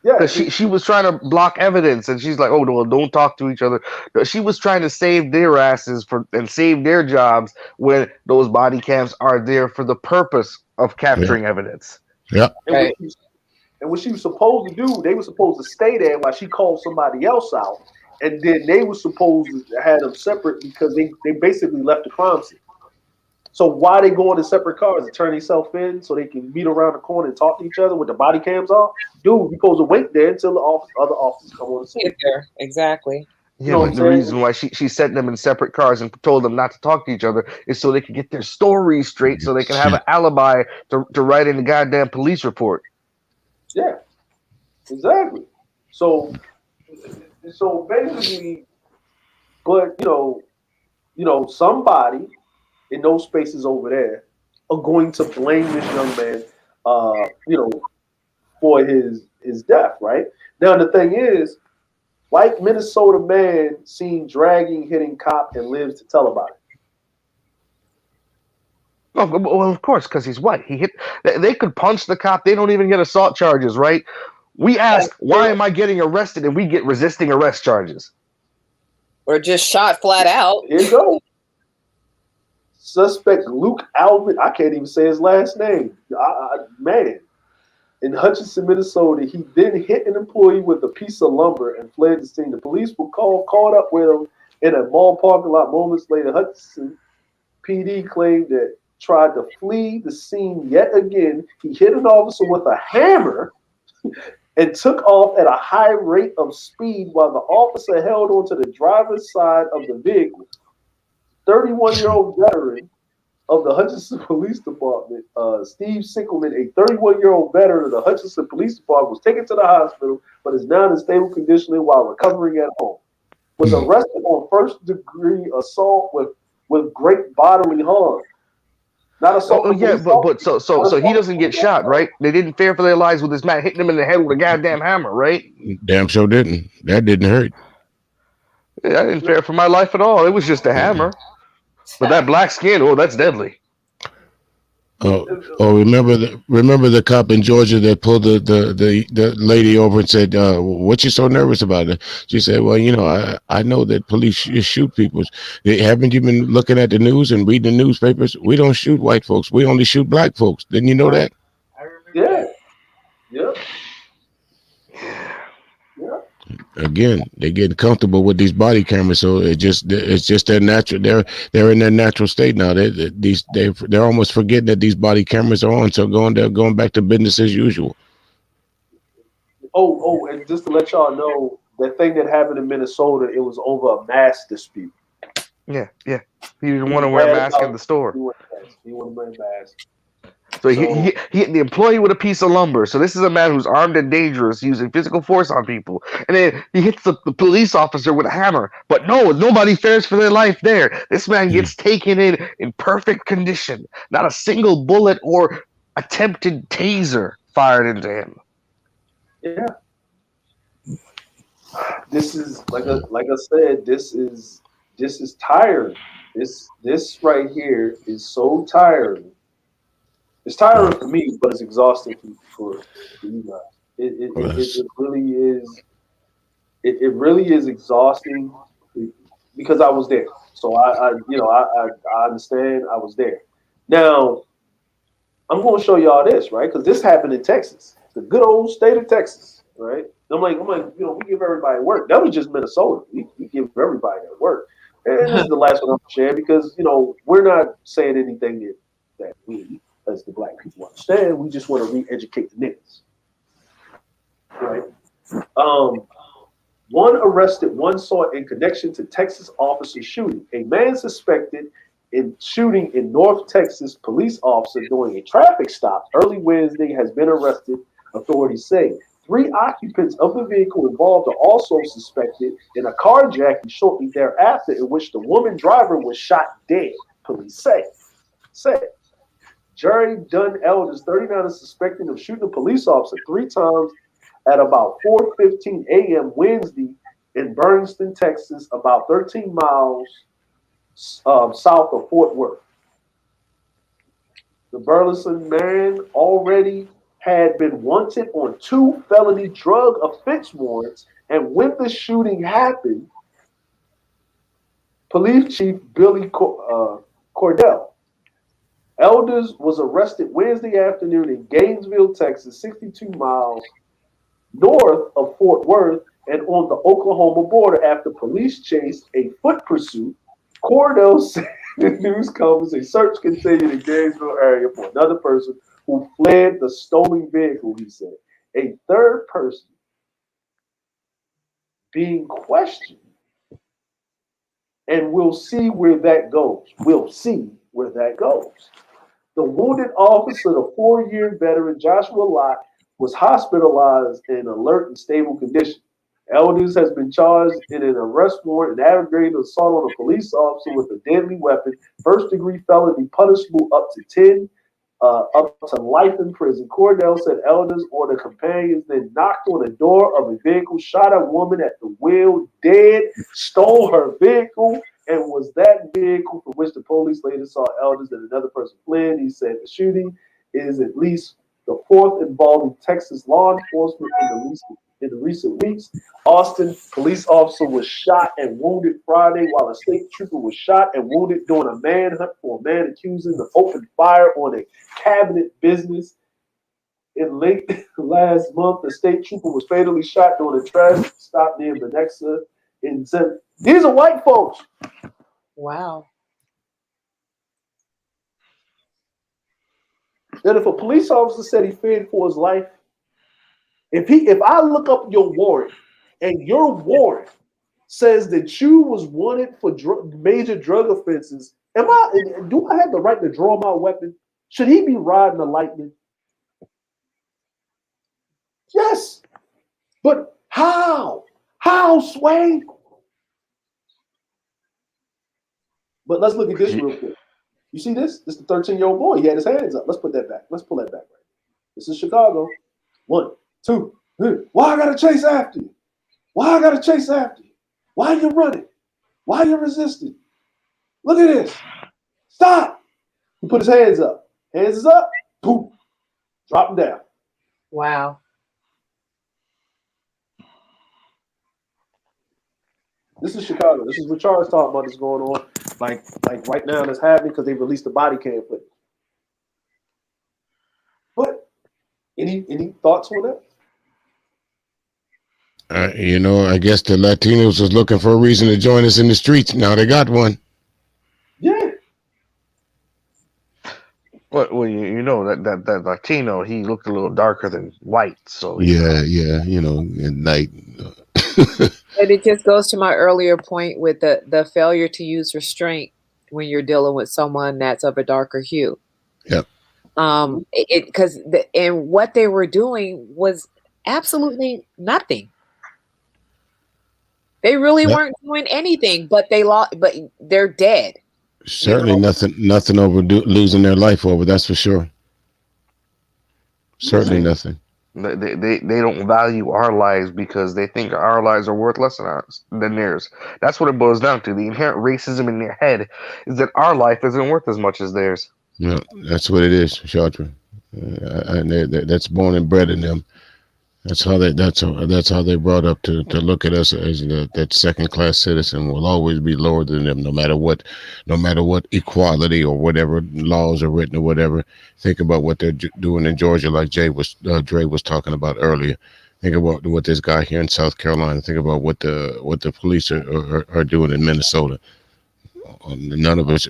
Yeah, because she was trying to block evidence, and she's like, "Oh no, don't talk to each other." She was trying to save their asses and save their jobs when those body cams are there for the purpose of capturing evidence. Yeah. And what she was supposed to do, they were supposed to stay there while she called somebody else out, and then they were supposed to have them separate because they basically left the crime scene. So why they going to separate cars to turn themselves in so they can meet around the corner and talk to each other with the body cams off? Dude, you're supposed to wait there until the other officers come on the scene. Exactly. Yeah, but the reason why she sent them in separate cars and told them not to talk to each other is so they can get their stories straight, so they can have an alibi to write in the goddamn police report. Yeah, exactly. So basically, but somebody in those spaces over there are going to blame this young man, for his death, right? Now the thing is, white Minnesota man seen dragging, hitting cop and lives to tell about it. Oh, well, of course, because he's white. They could punch the cop. They don't even get assault charges, right? We ask, why am I getting arrested? And we get resisting arrest charges. Or just shot flat out. Here you go. Suspect Luke Alvin, I can't even say his last name. Man, in Hutchinson, Minnesota, he then hit an employee with a piece of lumber and fled the scene. The police were caught up with him in a mall parking lot moments later. Hutchinson PD claimed that tried to flee the scene yet again. He hit an officer with a hammer and took off at a high rate of speed while the officer held onto the driver's side of the vehicle. 31-year-old veteran of the Hutchinson Police Department, Steve Sinkelman, a 31-year-old veteran of the Hutchinson Police Department, was taken to the hospital but is now in stable condition while recovering at home. Was arrested on first-degree assault with great bodily harm. Not assault. So he doesn't get shot, right? They didn't fear for their lives with this man hitting him in the head with a goddamn hammer, right? Damn sure didn't. That didn't hurt. Yeah, I didn't fear for my life at all. It was just a hammer. But that black skin, oh, that's deadly. Oh, remember the cop in Georgia that pulled the lady over and said, "What you so nervous about it?" She said, "Well, I know that police shoot people. Haven't you been looking at the news and reading the newspapers? We don't shoot white folks. We only shoot black folks. Didn't you know that?" Yeah. Yep. Yeah. Again, they're getting comfortable with these body cameras, so it's just their natural. They're in their natural state now. They're almost forgetting that these body cameras are on. So they're going back to business as usual. Oh, and just to let y'all know, that thing that happened in Minnesota, it was over a mask dispute. Yeah. He didn't He want to was wear a mad mask in about the store. he wanted to wear a mask. So he hit the employee with a piece of lumber. So this is a man who's armed and dangerous, using physical force on people. And then he hits the police officer with a hammer. But no, nobody fears for their life there. This man gets taken in perfect condition. Not a single bullet or attempted taser fired into him. Yeah. This is like I said, this is tiring. This right here is so tiring. It's tiring for me, but it's exhausting for you guys. It really is. It really is exhausting because I was there. So I understand. I was there. Now I'm going to show y'all this, right? Because this happened in Texas, the good old state of Texas, right? I'm like, we give everybody work. That was just Minnesota. We give everybody that work. And this is the last one I'm sharing because we're not saying anything that we, as the black people, understand. We just want to re-educate the niggas, right? One arrested, one sought in connection to Texas officer shooting. A man suspected in shooting in North Texas police officer during a traffic stop early Wednesday has been arrested, authorities say. 3 occupants of the vehicle involved are also suspected in a carjacking shortly thereafter, in which the woman driver was shot dead, police say. Jerry Dunn Elders, 39, is suspected of shooting a police officer 3 times at about 4:15 a.m. Wednesday in Bernston, Texas, about 13 miles south of Fort Worth. The Burleson man already had been wanted on 2 felony drug offense warrants, and when the shooting happened, Police Chief Billy Cordell Elders was arrested Wednesday afternoon in Gainesville, Texas, 62 miles north of Fort Worth and on the Oklahoma border after police chased a foot pursuit. Cordell said the news covers a search continued in Gainesville area for another person who fled the stolen vehicle, he said. A third person being questioned, and we'll see where that goes. The wounded officer, the 4-year veteran Joshua Lott, was hospitalized in alert and stable condition. Elders has been charged in an arrest warrant and aggravated assault on a police officer with a deadly weapon, first-degree felony punishable up to life in prison. Cordell said Elders or the companions then knocked on the door of a vehicle, shot a woman at the wheel, dead, stole her vehicle, and was that vehicle for which the police later saw Elders and another person fleeing. He said the shooting is at least the 4th involving Texas law enforcement in the recent weeks. Austin police officer was shot and wounded Friday, while a state trooper was shot and wounded during a manhunt for a man accused of opening fire on a cabinet business. In late last month, the state trooper was fatally shot during a traffic stop near Lenexa. These are white folks. Wow. That if a police officer said he feared for his life, if I look up your warrant and your warrant says that you was wanted for major drug offenses, do I have the right to draw my weapon? Should he be riding the lightning? Yes. But how? How, Sway? But let's look at this real quick. You see this? This is the 13-year-old boy. He had his hands up. Let's put that back. Let's pull that back right. This is Chicago. 1, 2, 3. Why I gotta chase after you? Why I gotta chase after you? Why are you running? Why are you resisting? Look at this. Stop. He put his hands up. Hands is up. Boom. Drop him down. Wow. This is Chicago. This is what Charles talking about is going on. Like right now that's happening because they released the body cam footage. But any thoughts on that? You know, I guess the Latinos was looking for a reason to join us in the streets. Now they got one. Yeah. Well, you know that Latino, he looked a little darker than white, so yeah, you know, at night. But it just goes to my earlier point with the failure to use restraint when you're dealing with someone that's of a darker hue. Yep. Because and what they were doing was absolutely nothing. They really weren't doing anything, but but they're dead. Certainly nothing over losing their life over. That's for sure. Certainly nothing. They don't value our lives because they think our lives are worth less than theirs. That's what it boils down to. The inherent racism in their head is that our life isn't worth as much as theirs. No, that's what it is, Shatra. That's born and bred in them. That's how they brought up to look at us as that second class citizen. Will always be lower than them, no matter what equality or whatever laws are written or whatever. Think about what they're doing in Georgia, like Dre was talking about earlier. Think about what this guy here in South Carolina. Think about what the police are doing in Minnesota. None of it's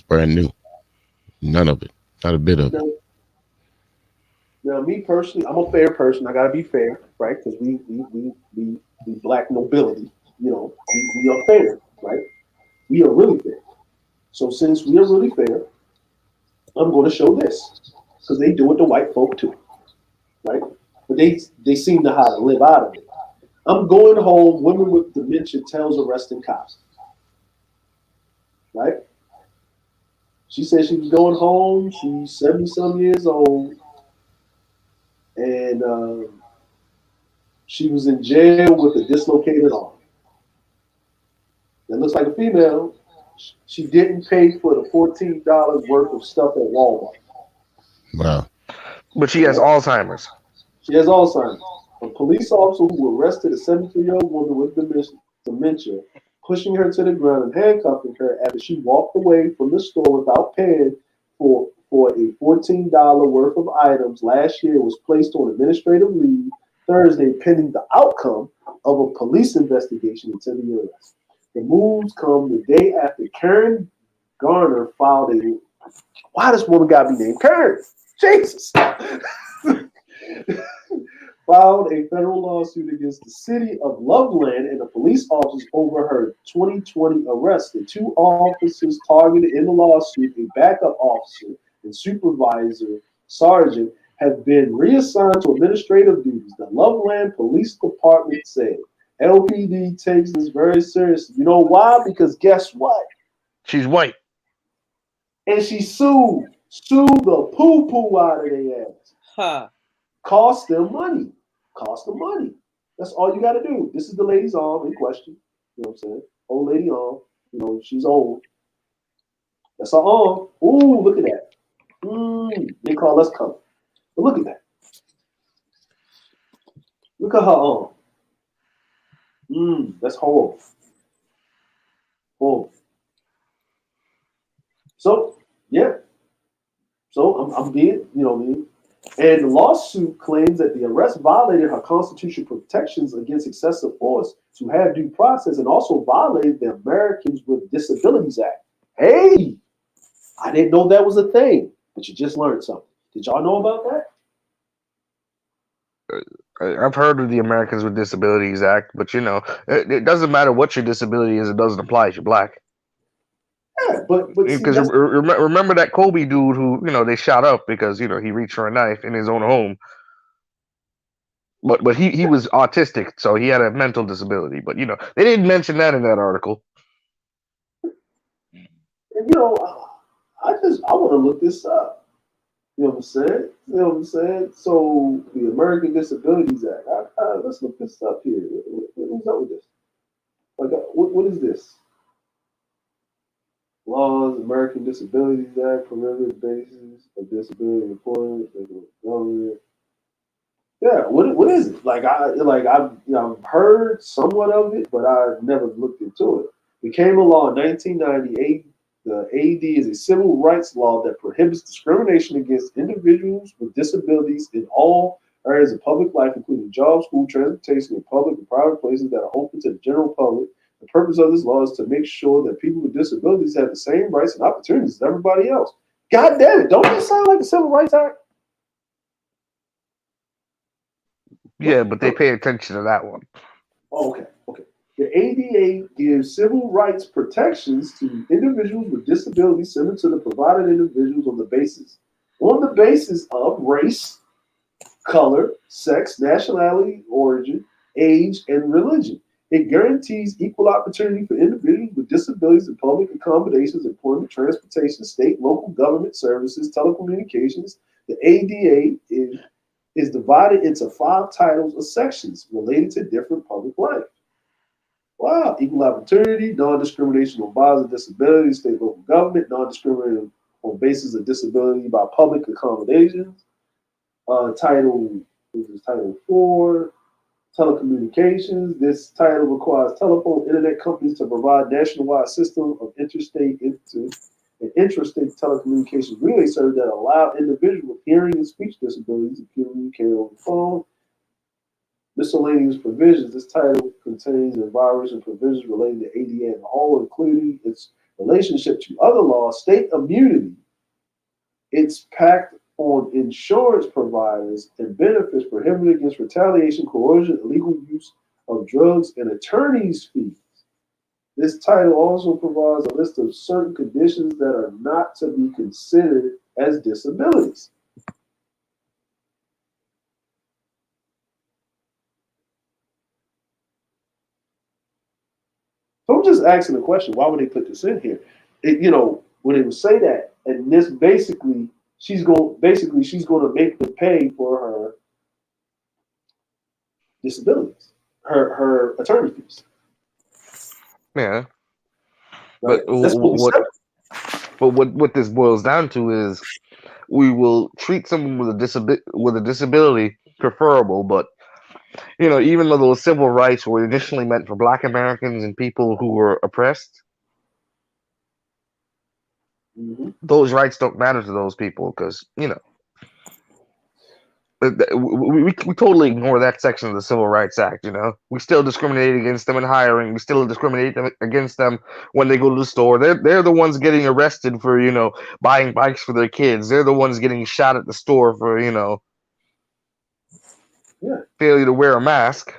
brand new. None of it, not a bit of it. Now, me personally, I'm a fair person. I gotta be fair, right? Because we black nobility, you know, we are fair, right? We are really fair. So since we are really fair, I'm going to show this because they do it to white folk too, right? But they seem to how to live out of it. I'm going home. Women with dementia tells arresting cops, right? She said she was going home. She's 70-some years old. And she was in jail with a dislocated arm. That looks like a female. She didn't pay for the $14 worth of stuff at Walmart. Wow. But she has Alzheimer's. She has Alzheimer's. A police officer who arrested a 73-year-old woman with dementia, pushing her to the ground and handcuffing her after she walked away from the store without paying for a $14 worth of items last year, was placed on administrative leave Thursday pending the outcome of a police investigation into the arrest. The moves come the day after Karen Garner filed a... Why does woman got to be named Karen? Jesus! Filed a federal lawsuit against the city of Loveland and the police officers over her 2020 arrest. The two officers targeted in the lawsuit, a backup officer and supervisor sergeant, have been reassigned to administrative duties. The Loveland Police Department said LPD takes this very seriously. You know why? Because guess what? She's white. And she sued the poo-poo out of their ass. Huh. Cost them money. That's all you got to do. This is the lady's arm in question. You know what I'm saying? Old lady arm. You know, she's old. That's her arm. Ooh, look at that. They call us color. But look at that. Look at her arm. That's horrible. Horrible. So, yeah. So I'm being, you know what I mean? And the lawsuit claims that the arrest violated her constitutional protections against excessive force to have due process and also violated the Americans with Disabilities Act. Hey, I didn't know that was a thing, but you just learned something. Did y'all know about that? I've heard of the Americans with Disabilities Act, but you know, it doesn't matter what your disability is; it doesn't apply if you're black. Yeah, but because remember that Kobe dude who, you know, they shot up because, you know, he reached for a knife in his own home. But he was autistic, so he had a mental disability. But you know, they didn't mention that in that article. And you know, I want to look this up. You know what I'm saying? So the American Disabilities Act. Let's look this up here. What's up with this? I what is this? Laws, American Disabilities Act, prohibited basis of disability employment, federal government. Yeah, what is it? I've heard somewhat of it, but I've never looked into it. It became a law in 1998. The AD is a civil rights law that prohibits discrimination against individuals with disabilities in all areas of public life, including jobs, school, transportation, and public and private places that are open to the general public. The purpose of this law is to make sure that people with disabilities have the same rights and opportunities as everybody else. God damn it, don't that sound like a Civil Rights Act? Yeah, but they pay attention to that one. Oh, okay. The ADA gives civil rights protections to individuals with disabilities similar to the provided individuals on the basis of race, color, sex, nationality, origin, age, and religion. It guarantees equal opportunity for individuals with disabilities in public accommodations, employment, transportation, state, local government services, telecommunications. The ADA is divided into 5 titles or sections related to different public life. Wow, equal opportunity, non-discrimination on basis of disability, state, local government, non-discrimination on basis of disability by public accommodations. Title 4, telecommunications. This title requires telephone internet companies to provide nationwide system of interstate and intrastate telecommunications relay service that allow individuals with hearing and speech disabilities to communicate over the phone. Miscellaneous provisions. This title contains environmental provisions relating to ADA and all, including its relationship to other laws, state immunity, its pact on insurance providers and benefits, prohibited against retaliation, coercion, illegal use of drugs, and attorney's fees. This title also provides a list of certain conditions that are not to be considered as disabilities. So I'm just asking the question, why would they put this in here? When they would say that, and this basically, she's going to make them pay for her disabilities, her attorney fees. Yeah. Right? But what this boils down to is we will treat someone with a disability preferable, but even though those civil rights were initially meant for Black Americans and people who were oppressed, those rights don't matter to those people because we totally ignore that section of the Civil Rights Act. We still discriminate against them in hiring. We still discriminate against them when they go to the store. They're the ones getting arrested for buying bikes for their kids. They're the ones getting shot at the store for failure to wear a mask.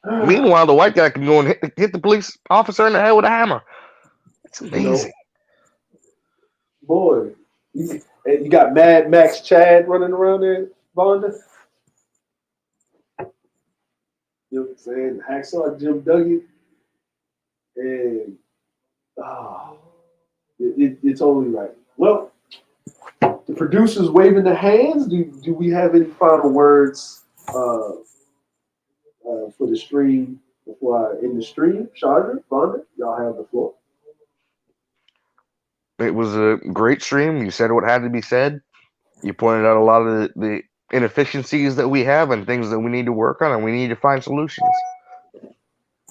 Meanwhile, the white guy can go and hit the police officer in the head with a hammer. It's amazing. Boy, you got Mad Max Chad running around there, Vonda. You know what I'm saying? Hacksaw Jim Duggan. And you're totally right. Well, the producers waving their hands. Do we have any final words for the stream before I end the stream? Chandra, Vonda, y'all have the floor. It was a great stream. You said what had to be said. You pointed out a lot of the inefficiencies that we have and things that we need to work on, and we need to find solutions.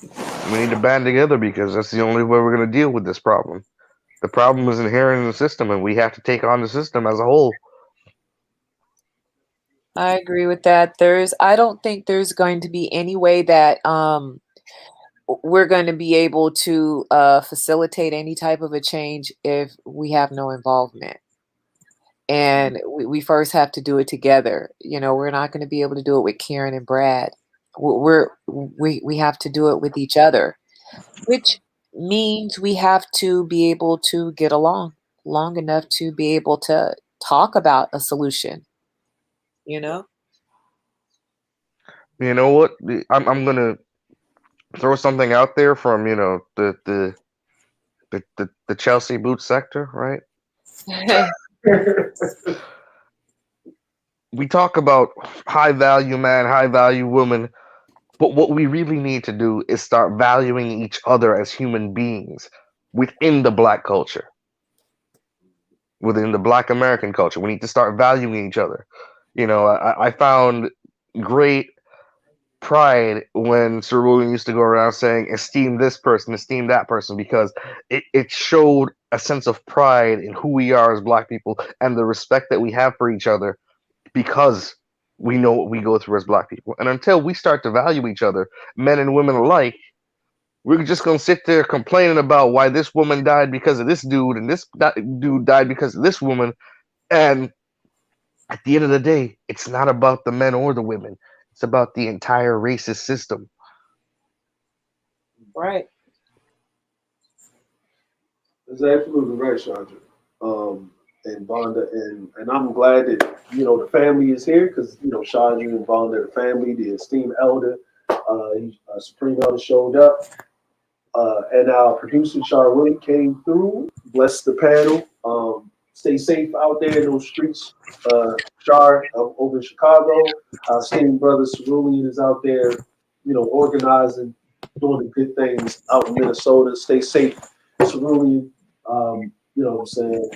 We need to band together because that's the only way we're going to deal with this problem. The problem is inherent in the system, and we have to take on the system as a whole. I agree with that. I don't think there's going to be any way that we're going to be able to facilitate any type of a change if we have no involvement. And we first have to do it together. We're not going to be able to do it with Karen and Brad. We have to do it with each other, which means we have to be able to get along long enough to be able to talk about a solution. You know what? I'm gonna throw something out there from the Chelsea boot sector, right? We talk about high value man, high value woman, But what we really need to do is start valuing each other as human beings within the Black culture, within the Black American culture. We need to start valuing each other. You know, I found great pride when Cerulean used to go around saying, esteem this person, esteem that person, because it showed a sense of pride in who we are as Black people and the respect that we have for each other because we know what we go through as Black people. And until we start to value each other, men and women alike, we're just gonna sit there complaining about why this woman died because of this dude and this dude died because of this woman. And at the end of the day, it's not about the men or the women. It's about the entire racist system. Right. That's absolutely right, Chandra. And Vonda, and I'm glad that the family is here because Chandra and Vonda, the family, the esteemed elder, Supreme Elder showed up, and our producer Charlotte came through. Bless the panel. Stay safe out there in those streets. Char over in Chicago. Our esteemed brother Cerulean is out there, organizing, doing the good things out in Minnesota. Stay safe, Cerulean. You know what I'm saying,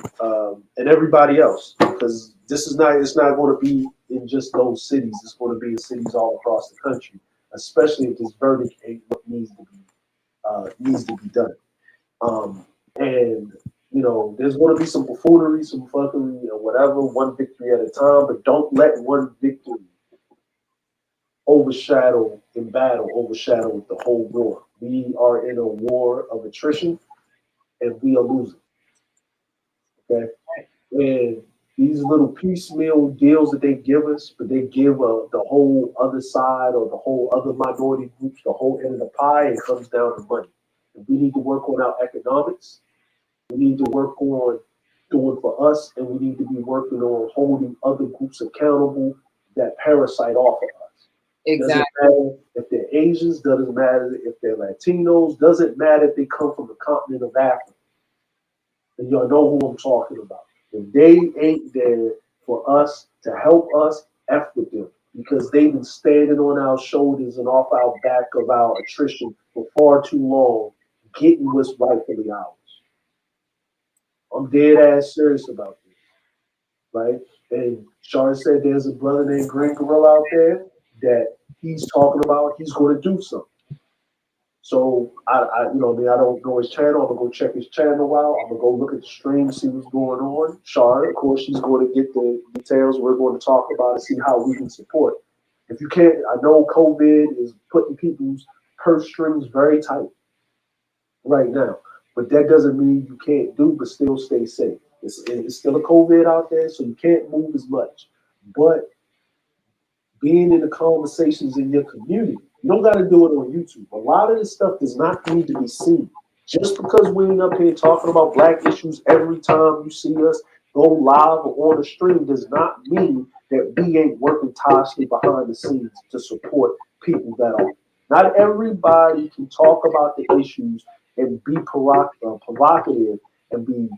and everybody else, because it's not going to be in just those cities. It's going to be in cities all across the country, especially if this verdict ain't what needs to be done. And there's going to be some buffoonery, some fuckery, or whatever. One victory at a time, but don't let one victory overshadow the whole war. We are in a war of attrition, and we are losing. Okay, and these little piecemeal deals that they give us, but they give the whole other side or the whole other minority groups the whole end of the pie. It comes down to money. And we need to work on our economics. We need to work on doing for us, and we need to be working on holding other groups accountable that parasite off of us. Exactly. Doesn't matter if they're Asians. Doesn't matter if they're Latinos. Doesn't matter if they come from the continent of Africa. And y'all know who I'm talking about. If they ain't there for us to help us, F with them. Because they've been standing on our shoulders and off our back of our attrition for far too long, getting what's rightfully ours. I'm dead ass serious about this, right? And Char said there's a brother named Green Gorilla out there that he's talking about he's going to do something. So I don't know his channel. I'm gonna go check his channel out. I'm gonna go look at the stream, see what's going on. Char, of course, she's going to get the details. We're going to talk about it, see how we can support. If you can't, I know COVID is putting people's purse strings very tight right now, but that doesn't mean you can't do, but still stay safe. It's still a COVID out there, so you can't move as much. But being in the conversations in your community. You don't got to do it on YouTube. A lot of this stuff does not need to be seen. Just because we ain't up here talking about Black issues every time you see us go live or on the stream does not mean that we ain't working tirelessly behind the scenes to support people that are. Not everybody can talk about the issues and be provocative and be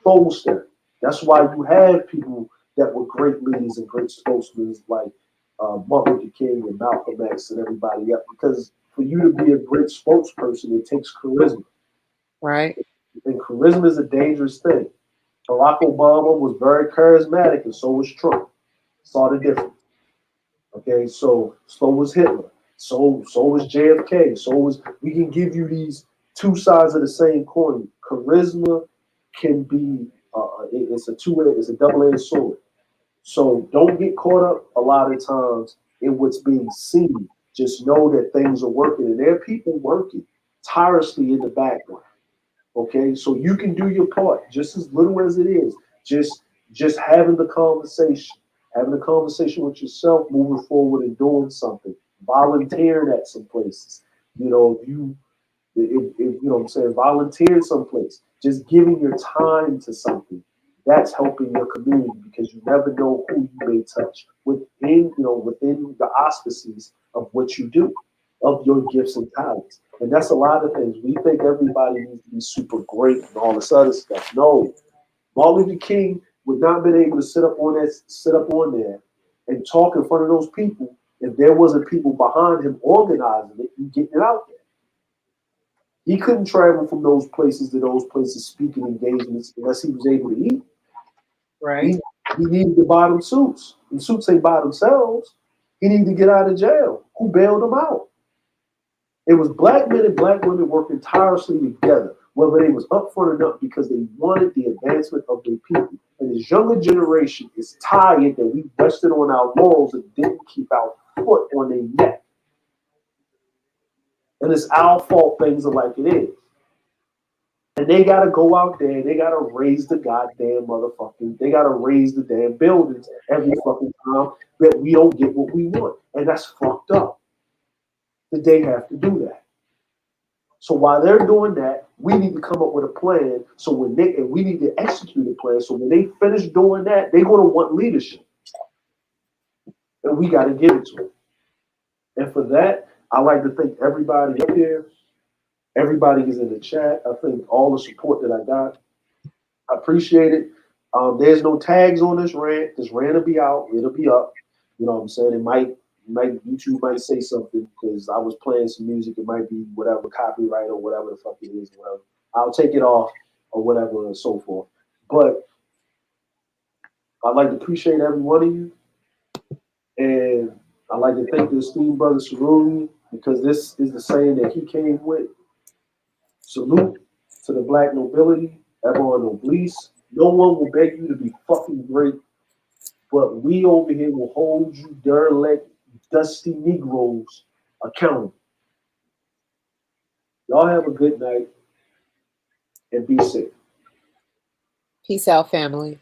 soul-stirring. That's why you have people that were great leaders and great spokesmen like Martin Luther King and Malcolm X and everybody else. Because for you to be a great spokesperson, it takes charisma. Right. And charisma is a dangerous thing. Barack Obama was very charismatic, and so was Trump. Saw the difference. Okay, so was Hitler. So was JFK. We can give you these two sides of the same coin. Charisma can be it's a double-edged sword. So don't get caught up a lot of times in what's being seen. Just know that things are working, and there are people working tirelessly in the background. Okay, so you can do your part, just as little as it is. Just having the conversation with yourself, moving forward and doing something, volunteering at some places. Volunteer someplace, just giving your time to something. That's helping your community because you never know who you may touch within the auspices of what you do, of your gifts and talents. And that's a lot of things. We think everybody needs to be super great and all this other stuff. No, Martin Luther King would not have been able to sit up on there and talk in front of those people if there wasn't people behind him organizing it and getting it out there. He couldn't travel from those places to those places, speaking engagements, unless he was able to eat. Right. He needed to buy them suits. And suits ain't by themselves. He needed to get out of jail. Who bailed him out? It was black men and black women working tirelessly together, whether they was up front or not, because they wanted the advancement of their people. And this younger generation is tired that we rested on our laurels and didn't keep our foot on their neck. And it's our fault things are like it is. And they gotta go out there, they gotta raise the goddamn motherfucking, they gotta raise the damn buildings every fucking time that we don't get what we want. And that's fucked up. That they have to do that. So while they're doing that, we need to come up with a plan. So when they, and we need to execute a plan. So when they finish doing that, they're gonna want leadership. And we gotta give it to them. And for that, I like to thank everybody up here. Everybody is in the chat. I think all the support that I got. I appreciate it. There's no tags on this rant. This rant will be out. It'll be up. You know what I'm saying? It might YouTube might say something because I was playing some music. It might be whatever copyright or whatever the fuck it is. Whatever. I'll take it off or whatever and so forth. But I'd like to appreciate every one of you. And I'd like to thank the esteemed brother Cerulean because this is the saying that he came with. Salute to the black nobility, everyone noblesse. No one will beg you to be fucking great, but we over here will hold you derelict, dusty Negroes accountable. Y'all have a good night and be safe. Peace out, family.